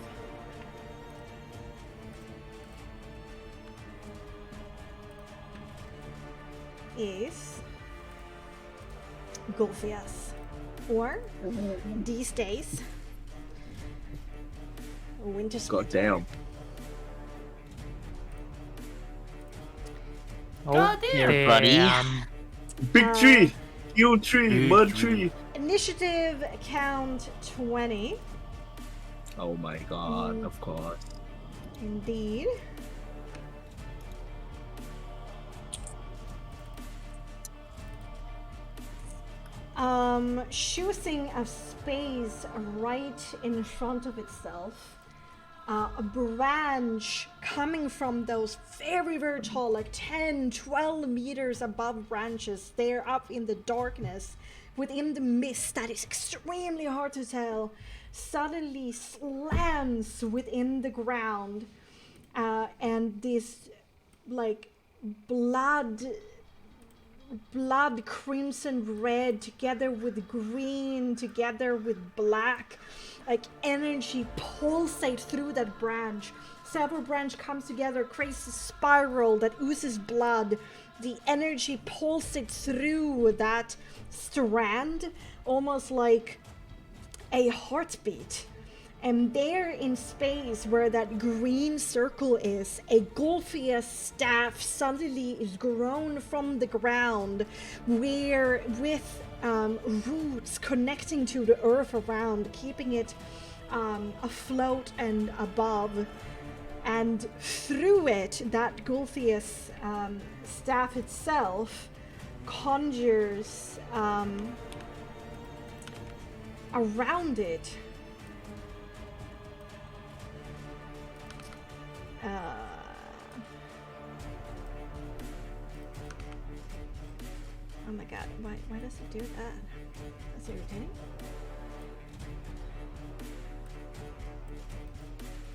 is Golfias, or these days, Wintersplinter. God damn. Oh, Here, buddy. Big tree! Huge tree! Mud tree! Initiative count 20. Oh my god, of course. Indeed. Choosing a space right in front of itself. A branch coming from those very, very tall, like 10, 12 meters above branches, there up in the darkness, within the mist that is extremely hard to tell, suddenly slams within the ground, and this like blood crimson red together with green together with black, like energy pulsate through that branch. Several branch comes together, creates a spiral that oozes blood. The energy pulsates through that strand, almost like a heartbeat. And there in space where that green circle is, a Golfias staff suddenly is grown from the ground, where with roots connecting to the earth around, keeping it afloat and above. And through it, that Golfias staff itself conjures around it oh my god, why does it do that? That's irritating.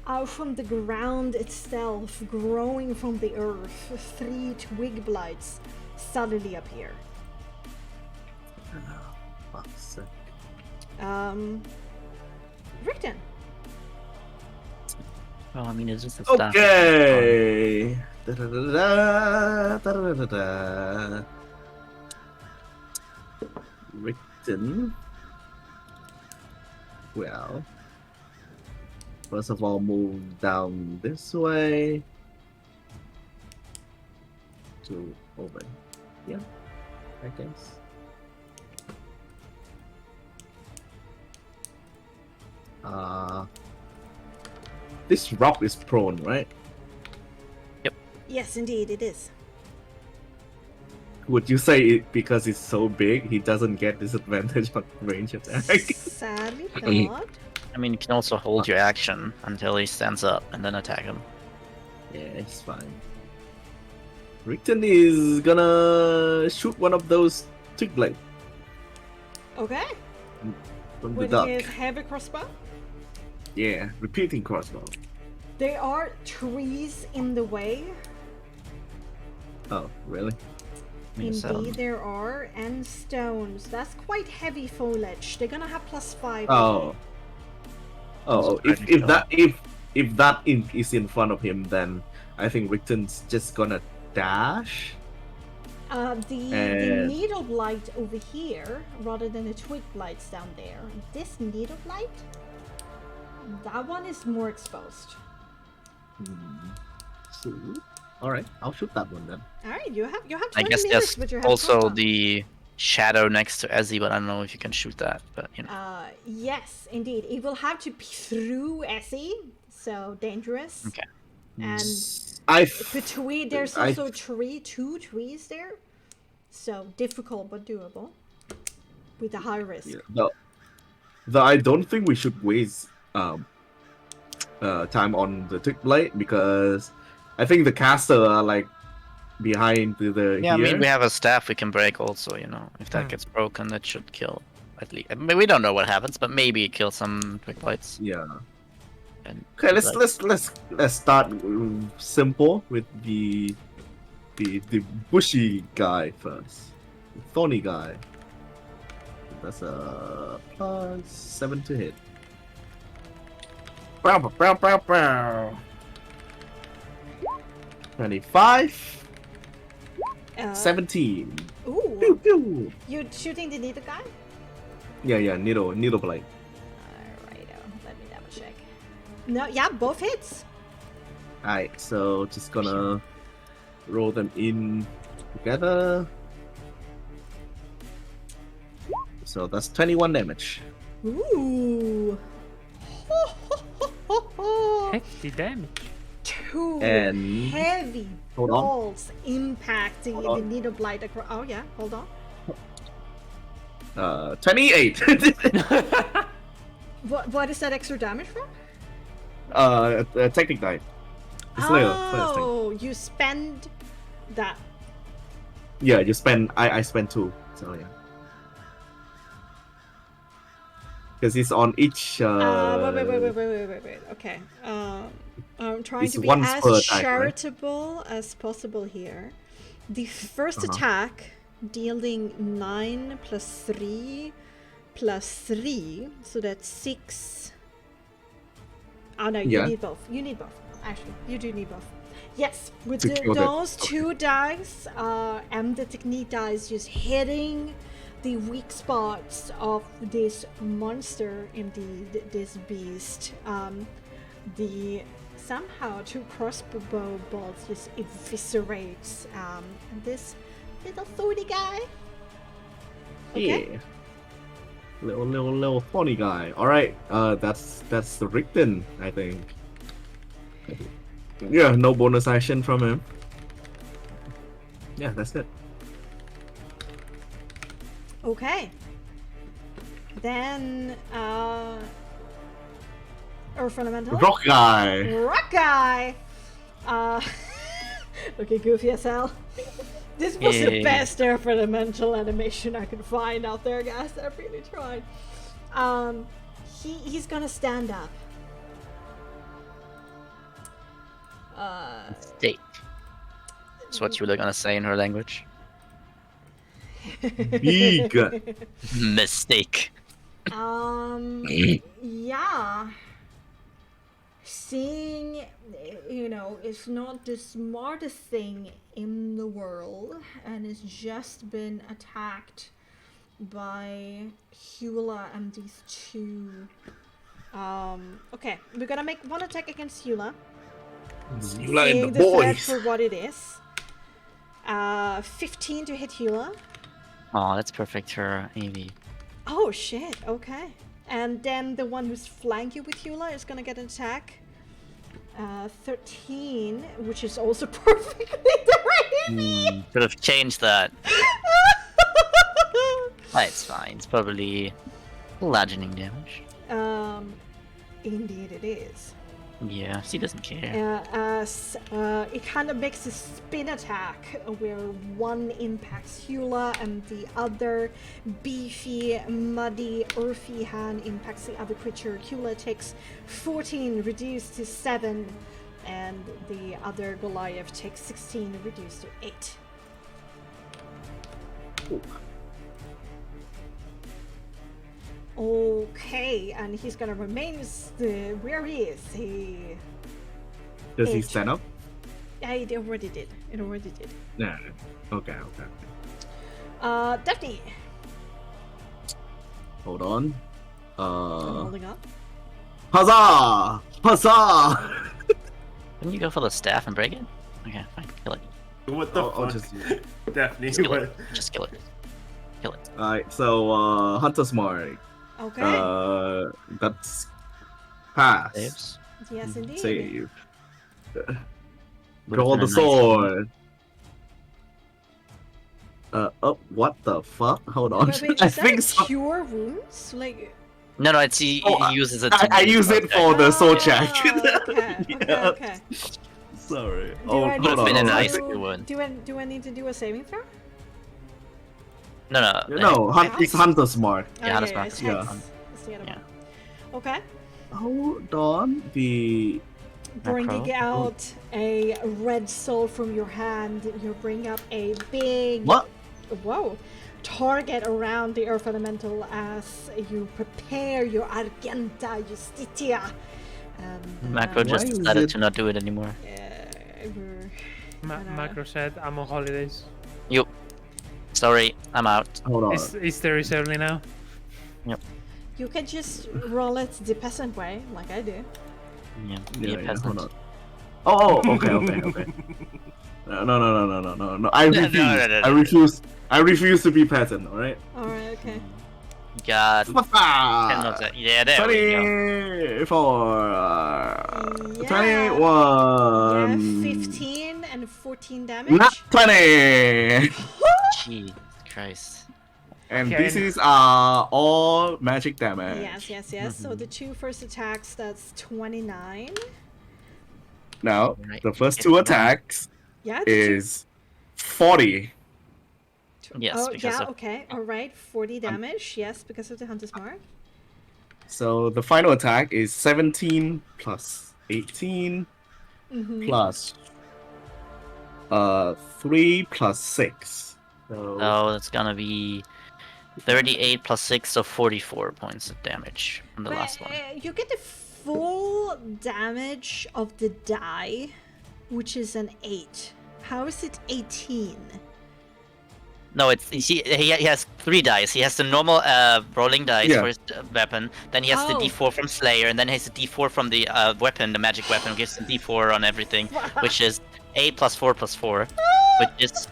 Out from the ground itself, growing from the earth, 3 twig blights suddenly appear. Fuck's sake. Rickton. Well, I mean, it's just a staff. Okay. Da-da-da-da, da-da-da-da. Rickton. Well, first of all, move down this way to over here, I guess. This rock is prone, right? Yes, indeed, it is. Would you say it because it's so big, he doesn't get disadvantage on range attack? Sadly not. I mean, you can also hold your action until he stands up and then attack him. Yeah, it's fine. Rickton is gonna shoot one of those twig blade Okay. from the With duck. his heavy crossbow. Yeah, repeating crossbow. There are trees in the way. Oh, really? Yes, Indeed, there are, and stones. That's quite heavy foliage. They're gonna have +5. Oh. Oh, That's if that is in front of him, then I think Rickton's just gonna dash. The And- needle blight over here, rather than the twig blights down there. This needle blight, that one is more exposed. So, all right, I'll shoot that one then. All right, you have 20 I guess meters, there's but you have also crossbow. the shadow next to Ezzy, but I don't know if you can shoot that. But you know, Yes, indeed. It will have to be through Essie, so dangerous. Okay. And I've between there's I- also two trees there, so difficult but doable. with a high risk. Yeah, I don't think we should waste time on the Twig Blade because I think the caster are like behind the Yeah, I here. mean, we have a staff we can break also, you know. If that gets broken, that should kill at least. I mean, we don't know what happens, but maybe it kills some quick lights. Yeah. And Okay, let's start simple with the bushy guy first. The thorny guy. That's a +7 to hit. Bow, bow, bow, bow. 25. 17. Ooh. Pew, pew. You shooting the needle guy? Yeah, needle blade. Alright, let me double check. No, yeah, both hits. Alright, so just gonna roll them in together. So that's 21 damage. Ooh. Hefty damage. Two And- heavy Hold on. balls impacting Hold the on. needle blade across. Oh yeah, hold on. 28. What is that extra damage from? Technic die. It's later, first thing. Oh, you spend that. Yeah, you spend. I spend 2. So yeah. Because it's on each. Wait. Okay. I'm trying It's to be once as per attack, right? charitable as possible here. The first attack, dealing 9 plus 3 plus 3, so that's 6. Oh no, you Yeah. need both. You need both. Actually, you do need both. Yes, with To kill them. those two dice, and the technique dice just hitting the weak spots of this monster, indeed, this beast. The somehow 2 crossbow bolts just eviscerates this little thorny guy. Okay. Yeah. Little funny guy. All right. That's the Richten, I think. Yeah, no bonus action from him. Yeah, that's it. Okay. Then Earth Elemental. Rock guy. Rock guy. Okay, goofy as hell. This was the Yeah. best Earth Elemental animation I could find out there, guys. I really tried. He's gonna stand up. Mistake. That's what you were gonna say in her language. Big. Mistake. Yeah. Seeing, it's not the smartest thing in the world, and it's just been attacked by Hula and these two. Okay, we're gonna make one attack against Hula. Hula and Seeing the the threat boys. for what it is. 15 to hit Hula. Oh, that's perfect for AV. Oh shit, okay. And then the one who's flanking with Hula is gonna get an attack. 13, which is also perfectly the Could have changed that. It's fine. It's probably bludgeoning damage. Indeed it is. Yeah, she doesn't care. As it kind of makes a spin attack where one impacts Hula and the other beefy, muddy, earthy hand impacts the other creature. Hula takes 14, reduced to 7, and the other Goliath takes 16, reduced to 8. Okay, and he's gonna remain where he is. Does he Edge. stand up? Yeah, it already did. No. Okay. Daphne, Hold on. I'm holding up. Huzzah! Huzzah! Couldn't you go for the staff and break it? Okay, fine. Kill it. What the I'll fuck? just. Daphne, Just kill what? it. Just kill it. Kill it. Alright, so Hunter's Mark. Okay. That's pass. Saves. Yes, indeed. Save. Would've Draw been the a nice sword. Oh, what the fuck? Hold on. Wait, I is that think a so. cure wounds? Like. No, it's he uses it. I use it for the soul check. Okay, Yeah. okay. Sorry. Do Oh, I hold need on. Been in Hold ice on. if you would. do I need to do a saving throw? No. No, it's Hunter's Mark. Yeah, Hunter's Mark it's is hex. fun. It's the other Yeah. one. Okay. Hold on. The Bringing Macro. out a red soul from your hand, you bring up a big what? whoa target around the earth elemental as you prepare your Argenta Justitia. Macro just Why is decided it- to not do it anymore. Macro said, I'm on holidays. Sorry, I'm out. Hold on. Is there early now? You can just roll it the peasant way, like I do. Yeah, be a peasant. hold on. Oh, okay. No. I refuse. no. I refuse. I refuse to be peasant. All right. Alright, okay. You got 10 of that. Yeah, there we go. 24, Yeah. 21. 15 and 14 damage. Not 20. Gee, Christ. And Okay. this is all magic damage. Yes. So the two first attacks, that's 29. Now, Right. the first two attacks Yeah. the two- is 40. Yes, Oh, because yeah, of okay. Alright, 40 damage. Yes, because of the Hunter's Mark. So the final attack is 17 plus 18 Mm-hmm. plus 3 plus 6. So Oh, that's gonna be 38 plus 6, so 44 points of damage on the last one. You get the full damage of the die, which is an 8. How is it 18? No, he has 3 dice. He has the normal rolling dice Yeah. for his weapon. Then he has the Oh. D4 from Slayer, and then he has the D4 from the weapon, the magic weapon. Gives him D4 on everything, which is 8 plus 4 plus 4, which is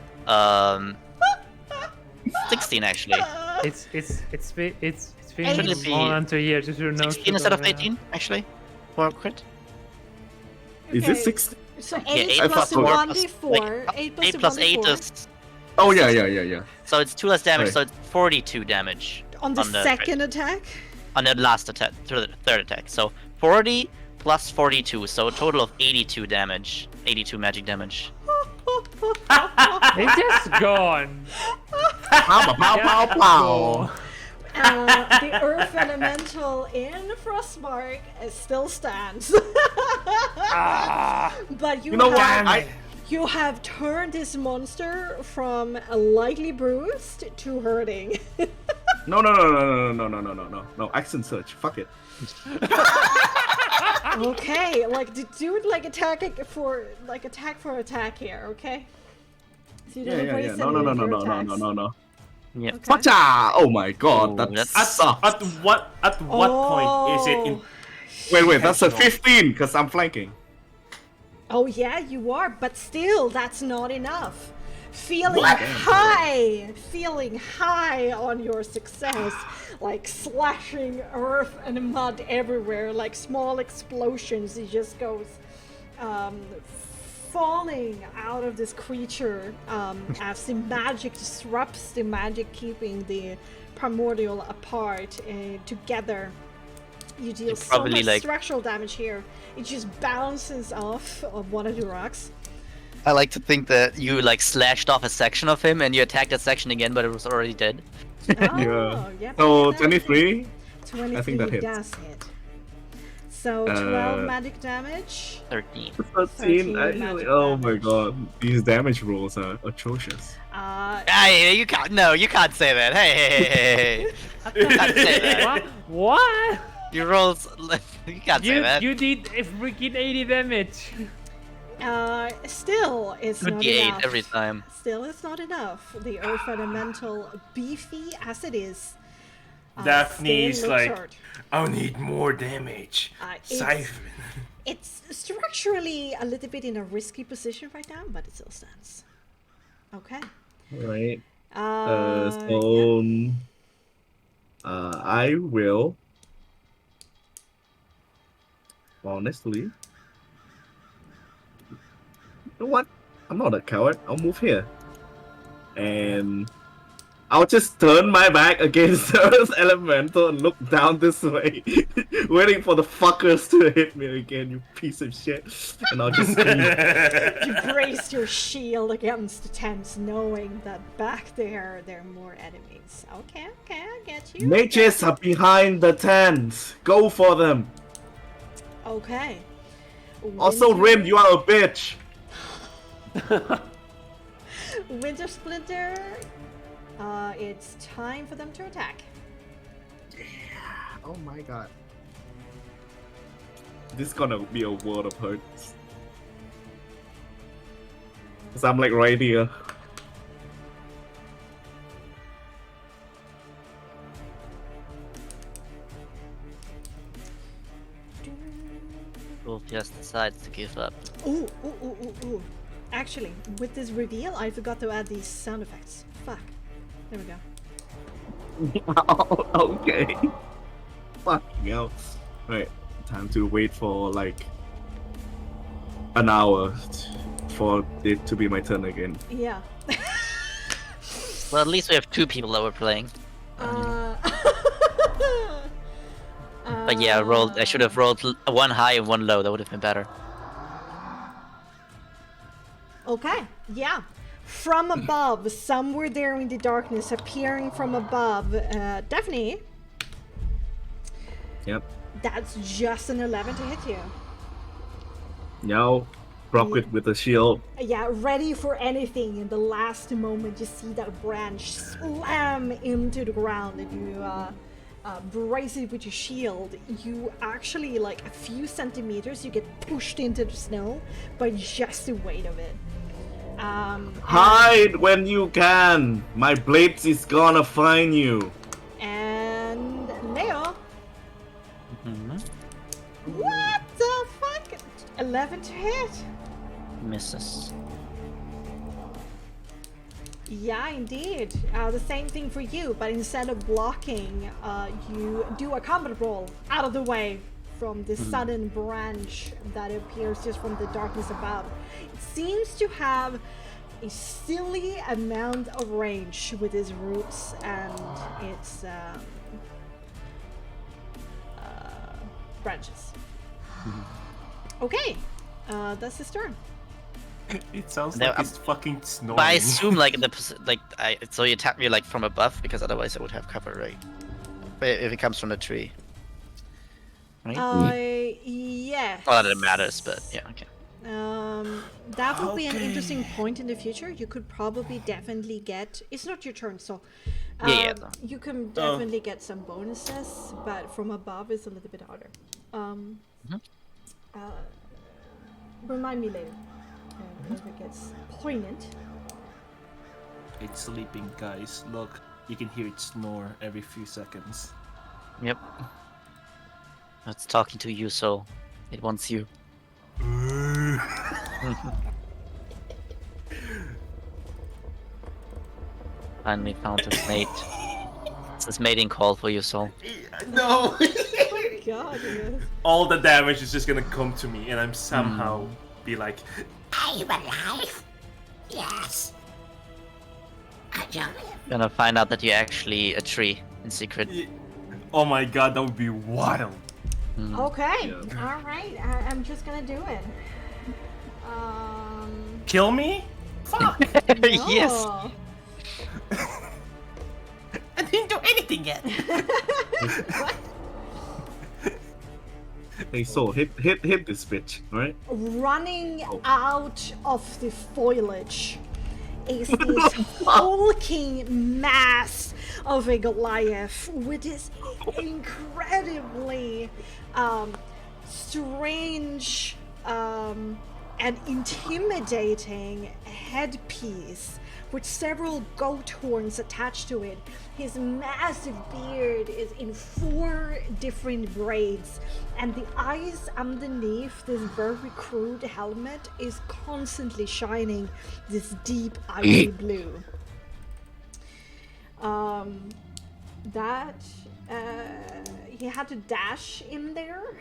16 actually. It's been Should it be more than 2 years. You should know. 16 instead of 18 actually for a crit. is Okay. it 6? So Yeah, 8 8 plus plus 4 1d4. 8 plus 8 plus 8 1d4. is Oh yeah. so it's 2 less damage, Right. so it's 42 damage On the crit. second attack? On the last attack, third attack. So 40 plus 42, so a total of 82 damage. 82 magic damage. It's just gone. Pow. The earth elemental in Frostmark still stands. But You know what? have, you have turned this monster from lightly bruised to hurting. No. Accent search. Fuck it. Okay, like do it like attack for attack here, okay? So you don't Yeah. waste No. any of your attacks. No. Yep. Okay. Facha! Oh my god, Ooh, that that's- sucks. At what point is it in? Wait, that's a intentional? 15 because I'm flanking. Oh yeah, you are, but still, that's not enough. Feeling What? high on your success, like slashing earth and mud everywhere, like small explosions. It just goes falling out of this creature as the magic disrupts the magic, keeping the primordial apart together. You deal It's so probably much like- structural damage here. It just bounces off of one of the rocks. I like to think that you like slashed off a section of him and you attacked that section again, but it was already dead. Oh, yeah. So that- 23. 23 I think that hits. does hit. So 12 Uh, magic damage. 13. 13. 13 Actually, magic oh my damage. god, these damage rolls are atrocious. Hey, you can't say that. Hey. You can't say that. What? You rolls. You can't say that. You did a freaking 80 damage. Still, it's not 28 enough. every time. Still, it's not enough. The earth elemental, beefy as it is, Daphne's still looks like, hurt. I need more damage. It's- Siphon. It's structurally a little bit in a risky position right now, but it still stands. Okay. Right. Yeah. So I will honestly. You know what? I'm not a coward. I'll move here. and I'll just turn my back against the Earth Elemental and look down this way, waiting for the fuckers to hit me again, you piece of shit. And I'll just scream. You brace your shield against the tents, knowing that back there are more enemies. Okay, I get you. Mages are behind the tents. Go for them. Okay. Also, Rim, you are a bitch. Wintersplinter, it's time for them to attack. Oh my god. This is gonna be a world of hurt. Cause I'm like right here. Wolf just decides to give up. Ooh. Actually, with this reveal, I forgot to add these sound effects. Fuck. There we go. Okay. Fucking hell. Right. Time to wait for like an hour for it to be my turn again. Yeah. Well, at least we have 2 people that were playing. But yeah, I should have rolled one high and one low. That would have been better. Okay, yeah. From above, somewhere there in the darkness, appearing from above, Daphne. Yep. That's just an 11 to hit you. Now, block it with a shield. Yeah, ready for anything. In the last moment, you see that branch slam into the ground, and you brace it with your shield. You actually, like a few centimeters, you get pushed into the snow by just the weight of it. Hide when you can. My blades is gonna find you. And Leo. Mm-hmm. What the fuck? 11 to hit. Misses. Yeah, indeed. The same thing for you, but instead of blocking, you do a combat roll out of the way from this sudden branch that appears just from the darkness above. It seems to have a silly amount of range with its roots and its branches. Okay, that's his turn. It sounds No, like it's fucking snoring. But I assume like so you attack me like from above, because otherwise I would have cover, right? But if it comes from the tree. Right? Yes. Not that it matters, but yeah, okay. That would be an interesting point in the future. You could probably definitely get. It's not your turn, so. Yeah. You can definitely get some bonuses, but from above is a little bit harder. Remind me later. If it gets poignant. It's sleeping, guys. Look, you can hear it snore every few seconds. Yep. It's talking to you, so it wants you. Finally found his mate. It's his mating call for you, soul. No! Oh my god, yes. All the damage is just gonna come to me, and I'm somehow be like, I'm alive. Yes. I don't. Gonna find out that you're actually a tree in secret. oh my god, that would be wild. Okay, alright, I'm just gonna do it. Kill me? Fuck! Yes. No. I didn't do anything yet. Hey, Soul, hit this bitch, alright? Running out of the foliage is this hulking mass of a Goliath with this incredibly strange and intimidating headpiece with several goat horns attached to it. His massive beard is in 4 different braids, and the eyes underneath this very crude helmet is constantly shining this deep ivory blue. He had to dash in there.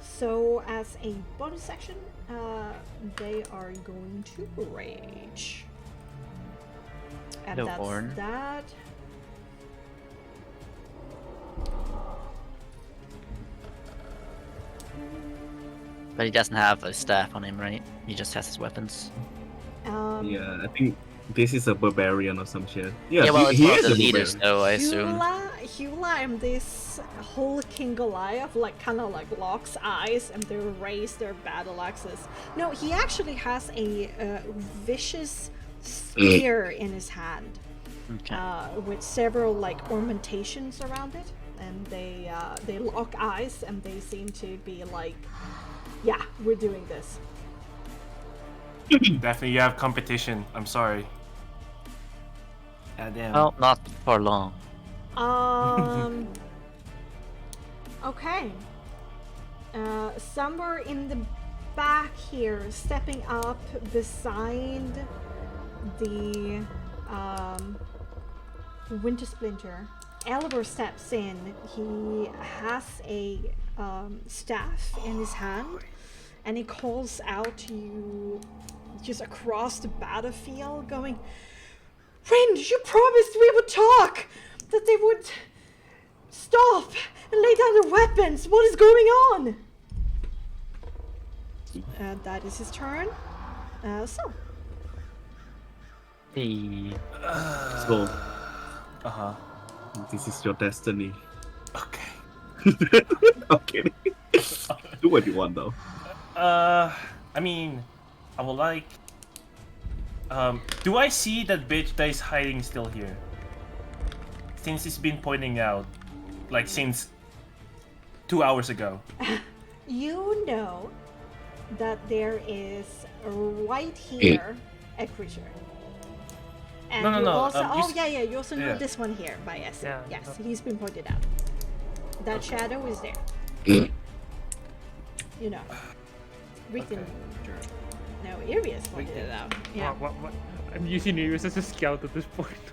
So as a bonus action, they are going to rage. And No that's horn. that. But he doesn't have a staff on him, right? He just has his weapons. Yeah, I think this is a barbarian or some shit. Yeah, Yeah, well, it's he one of is the a leaders, barbarian. though, I assume. Hula and this whole King Goliath kind of locks eyes and they raise their battle axes. No, he actually has a vicious spear in his hand, Okay. with several ornamentations around it, and they lock eyes and they seem to be like, yeah, we're doing this. Definitely, you have competition. I'm sorry. Goddamn. Well, not for long. Okay. Somewhere in the back here, stepping up beside the Wintersplinter, Elver steps in. He has a staff in his hand, and he calls out to you just across the battlefield, going, "Friend, you promised we would talk, that they would stop and lay down their weapons. What is going on?" That is his turn. So. Hey. So, Uh-huh. this is your destiny. Okay. Okay. Do what you want, though. I mean, I would like... do I see that bitch that is hiding still here? Since it's been pointing out, since 2 hours ago. You know that there is right here a creature. And No. you also, you you also know yeah. this one here by Essie. Yeah. Yes, he's been pointed out. That shadow is there. You know. We can... No, Irius pointed it out. Yeah. What? I'm using you as a scout at this point.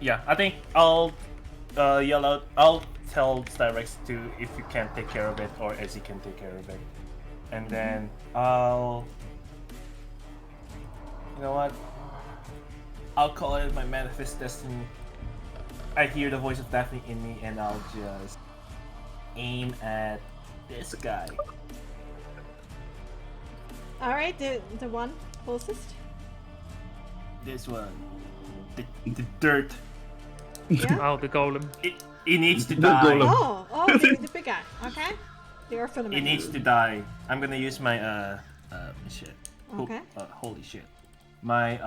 Yeah, I think I'll yell out. I'll tell Styrex to if you can take care of it or Ezzy can take care of it, and then I'll. You know what? I'll call it my manifest destiny. I hear the voice of Daphne in me, and I'll just aim at this guy. Alright, the one closest. This one, the dirt. Yeah. Oh, the golem. It needs to The die. golem. The big guy. Okay. The It orphanament. needs to die. I'm gonna use my shit. Okay. Holy shit. My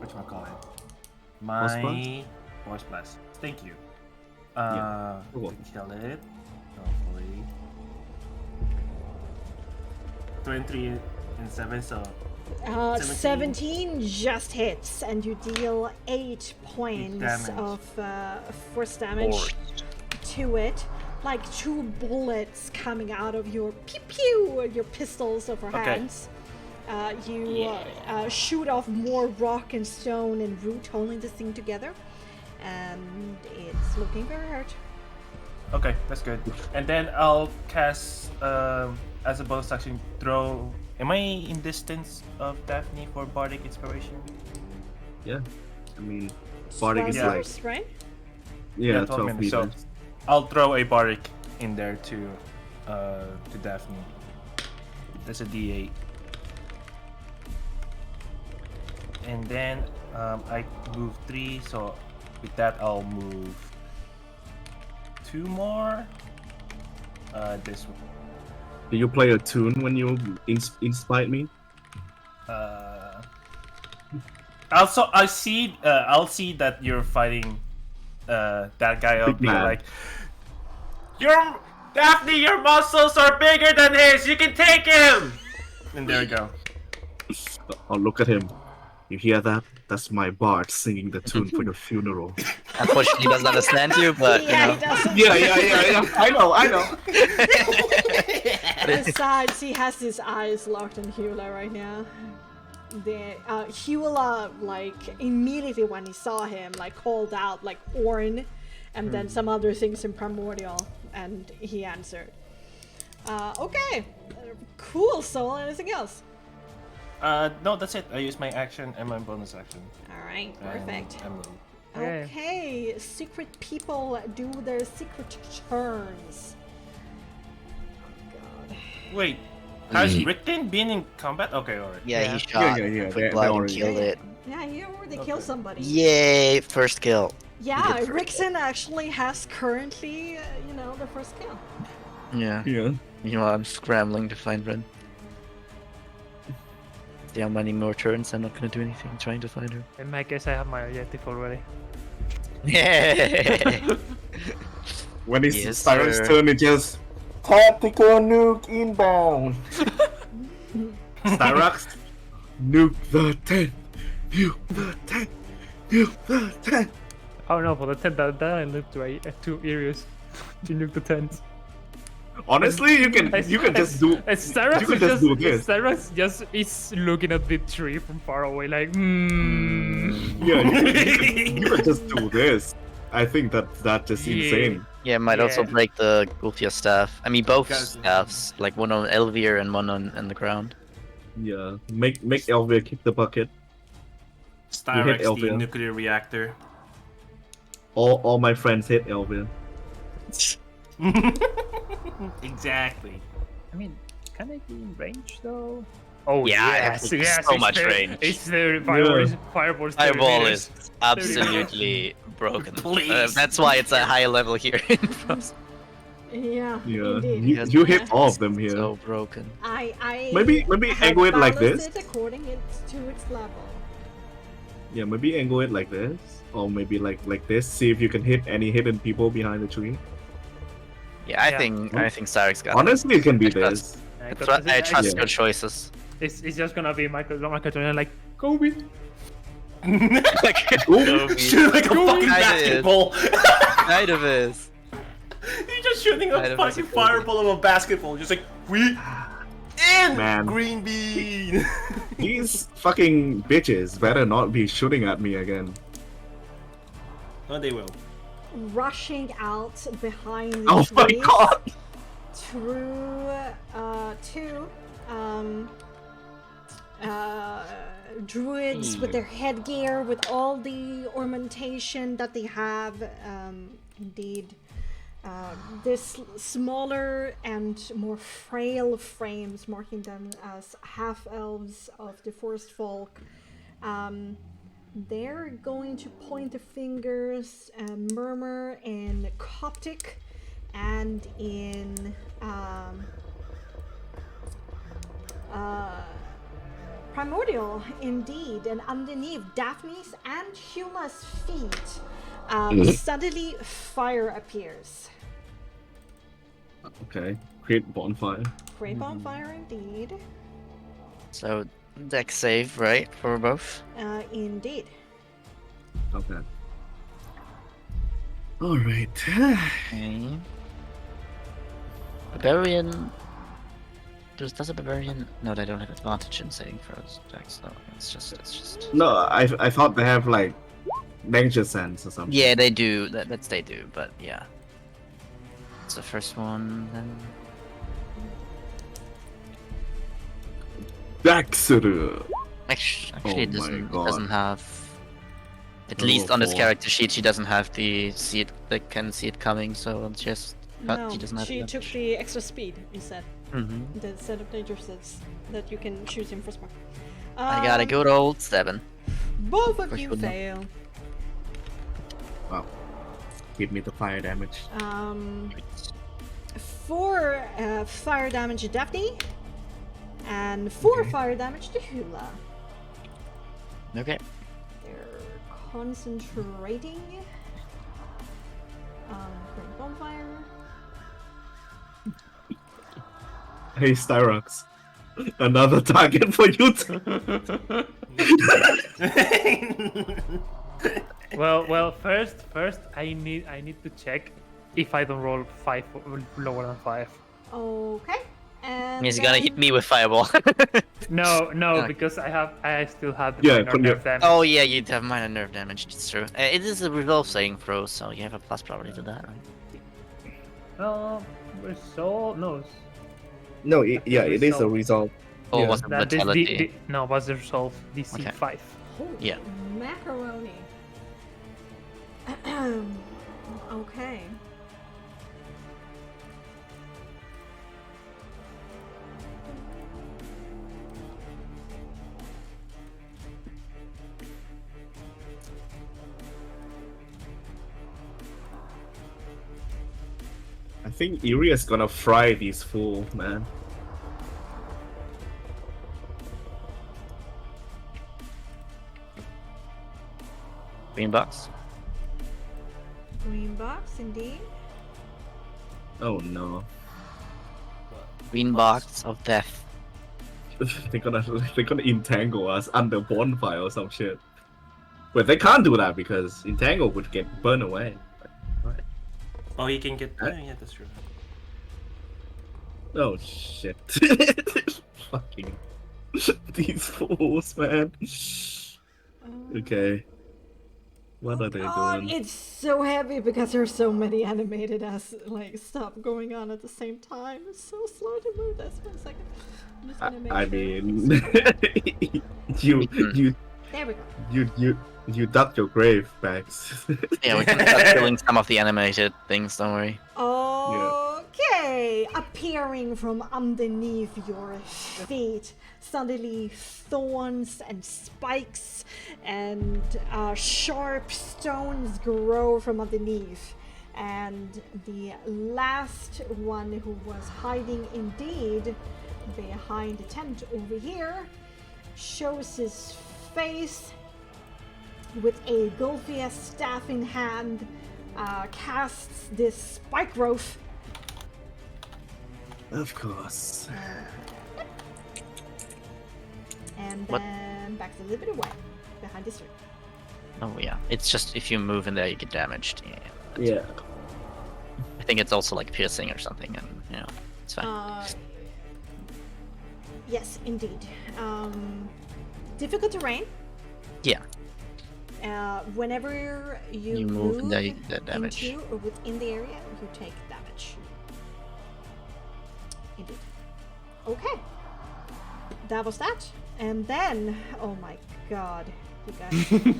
whatchamacallit? Force blast? My force blast. Thank you. You're To welcome. kill it. Hopefully. 23 and 7, so 17 just hits, and you deal 8 points damage. of force damage to it. Like 2 bullets coming out of your pew pew, your pistols of her Okay. hands. You shoot off more rock and stone and root, holding this thing together, and it's looking very hurt. okay, that's good. And then I'll cast as a bonus action throw. Am I in distance of Daphne for Bardic Inspiration? Yeah. I mean, Bardic is 12 like, meters, right? yeah, 12 12 minutes, meters. so I'll throw a Bardic in there to Daphne. That's a D8. And then I move 3, so with that I'll move 2 more. This one. Do you play a tune when you inspire me? Also, I'll see that you're fighting that guy up. Big man. Like, Daphne, your muscles are bigger than his. You can take him. And there we go. Oh, look at him. You hear that? That's my bard singing the tune for your funeral. Unfortunately, he doesn't understand you, but Yeah, you he know. doesn't. Yeah. I know. Besides, he has his eyes locked on Hula right now. Hula, immediately when he saw him, called out, Orn, and then some other things in Primordial, and he answered. Okay. Cool, Soul. Anything else? No, that's it. I use my action and my bonus action. Alright, And perfect. I'm ready. Okay. Okay, secret people do their secret turns. God. Wait, has Rickton been in combat? Okay, alright. Yeah, Yeah. he shot. yeah, Quick they're blood and already- killed it. Yeah, you already Okay. killed somebody. Yay! First kill. Yeah, did first Rickson actually has currently, the first kill. Yeah. Yeah. Meanwhile, I'm scrambling to find Ren. See how many more turns. I'm not gonna do anything trying to find her. In my case, I have my objective already. Yeah. When it's Yes, Siren's sir. turn, it just tactical nuke inbound. Styrax, nuke the tent. Nuke the tent. Nuke the tent. Oh no, for the tent, that I lived two areas to nuke the tent. Honestly, you can just do. Cyrax you can just do this. Cyrax just is looking at the tree from far away, like, Yeah, you can just do this. I think that's just Yeah. insane. Yeah, might also Yeah. break the Gulfia staff. I mean, both Guys- staffs, like one on Elvir and one on the ground. Yeah, make Elvia kick the bucket. Styrex, the Elvia. nuclear reactor. All my friends hate Elvia. Exactly. I mean, can I be in range though? Oh Yeah, I yes, have yes, so it's much the- range. It's the fireball. Yeah. Is, fireball is 30 Fireball meters. is absolutely broken. Please. That's why it's a high level here in Frost. Yeah, Yeah, indeed. you hit all of them here. So broken. I Maybe have angle it like balanced this. it according to its level. Yeah, maybe angle it like this, or maybe like this. See if you can hit any hidden people behind the tree. Yeah, I Yeah. think Cyrix got it. Honestly, it can be I trust- this. I trust Yeah. your choices. It's just gonna be Michael Jordan like Kobe. Ooh. Shoot like a fucking I did. basketball. Kind of is. You're just shooting a Kind of fucking as a Kobe. fireball of a basketball, just like we in Man. green bean. These fucking bitches better not be shooting at me again. No, they will. Rushing out behind the Oh my trees god! through two druids with their headgear, with all the ornamentation that they have. Indeed, this smaller and more frail frames, marking them as half elves of the forest folk. They're going to point their fingers and murmur in Coptic and in Primordial, indeed. And underneath Daphne's and Huma's feet, suddenly fire appears. Okay, create bonfire. Great bonfire, indeed. So, deck save, right, for both? Indeed. Okay. Alright. Okay. Barbarian. Does a barbarian? No, they don't have advantage in saving throws. Decks, no, it's just. No, I thought they have like danger sense or something. Yeah, they do. That's they do, but yeah. It's the first one, then. Daxuru. Actually, Oh it doesn't. my It God. doesn't have. At Oh, least on this 4. character sheet, she doesn't have the see it. They can see it coming, so it's just. No, she doesn't have. she took the extra speed, you said. Mm-hmm. The set of danger sets that you can choose in Frostmark. I got a good old 7. Both of For you sure not. fail. Wow. Give me the fire damage. 4 fire damage to Daphne, and 4 fire damage to Hula. Okay. They're concentrating. Great bonfire. Hey Styrox. Another target for you. Well, first, I need to check if I don't roll 5 lower than 5. Okay. And He's gonna hit then- me with fireball. No, Okay. because I still have the Yeah, minor from your- nerf damage. Oh yeah, you'd have minor nerve damage. It's true. It is a revolve saving throw, so you have a plus probably to that, right? We're so no. No, Yeah, it is a resolve. resolve. Or Yeah. was it That is vitality? no, was the resolve DC Okay. 5. Holy Yeah. macaroni. Okay. I think Iria's gonna fry these fool, man. Green box. Green box, indeed. Oh no. Green box of death. they're gonna entangle us under bonfire or some shit. But they can't do that because entangle would get burned away. Oh, you can get. Huh? Yeah, that's true. Oh shit. Fucking these fools, man. Okay. What are they doing? It's so heavy because there's so many animated stuff going on at the same time. It's so slow to move this. 1 second. I'm just gonna make I sure mean, it's- There we go. you dug your grave, Bex. Yeah, we can start killing some of the animated things, don't worry. Okay, appearing from underneath your feet, suddenly thorns and spikes and sharp stones grow from underneath. And the last one who was hiding indeed behind the tent over here shows his face with a Golfias staff in hand, casts this spike growth. Of course. And What? then backs a little bit away behind this tree. Oh yeah, it's just if you move in there, you get damaged. Yeah. Yeah. I think it's also like piercing or something, and it's fine. Yes, indeed. Difficult terrain. Yeah. Whenever you move, move there you get damage. into or within the area, you take damage. Indeed. Okay. That was that. And then, oh my god, you guys.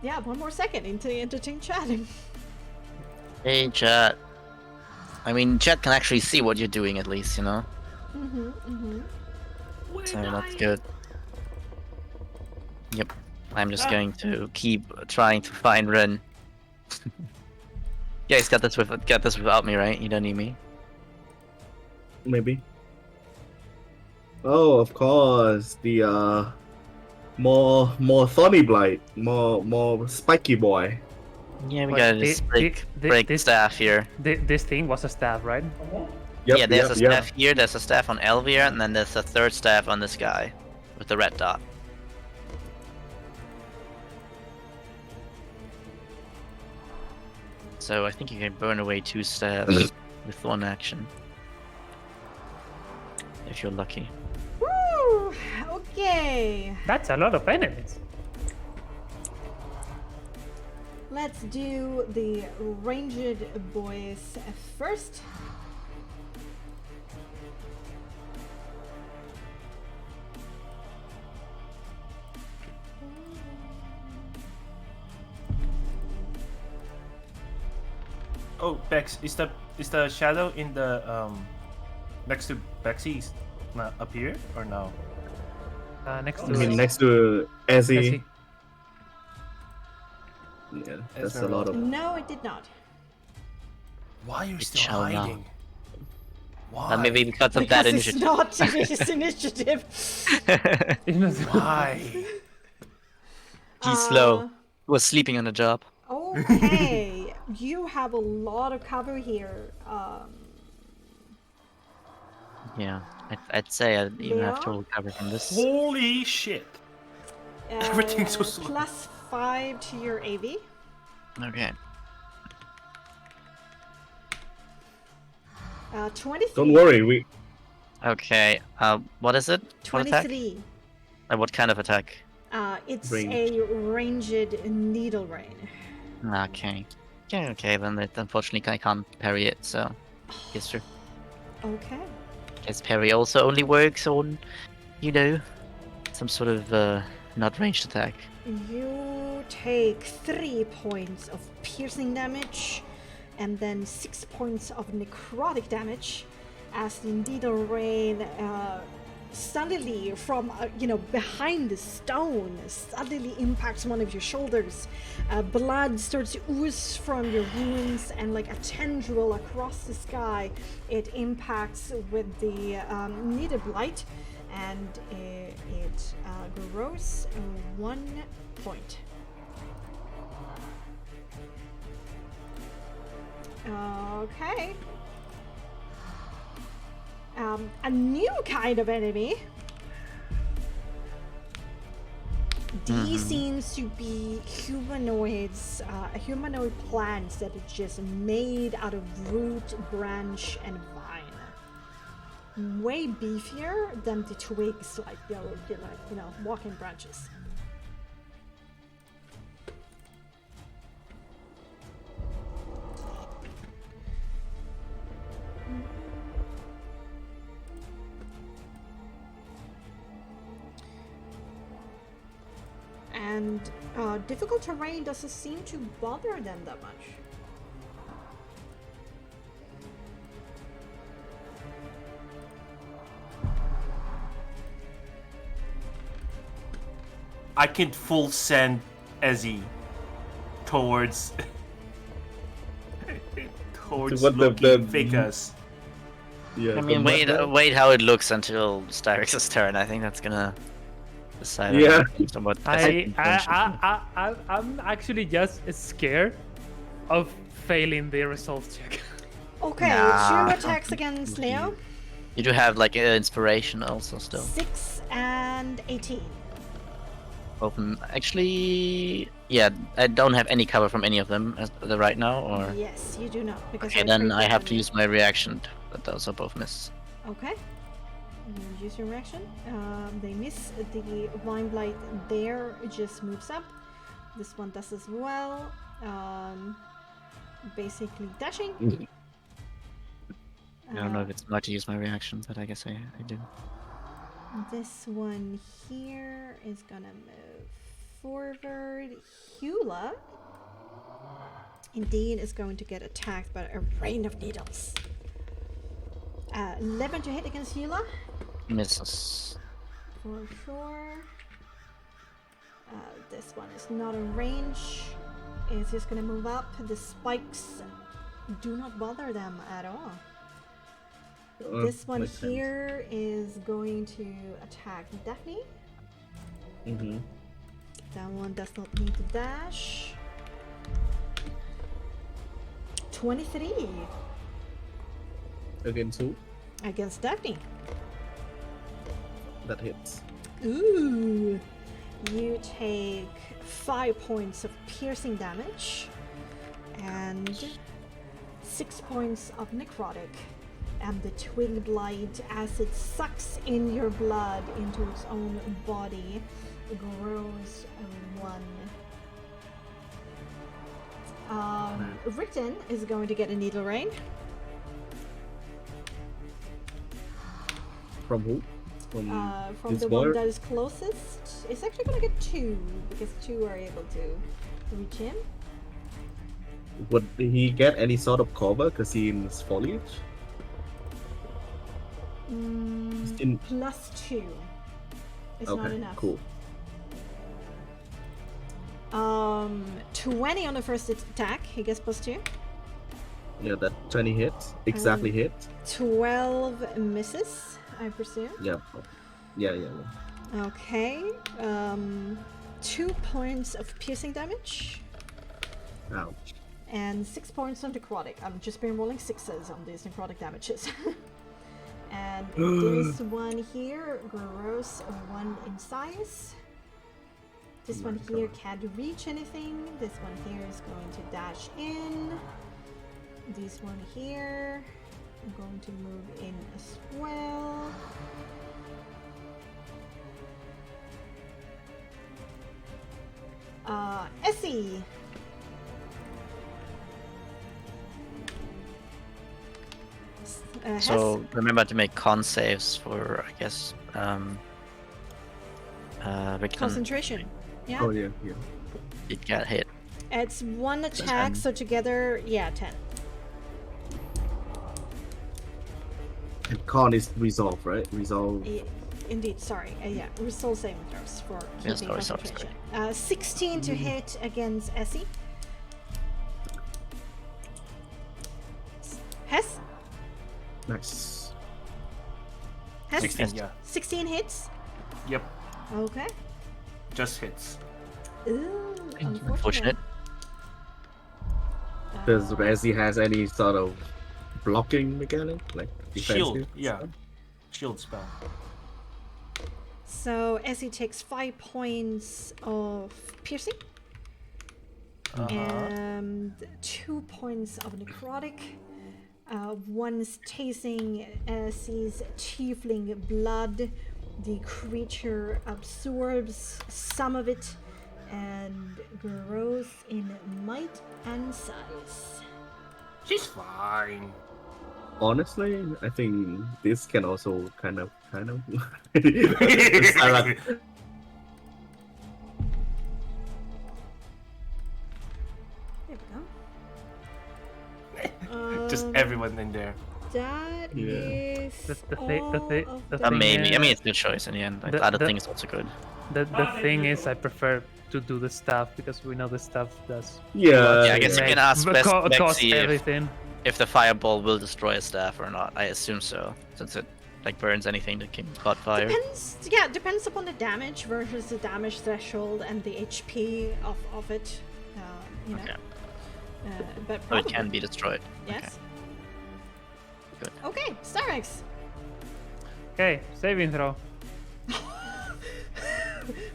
Yeah, 1 more second into the entertain chatting. Hey, chat. I mean, chat can actually see what you're doing at least, you know? So that's good. Yep. I'm just going to keep trying to find Ren. Yeah, he's got this without me, right? You don't need me. Maybe. Oh, of course. The more thorny blight, more spiky boy. Yeah, we Wait, gotta just break this staff here. This thing was a staff, right? Yep, Yeah, there's a yep, staff here, there's a staff on Elvira, and then there's a third staff on this guy with the red dot. So I think you can burn away 2 staffs with 1 action. If you're lucky. Woo! Okay. That's a lot of enemies. Let's do the ranged boys first. Oh, Bex, is the shadow in the next to Bexxy not up here or no? Next I to mean, us. next to Ezzy. Ezzy. Yeah, that's a Ezra. lot of. No, it did not. Why are you It still shall not. hiding? Why? Maybe because of Because that it's initiative. not his initiative. Why? He's slow. Was sleeping on the job. Okay, you have a lot of cover here. Yeah, I'd say I'd even have Yeah. total cover from this. Holy shit! Everything's so slow. +5 to your AV. Okay. 23. Don't worry, we. Okay. What is it? What attack? 23. What kind of attack? It's Range. a ranged needle rain. Okay. Okay. Then unfortunately I can't parry it. So Yes, sir. Okay. Guess parry also only works on, you know, some sort of not ranged attack. You take 3 points of piercing damage and then 6 points of necrotic damage as the needle rain suddenly from behind the stone suddenly impacts one of your shoulders. Blood starts to ooze from your wounds, and like a tendril across the sky, it impacts with the needle blight, and it grows 1 point. Okay. A new kind of enemy. These seems to be humanoids, humanoid plants that are just made out of root, branch, and vine. Way beefier than the twigs, like they're walking branches. And difficult terrain doesn't seem to bother them that much. I can full send Ezzy towards what the- looking Ficus. Yeah. I mean, wait how it looks until Styrix's turn. I think that's gonna decide on Yeah. somewhat. I'm actually just scared of failing the resolve check. Okay, Nah. 2 attacks against Leo. You do have like inspiration also still. 6 and 18. Open. Actually, yeah, I don't have any cover from any of them right now. Or Yes, you do not. Because okay, then I have to use my reaction. But those are both miss. Okay. You use your reaction. They miss. The Vine Blight there just moves up. This one does as well. Basically dashing. I don't know if it's smart to use my reaction, but I guess I do. This one here is gonna move forward. Hula, indeed, is going to get attacked by a rain of needles. 11 to hit against Hula. Misses. For sure. This one is not in range. It's just gonna move up. The spikes do not bother them at all. This one here is going to attack Daphne. Mm-hmm. That one does not need to dash. 23 Against who? against Daphne. That hits. Ooh. You take 5 points of piercing damage and 6 points of necrotic. And the twig blight, as it sucks in your blood into its own body, grows 1. Rickton is going to get a needle rain. From who? From this the boy? one that is closest. It's actually going to get 2, because 2 are able to reach him. Would he get any sort of cover because he's in foliage? In- Plus 2. It's not Okay, enough. cool. 20 on the first attack. He gets plus 2. Yeah, that 20 hits. Exactly hit. 12 misses, I presume. Yeah. Yeah. Okay. 2 points of piercing damage. Ouch. And 6 points of necrotic. I've just been rolling 6s on these necrotic damages. And this one here grows 1 in size. This one here can't reach anything. This one here is going to dash in. This one here, I'm going to move in as well. Essie. Hess? So remember to make con saves for, I guess, Rickon. Concentration. Yeah. Oh yeah, yeah. It got hit. It's one attack, 10. so together, yeah, 10. And con is resolve, right? Resolve. Indeed, sorry. Yeah, restore saving throws for Yeah, keeping sorry. concentration. 16 to hit against Essie. Hess? Nice. Hess? 16, yeah. 16 hits? Yep. Okay. Just hits. Ooh, Unfortunate. unfortunate. Does Razzie has any sort of blocking mechanic, like Shield, defensive? yeah. Shield spell. So Essie takes 5 points of piercing and 2 points of necrotic. Once tasting Essie's tiefling blood, the creature absorbs some of it and grows in might and size. She's fine. Honestly, I think this can also kind of. It's like- There we go. Just everyone in there. That Yeah. is The all of thing the- Maybe. I mean, is- it's a good choice in the end. Like, the- the other the- thing is also good. The thing is, I prefer to do the stuff because we know the stuff does yeah, Yeah, I guess you make- can ask cost Bexxy everything. if the fireball will destroy a staff or not. I assume so, since it like burns anything that can caught fire. Depends upon the damage versus the damage threshold and the HP of it. You know. Okay. But So it probably, can be destroyed. yes. Good. Okay, Starix. Okay, saving throw.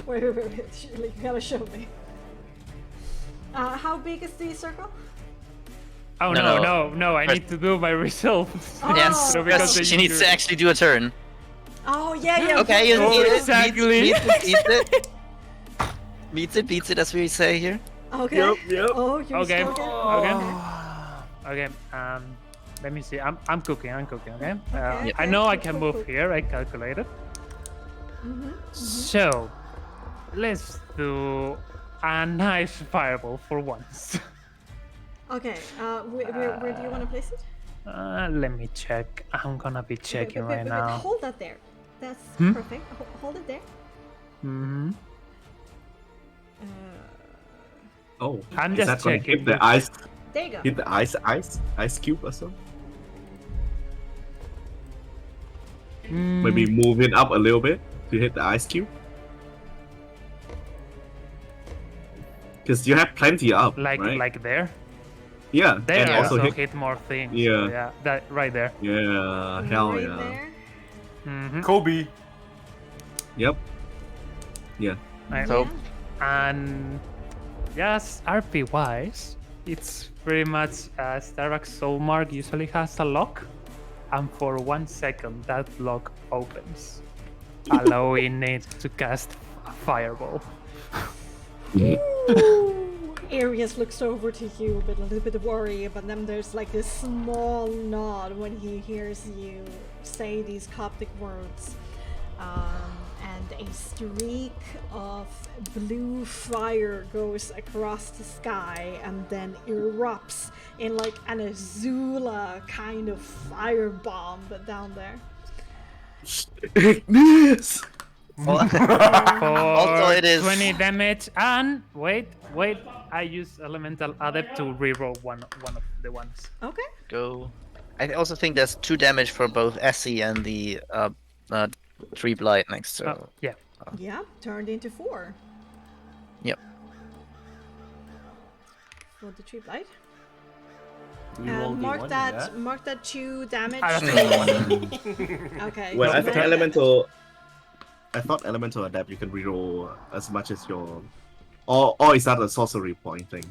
Wait, you gotta show me. How big is the circle? Oh No. no! I First- need to do my results. Oh. Yes, No, because she they needs to do- actually do a turn. Oh yeah. Okay, you Oh, need it. exactly. Beats it, as we say here. Okay. Yep. Oh, you're Okay. still Okay. Let me see. I'm cooking. Okay. Okay, I know I can cool, move cool. here. I calculated. Mm-hmm. So, let's do a nice fireball for once. Okay. Where do you want to place it? Let me check. I'm gonna be checking right now. Hold that there. That's Hmm? perfect. Hold it there. Mm-hmm. Oh, I'm is just that gonna checking. hit the ice? There you go. Hit the ice cube or something? Maybe move it up a little bit to hit the ice cube. Because you have plenty up, right? Like there. Yeah, There and also also hit more things. Yeah. So yeah, that right there. Yeah, hell right yeah. there. Mm-hmm. Kobe. Yep. Right. So- And yes, RP wise, it's pretty much Starbucks Soul Mark usually has a lock, and for 1 second that lock opens, allowing it to cast a fireball. Ooh. Arius looks over to you with a little bit of worry, but then there's like this small nod when he hears you say these Coptic words. And a streak of blue fire goes across the sky and then erupts in like an Azula kind of firebomb down there. Ignis! For Also, it is- 20 damage, and wait, I use Elemental Adept to reroll one of the ones. Okay. Go. I also think there's 2 damage for both Essie and the tree blight next to. Oh, yeah. Yeah, turned into 4 Yep. for the tree blight. We roll Mark D1 in that. Mark that 2 damage. Ah, to- that's Okay. Well, I so think then- I thought elemental adapt you can reroll as much as your, or is that a sorcery point thing?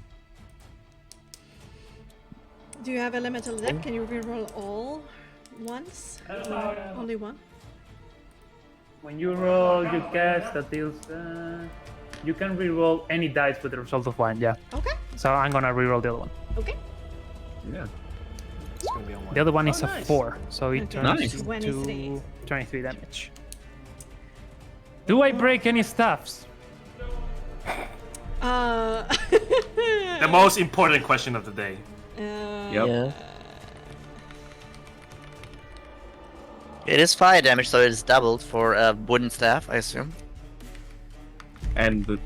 Do you have elemental adept? Can you reroll all once? Or only one? When you roll, you cast that deals. You can reroll any dice with the result of 1. Yeah. Okay. So I'm gonna reroll the other one. Okay. Yeah. It's gonna be a 1. The other one is Oh, a nice. 4, so it Okay. turns Nice. into 23. 23 damage. Do I break any stuffs? The most important question of the day. Yep. Yeah. It is fire damage, so it is doubled for a wooden staff, I assume. And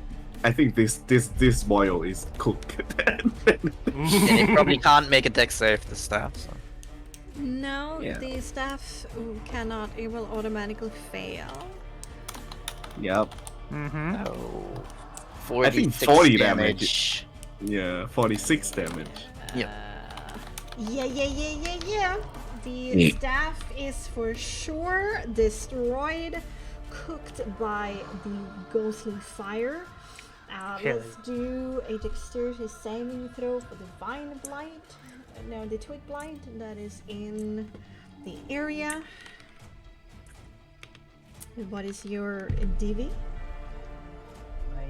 I think this boil is cooked. And it probably can't make a dex save, the staff. So. No, Yeah. the staff cannot. It will automatically fail. Yep. Mm-hmm. Oh. I think 46 40 damage. Yeah, 46 damage. Yep. Yeah. The staff is for sure destroyed, cooked by the ghostly fire. Hell Let's do a dexterity saving throw for the vine blight. No, the twig blight that is in the area. What is your DV? My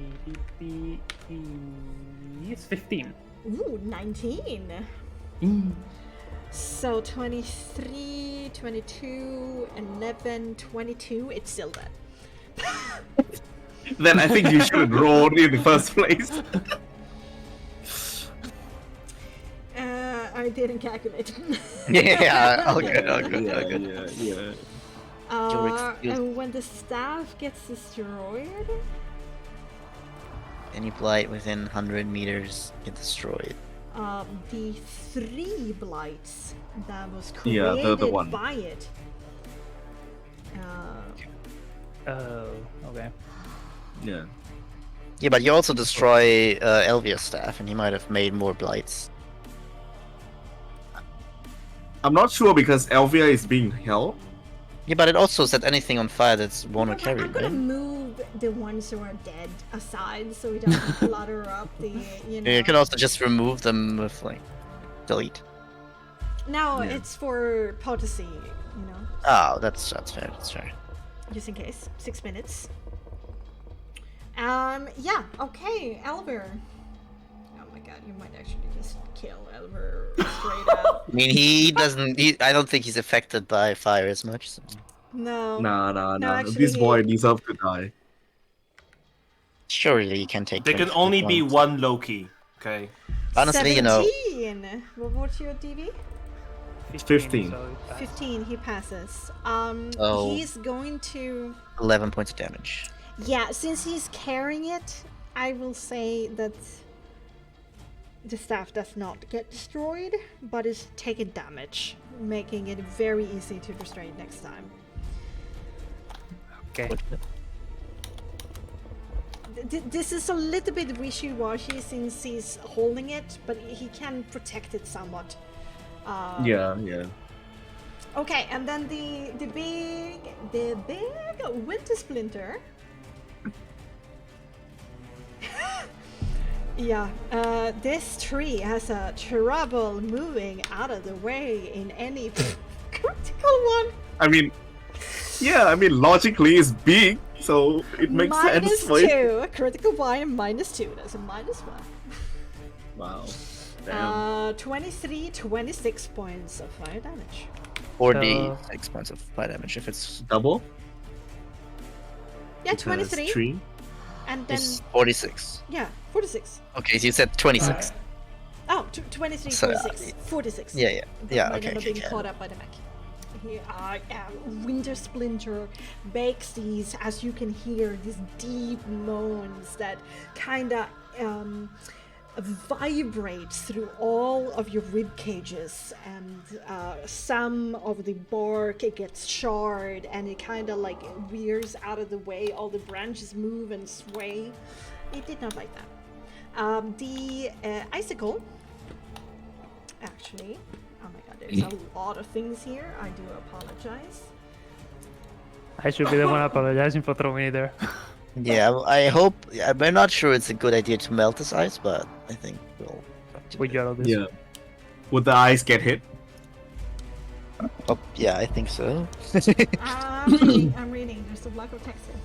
DP is 15. Ooh, 19. So 23, 22, 11, 22. It's still dead. Then I think you should roll in the first place. I didn't calculate. Yeah, all good. Yeah. And when the staff gets destroyed, Any blight within 100 meters get destroyed. the 3 blights that was Yeah, created the one. by it. Oh, okay. Yeah. Yeah, but you also destroy Elvia's staff, and he might have made more blights. I'm not sure because Elvia is being held. Yeah, but it also set anything on fire that's won't But carry, I'm gonna right? move the ones who are dead aside so we don't clutter up the, you know. You can also just remove them with, like, delete. No, Yeah. it's for potency, you know, Oh, that's fair, that's fair. just in case. 6 minutes. Yeah, okay, Elver. Oh my god, you might actually just kill Elver straight up. I mean, I don't think he's affected by fire as much. So. No. Nah. actually, This boy deserves to die. Surely you can take There can 22 only be points. one Loki. Okay. Honestly, you know, 17! What's your DV? 15. So it passed. 15, he passes. Oh. He's going to... 11 points of damage. Yeah, since he's carrying it, I will say that the staff does not get destroyed, but is taking damage, making it very easy to destroy it next time. Okay. This is a little bit wishy-washy since he's holding it, but he can protect it somewhat. Yeah. Okay, and then the big Wintersplinter. Yeah, this tree has a trouble moving out of the way in any critical one. I mean, logically it's big, so it makes sense for it. -2, a critical one, -2. That's a -1. Wow. Damn. 23, 26 points of fire damage. 46 points of fire damage if it's Double? Yeah, Because 23, Tree? and then it's 46. yeah, 46. Okay, so you said 26. Oh, 23, So, 46, 46. Yeah, Might okay. not have been caught up by the mech. Here are Wintersplinter, Bexxy, as you can hear, these deep moans that kind of vibrate through all of your rib cages, and some of the bark it gets charred, and it kind of like veers out of the way. All the branches move and sway. It did not like that. The icicle, actually. Oh my god, there's a lot of things here. I do apologize. I should be the one apologizing for throwing it there. Yeah, I hope. I'm not sure it's a good idea to melt this ice, but I think we'll. have to We do got all this. Yeah. Would the eyes get hit? it. Oh, yeah, I think so. I'm reading. There's a block of text here.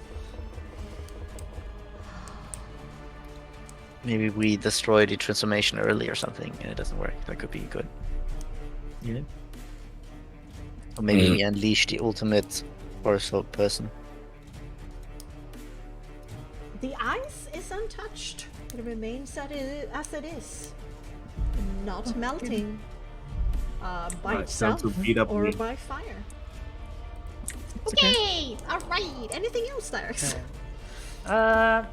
Maybe we destroy the transformation early or something, and it doesn't work. That could be good. Yeah. Or maybe he unleashed the ultimate torso person. The ice is untouched. It remains as it is. Not melting. By Right, time itself to beat up or me. by fire. Okay, alright. Anything else there?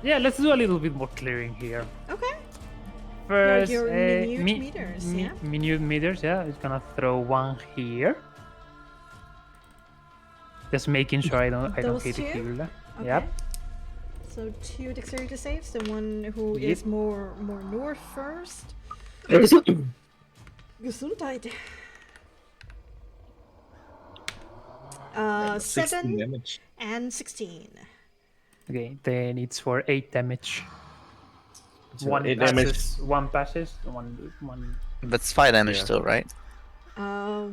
Yeah, let's do a little bit more clearing here. Okay. First, your minute meters, yeah? Minute meters, yeah. It's gonna throw one here. Just making sure I don't Those hit two? the killer. Okay. Yep. So 2 dexterity saves. The one who Yep. is more north first. Gesundheit. 16 7 damage. and 16. Okay, then it's for 8 damage. So One 8 passes. damage. One passes. One. That's 5 damage Yeah. still, right?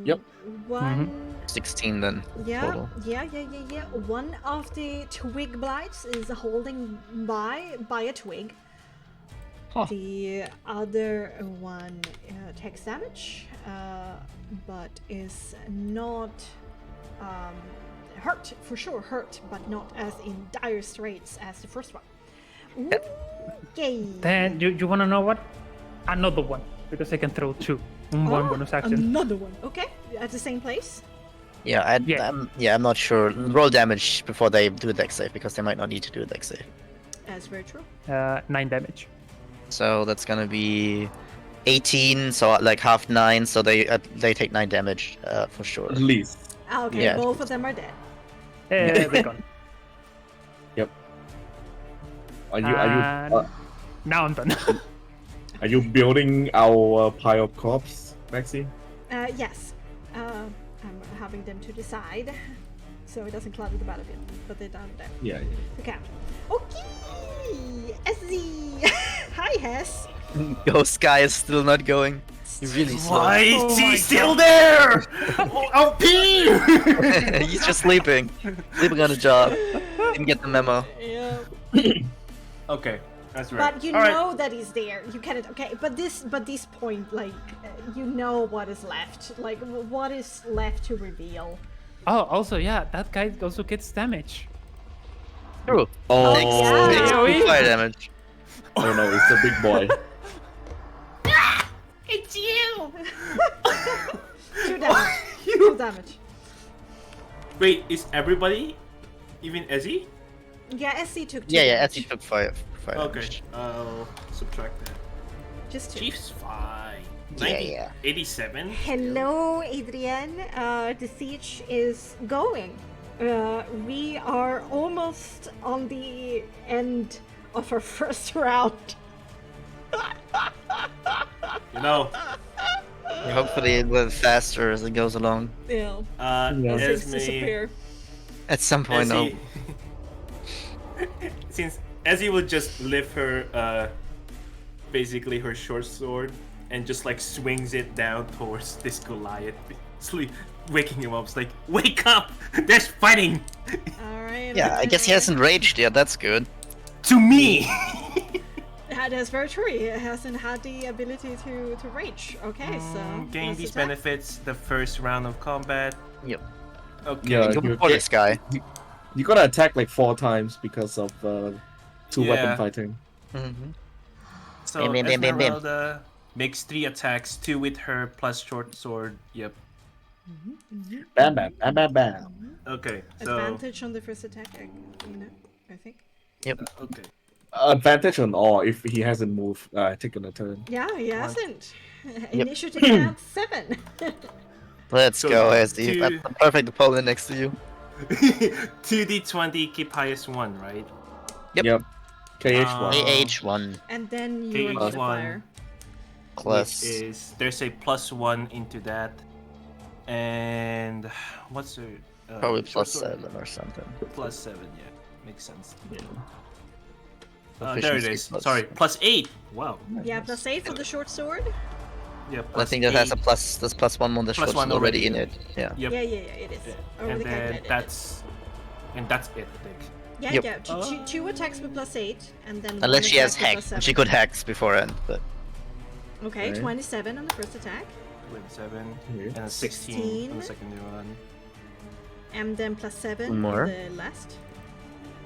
Yep. One. 16 then. Yeah, Total. yeah. One of the twig blights is holding by a twig. Huh. The other one takes damage, but is not hurt, for sure hurt, but not as in dire straits as the first one. Okay. Then you wanna know what? Another one, because I can throw 2. One bonus action. Another one. Okay, at the same place. Yeah, I'm not sure. Roll damage before they do a dex save because they might not need to do a dex save. That's very true. 9 damage. So that's gonna be 18, so like half 9, so they take 9 damage for sure. At least. Okay, Yeah. both of them are dead. They're gone. Are you Now I'm done. are you building our pile of corpse, Bexxy? Yes. I'm having them to the side, so it doesn't clutter the battlefield, but they're down there. Yeah. The count. Okay. SZ. Hi, Hess. Ghost guy is still not going. He's really slow. Why Oh is my he still there? I'll pee! He's just sleeping. Sleeping on the job. Didn't get the memo. Yeah. Okay, that's right. But you All right. know that he's there. You cannot. Okay, but this point, like, you know what is left. Like, what is left to reveal. Oh, also, yeah, that guy also gets damage. True. Oh, Takes yeah. fire damage. oh no, it's the big boy. It's you! 2 damage. 2 damage. Wait, is everybody? Even Ezzy? Yeah, SC took 2 Yeah, damage. Ezzy took fire Okay, damage. I'll subtract that. Just 2. Chief's fine. Yeah. 87? Hello, Adrian. The siege is going. We are almost on the end of our first round. You know, Hopefully it will faster as it goes along. Yeah. Esme, Disappear. At some point, though. Ezzy, since Ezzy will just lift her, basically her short sword, and just like swings it down towards this Goliath, waking him up. It's like, wake up! There's fighting! Alright. Yeah, I guess he hasn't raged yet. That's good. To me! That's very true. He hasn't had the ability to rage. Okay, so. Gain let's these attack. benefits the first round of combat. Yep. Okay. Yeah, Go you for this guy. You gotta attack like 4 times because of 2 Yeah. weapon fighting. Mm-hmm. So Bam, bam, bam, bam, bam. Esmeralda makes 3 attacks, 2 with her plus short sword. Yep. Bam, bam, bam, bam, bam. Okay. So Advantage on the first attack, I think. okay. Advantage on all if he hasn't moved, taken a turn. Yeah, he hasn't. Initiative at 7. Let's So go, Ezzy. two- That's the perfect opponent next to you. 2d20, keep highest 1, right? Yep. KH1. AH1 And then your KH1. modifier. plus. Which is there's a +1 into that, and what's the Probably short plus sword? 7 or something. +7, yeah, makes sense. Yeah. There it Efficiency is. plus- Sorry, +8. Wow. Yeah, plus 8 for the short sword. Yeah. I think that has a +8. plus. There's +1 on the Plus short one already in already. it. Yeah. Yep. Yeah, it is. Yeah. Already And then calculated. that's it, I think. Yeah, Yep. yeah. Two attacks with +8, and then Unless one she has attack with hex. +7. She could hex beforehand, but Okay, Okay. 27 on the first attack. 27, Okay. and 16 on 16. the second one. And then +7 One more. on the last.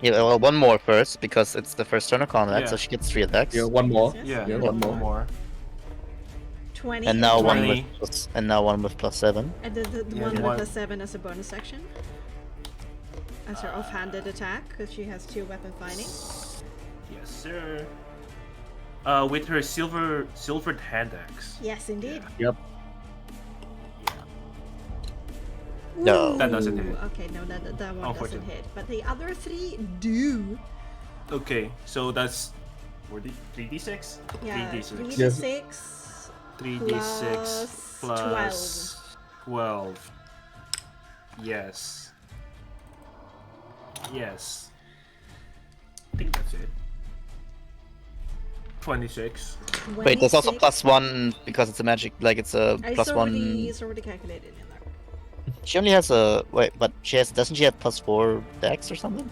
Yeah, well, one more first because it's the first turn of combat, Yeah. so she gets 3 attacks. Yeah, one more. Yes, Yeah, Yeah, one one more. 20. And now one 20. with one with +7. And the Yeah, one one- with +7 as a bonus action. As her offhanded attack, because she has 2 weapon fighting. Yes, sir. With her silvered hand axe. Yes, indeed. Yep. No. That doesn't Ooh, hit. Okay, no, that one doesn't Unfortunately. hit. But the other 3 do. Okay, so that's 3d6. Yeah, 3d6. 3d6 3d6 plus plus 12. Yes. Yes. I think that's it. 26. Wait, there's also 26. +1 because it's a magic, like it's a +1. It's already calculated in there. She only has a doesn't she have +4 dex or something?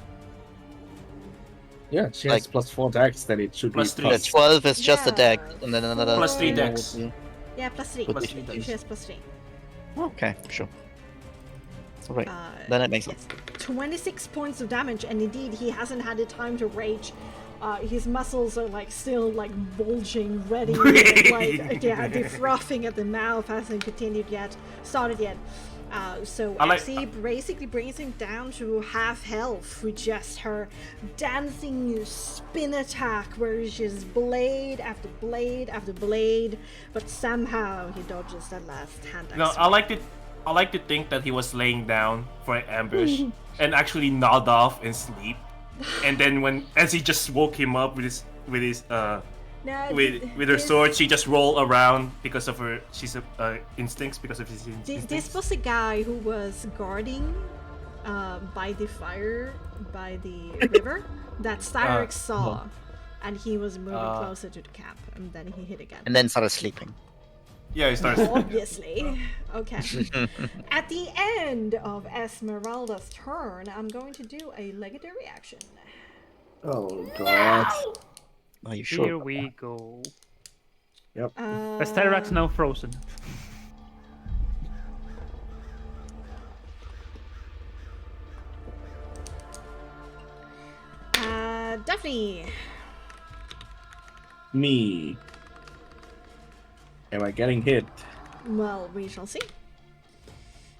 Yeah, she Like- has +4 dex, then it should Plus be three. The 12 is just a Yeah, dex, and then another Plus 3 four- dex. Yeah, +3. Plus three She dice. has +3. Okay, sure. Alright, Uh, then it makes sense. 26 points of damage, and indeed, he hasn't had the time to rage. His muscles are like still like bulging, ready, like yeah, they're frothing at the mouth. Hasn't started yet. So I like- Bexxy basically brings him down to half health with just her dancing spin attack, where it's just blade after blade after blade, but somehow he dodges that last hand axe. No, I like to think that he was laying down for an ambush and actually nod off and sleep. And then as he just woke him up with his No, with her this- sword, she just roll around because of her instincts, because of his This instincts. was a guy who was guarding by the fire, by the river, that Styrex saw, and he was moving closer to the camp, and then he hit again. And then started sleeping. Yeah, he starts. Obviously. Okay. At the end of Esmeralda's turn, I'm going to do a legendary action. Oh god. Are you Here sure? we go. Uh, The Styrax now frozen. Daphne. Me. Am I getting hit? Well, we shall see.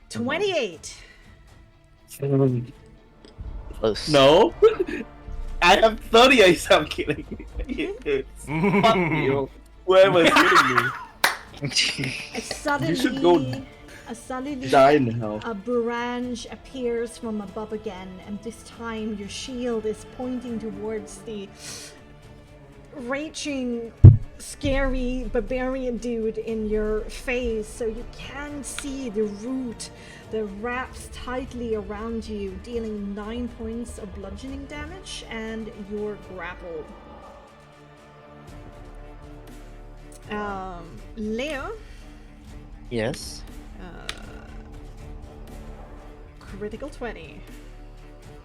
28. Close. No. I have 38. I'm kidding. Fuck you. Whoever's hitting me. Suddenly, Die now. a branch appears from above again, and this time your shield is pointing towards the raging, scary barbarian dude in your face, so you can see the root that wraps tightly around you, dealing 9 points of bludgeoning damage, and you're grappled. Leo, Yes. critical 20.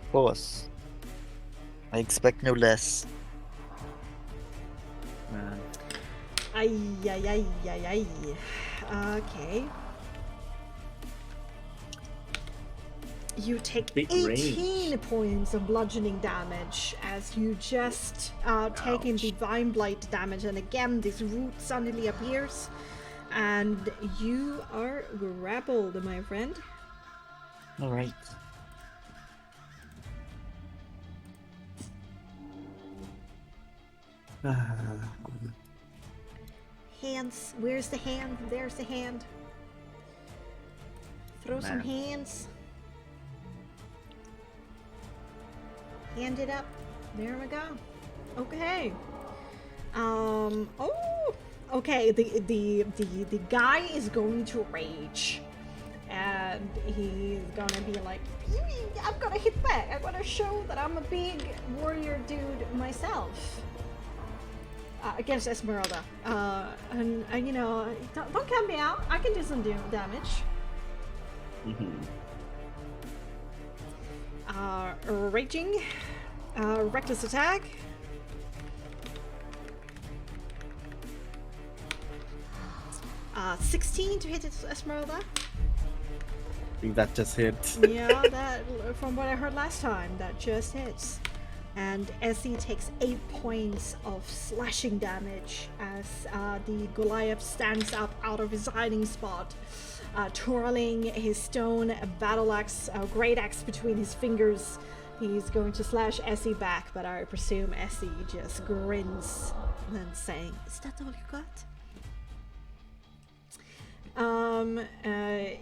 Of course. I expect no less. Man. Ay, ay, ay, ay, ay. Okay. You take Big 18 points of bludgeoning damage as you just take in divine blight damage, and again this root suddenly appears, and you are grappled, my friend. Alright. Hands. Where's the hand? There's the hand. Throw some Man. hands. Hand it up. There we go. Okay. Oh. Okay. The guy is going to rage, and he's gonna be like, I'm gonna hit back. I'm gonna show that I'm a big warrior dude myself. Against Esmeralda. And you know, don't count me out. I can do some damage. Raging. Reckless attack. 16 to hit Esmeralda. I think that just hit. Yeah, that from what I heard last time, that just hits. And Essie takes 8 points of slashing damage as the Goliath stands up out of his hiding spot, twirling his stone battle axe, great axe between his fingers. He's going to slash Essie back, but I presume Essie just grins and saying, "Is that all you got?"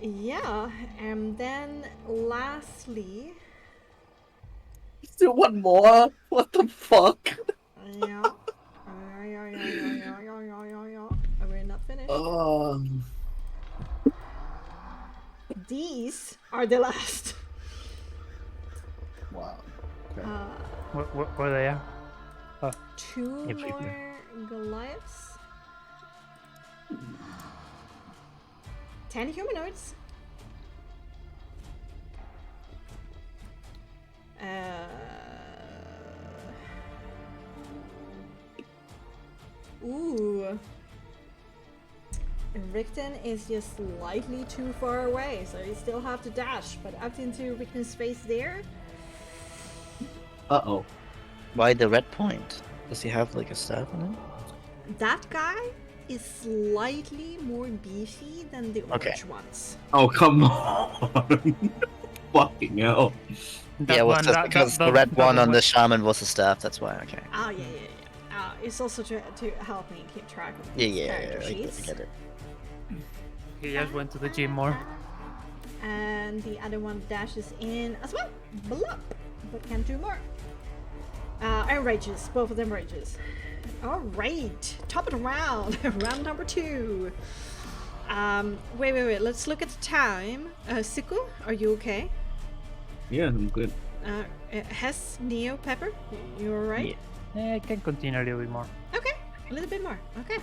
Yeah, and then lastly, Still one more? What the fuck? yeah. We're not finished. These are the last. Wow. Where they are? 2 Everywhere. more Goliaths. 10 humanoids. Ooh. Rickton is just slightly too far away, so you still have to dash, but up into Rickton's space there. Uh-oh. Why the red point? Does he have like a staff on him? That guy is slightly more beefy than the Okay. orange ones. Oh, come on. Fucking hell. Yeah, it was just because the red one on the shaman was a staff, that's why, okay. Oh, yeah. It's also to help me keep track of Yeah, these yeah, character I sheets. get it. He just went to the gym more. And the other one dashes in as well. Blup, but can do more. And rages, both of them rages. All right, top of the round, round number 2. Wait. Let's look at the time. Siku, are you okay? Yeah, I'm good. Hess, Neo, Pepper, you all right? Yeah, I can continue a little bit more. Okay, a little bit more. Okay.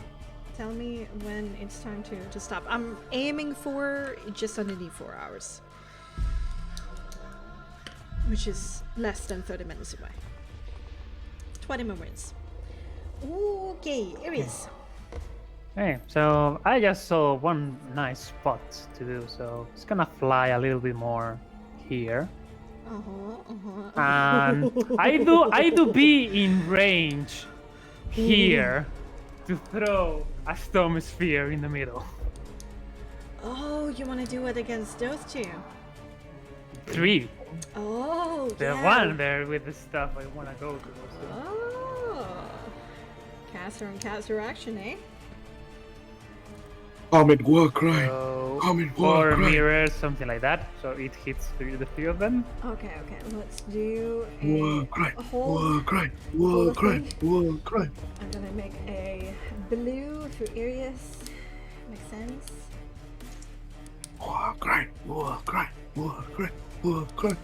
Tell me when it's time to stop. I'm aiming for just underneath 4 hours, which is less than 30 minutes away. 20 more minutes. Okay, Aries. Hey, so I just saw one nice spot to do, so it's gonna fly a little bit more here. And I do be in range here to throw a storm sphere in the middle. Oh, you want to do it against those 2? 3. Oh, The yeah. one there with the stuff I wanna go to. So. Oh. Caster and caster action, eh? Comet war cry. So Comet war 4 cry. mirrors, something like that. So it hits the 3 of them. Okay. Let's do War a cry. hold. War cry. War cry. War cry. I'm gonna make a blue for Arius. Makes sense. War cry. War cry. War cry. War cry.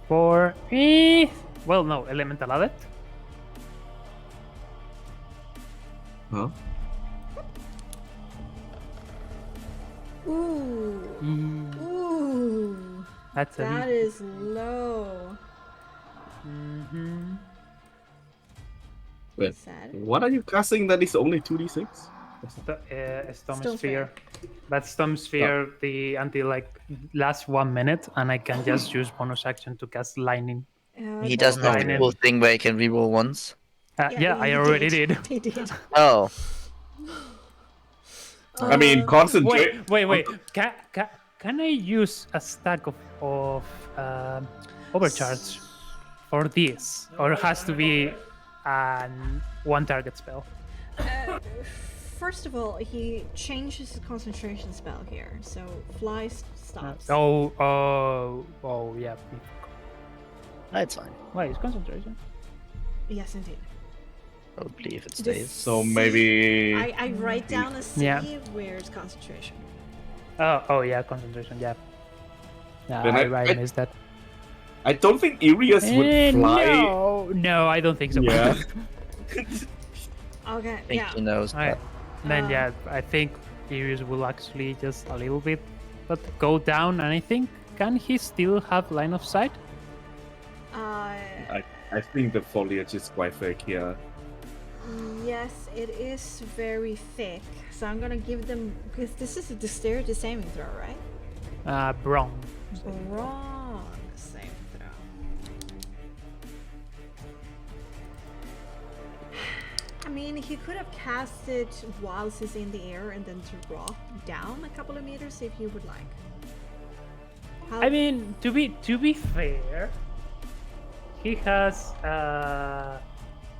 For well, no, elemental added. Huh? Ooh. Ooh. That's a That is low. Mm-hmm. Wait, Sad. what are you casting that is only 2d6? Storm Storm sphere. But Storm sphere the until like last 1 minute, and I can just use bonus action to cast lightning. He doesn't have Lightning. the cool thing where he can reroll once. Yeah, I he already did. He did. Oh, I mean, concentrate. Wait. Can I use a stack of overcharge for this, or it has to be one target spell? First of all, he changes his concentration spell here, so fly stops. Oh, yeah. that's fine. Wait, it's concentration. Yes, indeed. Probably if it The stays. So C- maybe. I write down a C Yeah. where it's concentration. Oh yeah, concentration. Yeah. Yeah, Then I missed that. I don't think Irius would fly. No, I don't think so. Yeah. Okay, I think yeah. he knows Alright. that. Then yeah, I think Sirius will actually just a little bit, but go down. And I think can he still have line of sight? I think the foliage is quite fake here. Yes, it is very thick. So I'm gonna give them, because this is a dexterity saving throw, right? Wrong. Wrong saving throw. I mean, he could have cast it whilst he's in the air and then drop down a couple of meters if you would like. I mean, to be fair, he has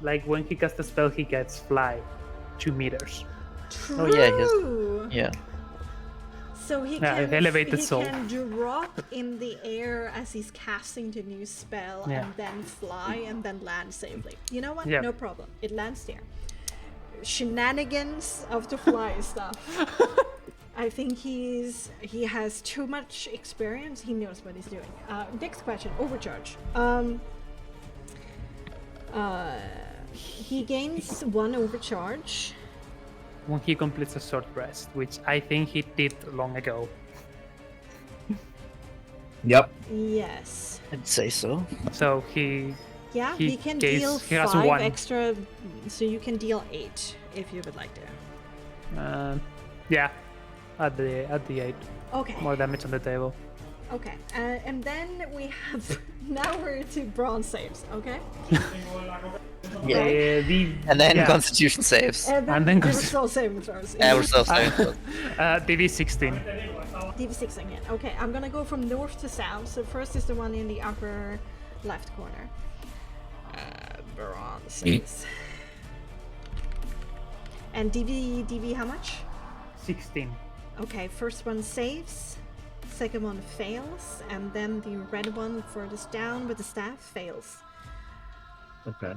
like when he casts a spell, he gets fly 2 meters. True. Oh yeah, yeah. So he Yeah, can, elevated he soul. can drop in the air as he's casting the new spell Yeah. and then fly and then land safely. You know what? Yeah. No problem. It lands there. Shenanigans of the fly stuff. I think he has too much experience. He knows what he's doing. Next question, overcharge. He gains 1 overcharge. When he completes a short rest, which I think he did long ago. Yep. Yes. I'd say so. So he Yeah, He he can gains- deal he has 5 1. extra, so you can deal 8 if you would like to. yeah, at the 8, Okay. more damage on the table. Okay, and then we have now we're to bronze saves. Okay. And then yeah. Constitution saves. And then, And then there were still saving throws. Yeah, we're still saving. DV 16. DV6 again. Okay, I'm gonna go from north to south. So first is the one in the upper left corner. Bronze saves. And DV how much? 16. Okay, first one saves, second one fails, and then the red one furthest down with the staff fails. Okay.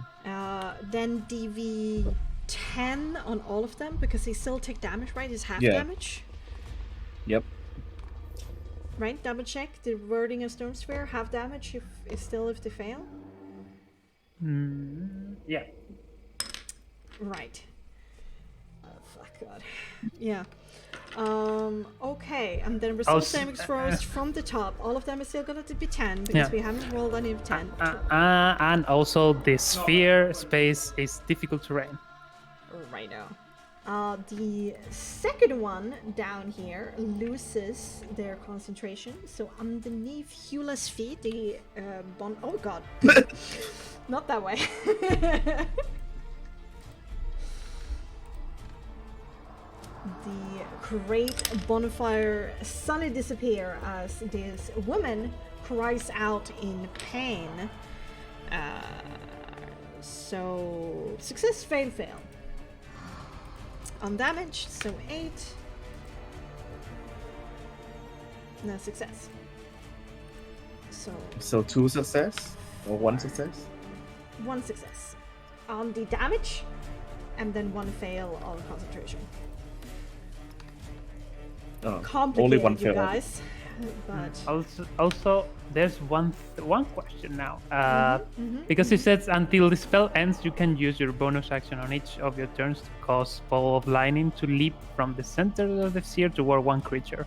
Then DV 10 on all of them because they still take damage, right? It's half Yeah. damage, Yep. right? Double check the wording of Storm Sphere. Half damage if they fail. Yeah. Right. Oh, fuck God. Yeah. Okay, and then result Also- saving throws from the top. All of them is still gonna be 10 because Yeah. we haven't rolled any of 10. And also the sphere space is difficult terrain. Right now. The second one down here loses their concentration. So underneath Hula's feet, the oh god, not that way. The great bonfire suddenly disappear as this woman cries out in pain. So success, fail, fail. On damage, so 8. No success. So 2 success or 1 success? 1 success on the damage, and then 1 fail on concentration. Oh, Complicated, only 1 you fail. guys. But Also, there's one question now. Because it says until the spell ends, you can use your bonus action on each of your turns to cause ball of lightning to leap from the center of the sphere toward one creature.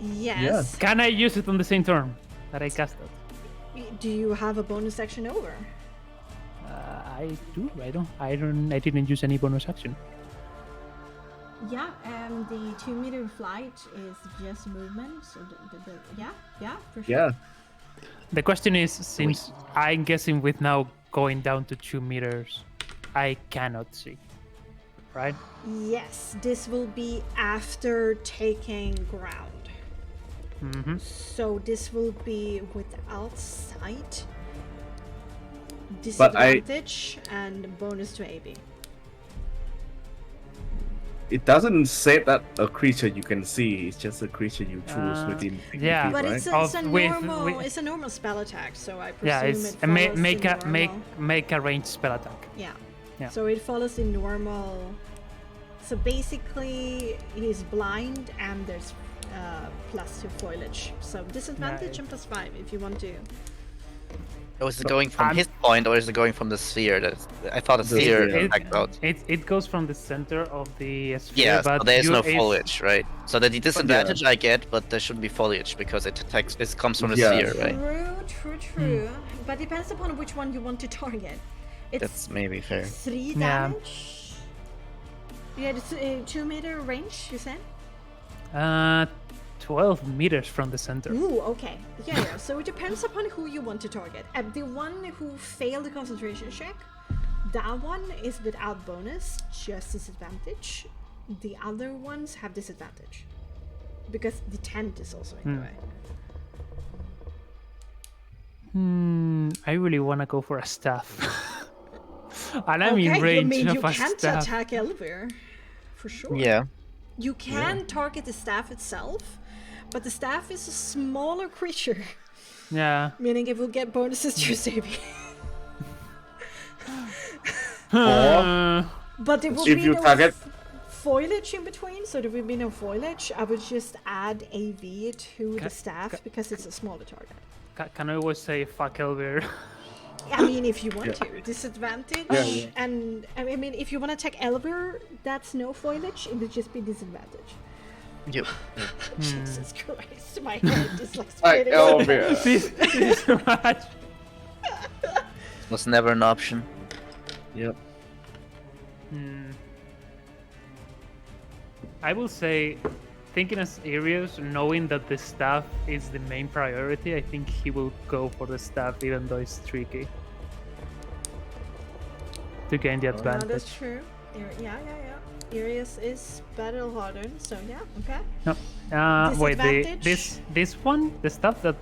yes. Can I use it on the same turn that I cast it? Do you have a bonus action over? I do. I didn't use any bonus action. Yeah, the 2 meter flight is just movement. So yeah, for sure. Yeah. The question is, since I'm guessing with now going down to 2 meters, I cannot see, right? Yes, this will be after taking ground. Mm-hmm. So this will be without sight, But disadvantage, and bonus to AB. It doesn't say that a creature you can see. It's just a creature you choose within 50 yeah. feet, But right? it's a normal spell attack, so I presume Yeah, it's it follows make a ranged spell attack. Yeah. Yeah. So it follows the normal. So basically, he's blind, and there's +2 foliage. So disadvantage and +5 if you want to Or is it going from his point, or is it going from the sphere? I thought the sphere sphere. attacked out. It goes from the center of the sphere, Yeah, but so there's no is- foliage, right? So the disadvantage I get, but there shouldn't be foliage because it attacks. It comes from the Yeah. sphere, right? True. But depends upon which one you want to target. It's That's maybe fair. 3 Yeah. damage. Yeah, it's 2-meter range, you said? 12 meters from the center. Ooh, okay. Yeah. So it depends upon who you want to target. The one who failed the concentration check, that one is without bonus, just disadvantage. The other ones have disadvantage. Because the tent is also in the way. I really want to go for a staff. And I'm in Okay, range you of a can't staff. attack Elvir. For sure. Yeah. You can target the staff itself, but the staff is a smaller creature, Yeah. meaning it will get bonuses to your saving. Or But there will if be you no target- foliage in between, so there will be no foliage. I would just add AV to the staff because it's a smaller target. Can I always say fuck Elvir? I mean, if you want to. Disadvantage, Yeah. and I mean, if you want to attack Elvir, that's no foliage, it would just be disadvantage. Yep. Jesus Christ, my head is like Like spinning. Elvir. this is too much. Was never an option. Yep. I will say, thinking as Arius, knowing that the staff is the main priority, I think he will go for the staff, even though it's tricky to gain the No, advantage. that's true. Yeah. Arius is battle hardened, so yeah, okay. No, wait. Disadvantage? This one, the stuff that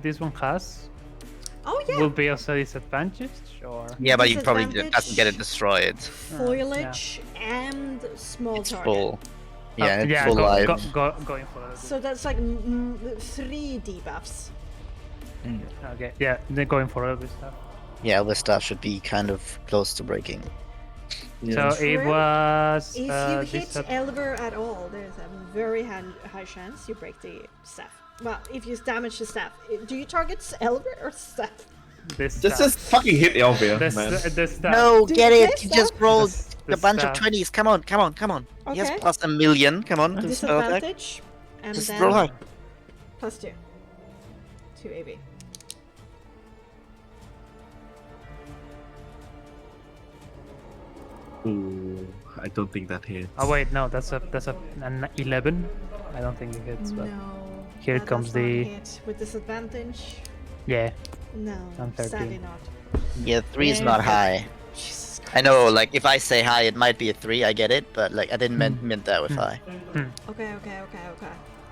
this one has, Oh yeah, will be also disadvantaged, or Yeah, but you probably Disadvantage. doesn't get it destroyed. foliage and small It's target. full. Yeah, it's yeah, full life. going for it. So that's like 3 debuffs. Okay, yeah, they're going for every stuff. Yeah, all this stuff should be kind of close to breaking. Yeah. So it True. was. If you hit disad- Elver at all, there's a very high chance you break the staff. Well, if you damage the staff, do you target Elver or staff? this Just stuff. fucking hit Elvir, The man. the staff. No, Did get you it! get You that? just rolled The a bunch of staff. 20s. Come on. He has Okay. plus a million. Come on, to spell attack. Disadvantage, and Just then roll high. +2 to AV. Ooh, I don't think that hits. Oh wait, no, that's an 11. I don't think it hits, but No. here that comes does not the- hit. With disadvantage. yeah. No, On 13. sadly not. Yeah, 3 is Yeah, not but- high. Jesus I know, like, if I say high, it might be a 3, I get it, but, like, I didn't meant that with high. Okay.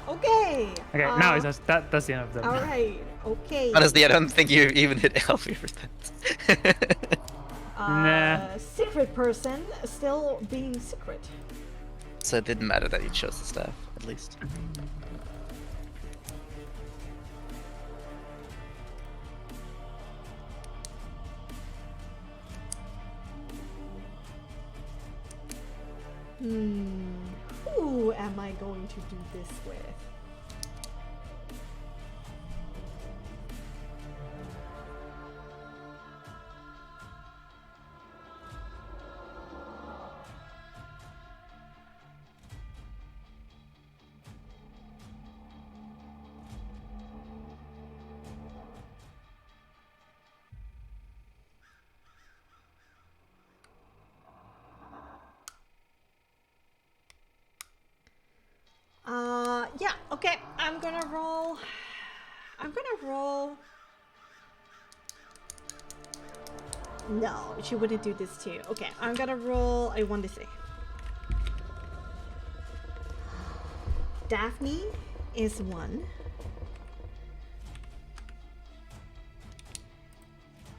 Okay, now it's just, that's the end of the. All right. Okay. Honestly, I don't think you even hit Elfie for that. Nah. Secret person still being secret. So it didn't matter that you chose the staff, at least. Who am I going to do this with? Yeah, okay, I'm gonna roll. No, she wouldn't do this too. Okay, I'm gonna roll a 1d6. Daphne is 1.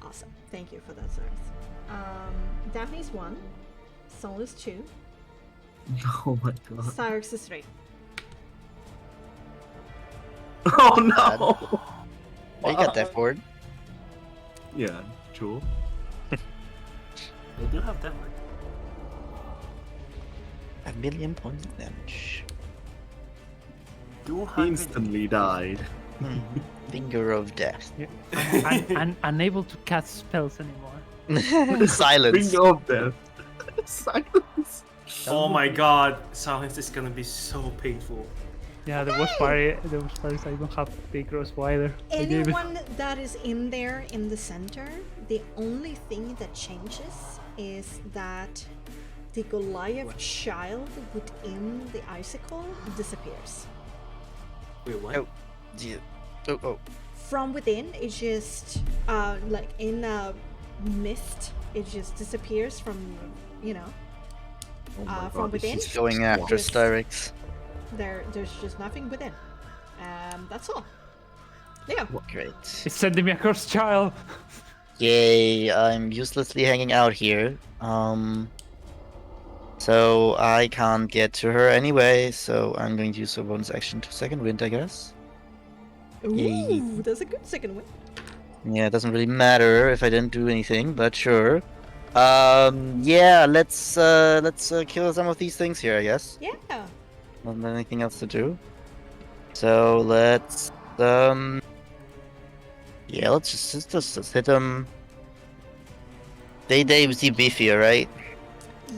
Awesome, thank you for that service. Daphne's 1. Sol is 2. Oh my god. Cyrix is 3. Oh no! Oh, you got that forward. Yeah, true. They do have that one. A million points of damage. Do have Instantly died. Finger of death. Yeah. I'm unable to cast spells anymore. Silence. Finger of death. Silence. Oh my god, silence is gonna be so painful. Yeah, the worst part is I don't have the gross wider. Anyone that is in there in the center, the only thing that changes is that the Goliath child within the icicle disappears. Wait, what? Oh, oh. From within, it just like in a mist, it just disappears from, you know, from within. He's going after Just- Styrex. There's just nothing within. That's all. Yeah. Great. It's sending me a cursed child. Yay, I'm uselessly hanging out here. So I can't get to her anyway, so I'm going to use a bonus action to second wind, I guess. Yay. Ooh, that's a good second win. Yeah, it doesn't really matter if I didn't do anything, but sure. Yeah, let's kill some of these things here, I guess. Yeah. Not anything else to do. So let's yeah, let's just hit them. They seem beefier, right?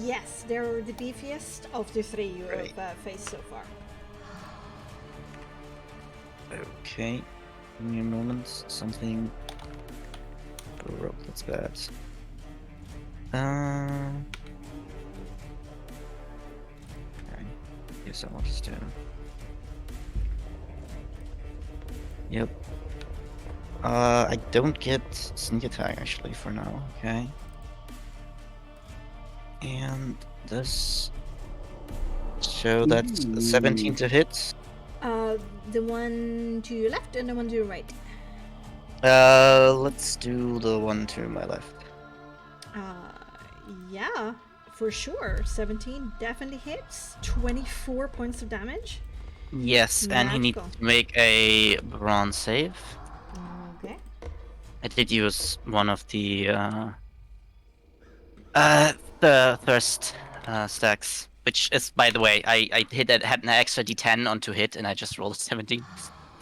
Yes, they're the beefiest of the three you Right. have faced so far. Okay. Give me a moment. Something broke. That's bad. Okay. Guess I want to do. Yep. I don't get sneak attack actually for now. Okay. And this. So that's 17 to hit. The one to your left and the one to your right. Let's do the one to my left. Yeah, for sure. 17 definitely hits. 24 points of damage. Yes, and he needs Magical. to make a bronze save. Okay. I did use one of the thirst stacks, which is, by the way, I had an extra d10 onto hit, and I just rolled a 17.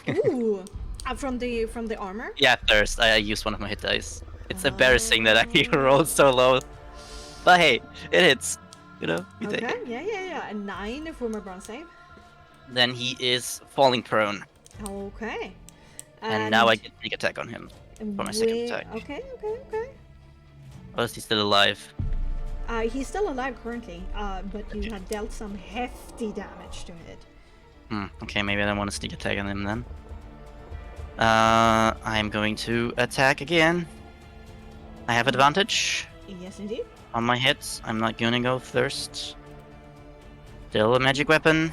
Ooh, from the armor. Yeah, thirst. I used one of my hit dice. It's embarrassing that I rolled so low, but hey, it hits. You know, you take Okay. it. Yeah. A 9 for my bronze save. Then he is falling prone, Okay. and now I get sneak attack on him. for my second attack. Okay. Or is he still alive? He's still alive currently, but you have dealt some hefty damage to it. Okay, maybe I don't want to sneak attack on him then. I'm going to attack again. I have advantage Yes, indeed. on my hits. I'm not gonna go first. Still a magic weapon.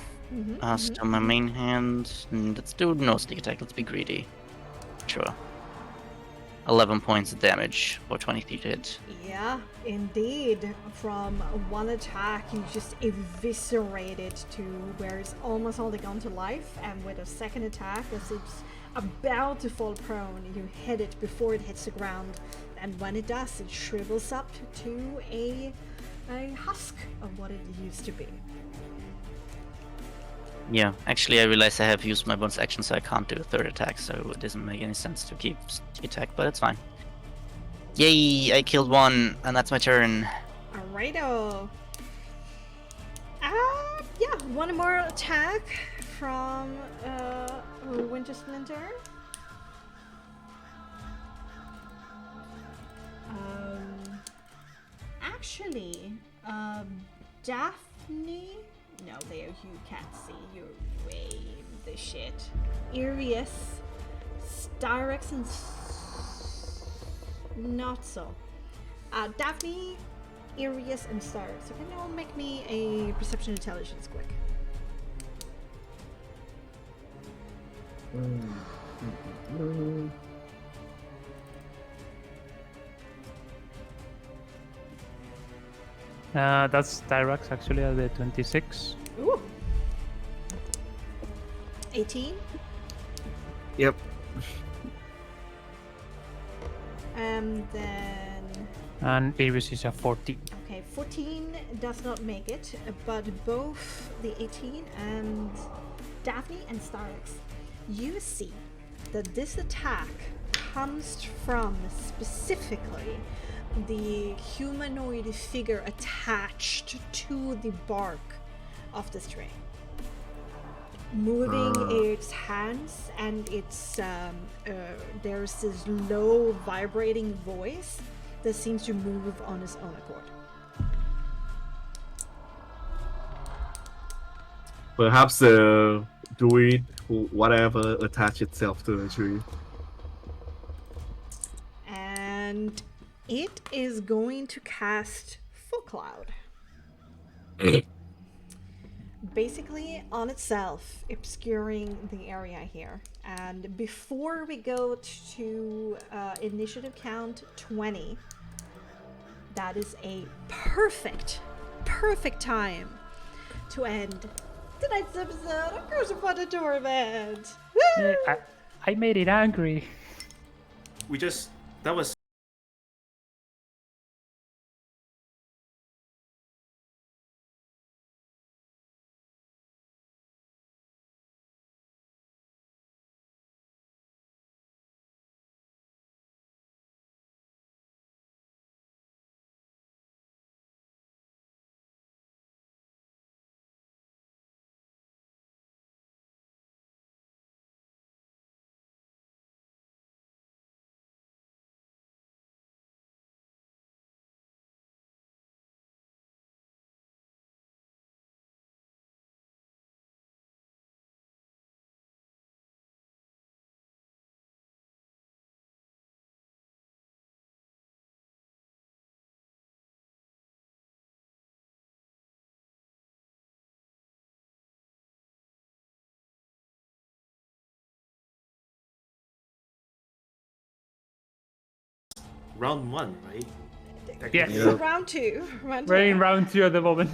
Still my main hand. Let's do no sneak attack. Let's be greedy. Sure. 11 points of damage for 20 feet hit. Yeah, indeed. From one attack, you just eviscerated to where it's almost holding on to life, and with a second attack, as it's about to fall prone, you hit it before it hits the ground, and when it does, it shrivels up to a husk of what it used to be. Yeah, actually I realized I have used my bonus action, so I can't do a third attack, so it doesn't make any sense to keep sneak attack, but it's fine. Yay, I killed one, and that's my turn. Alrighto. Yeah, one more attack from Wintersplinter. Actually, Daphne. No, there you can't see. You're way the shit. Irius, Styrex, and not so. Daphne, Irius, and Styrex. So can you all make me a perception intelligence quick? That's Tyrax actually at the 26. Ooh. 18. Yep. And then, And Iris is a 14. okay, 14 does not make it, but both the 18 and Daphne and Styrex, you see that this attack comes from specifically the humanoid figure attached to the bark of this tree. Moving its hands, and it's there's this low vibrating voice that seems to move on its own accord. Perhaps the druid, whatever, attach itself to the tree. And it is going to cast Full Cloud. Basically on itself, obscuring the area here. And before we go to initiative count 20, that is a perfect time to end tonight's episode of Curse of the Torment. Woo! Yeah, I made it angry. That was round 1, right? Yes. Round two. We're in round 2 at the moment.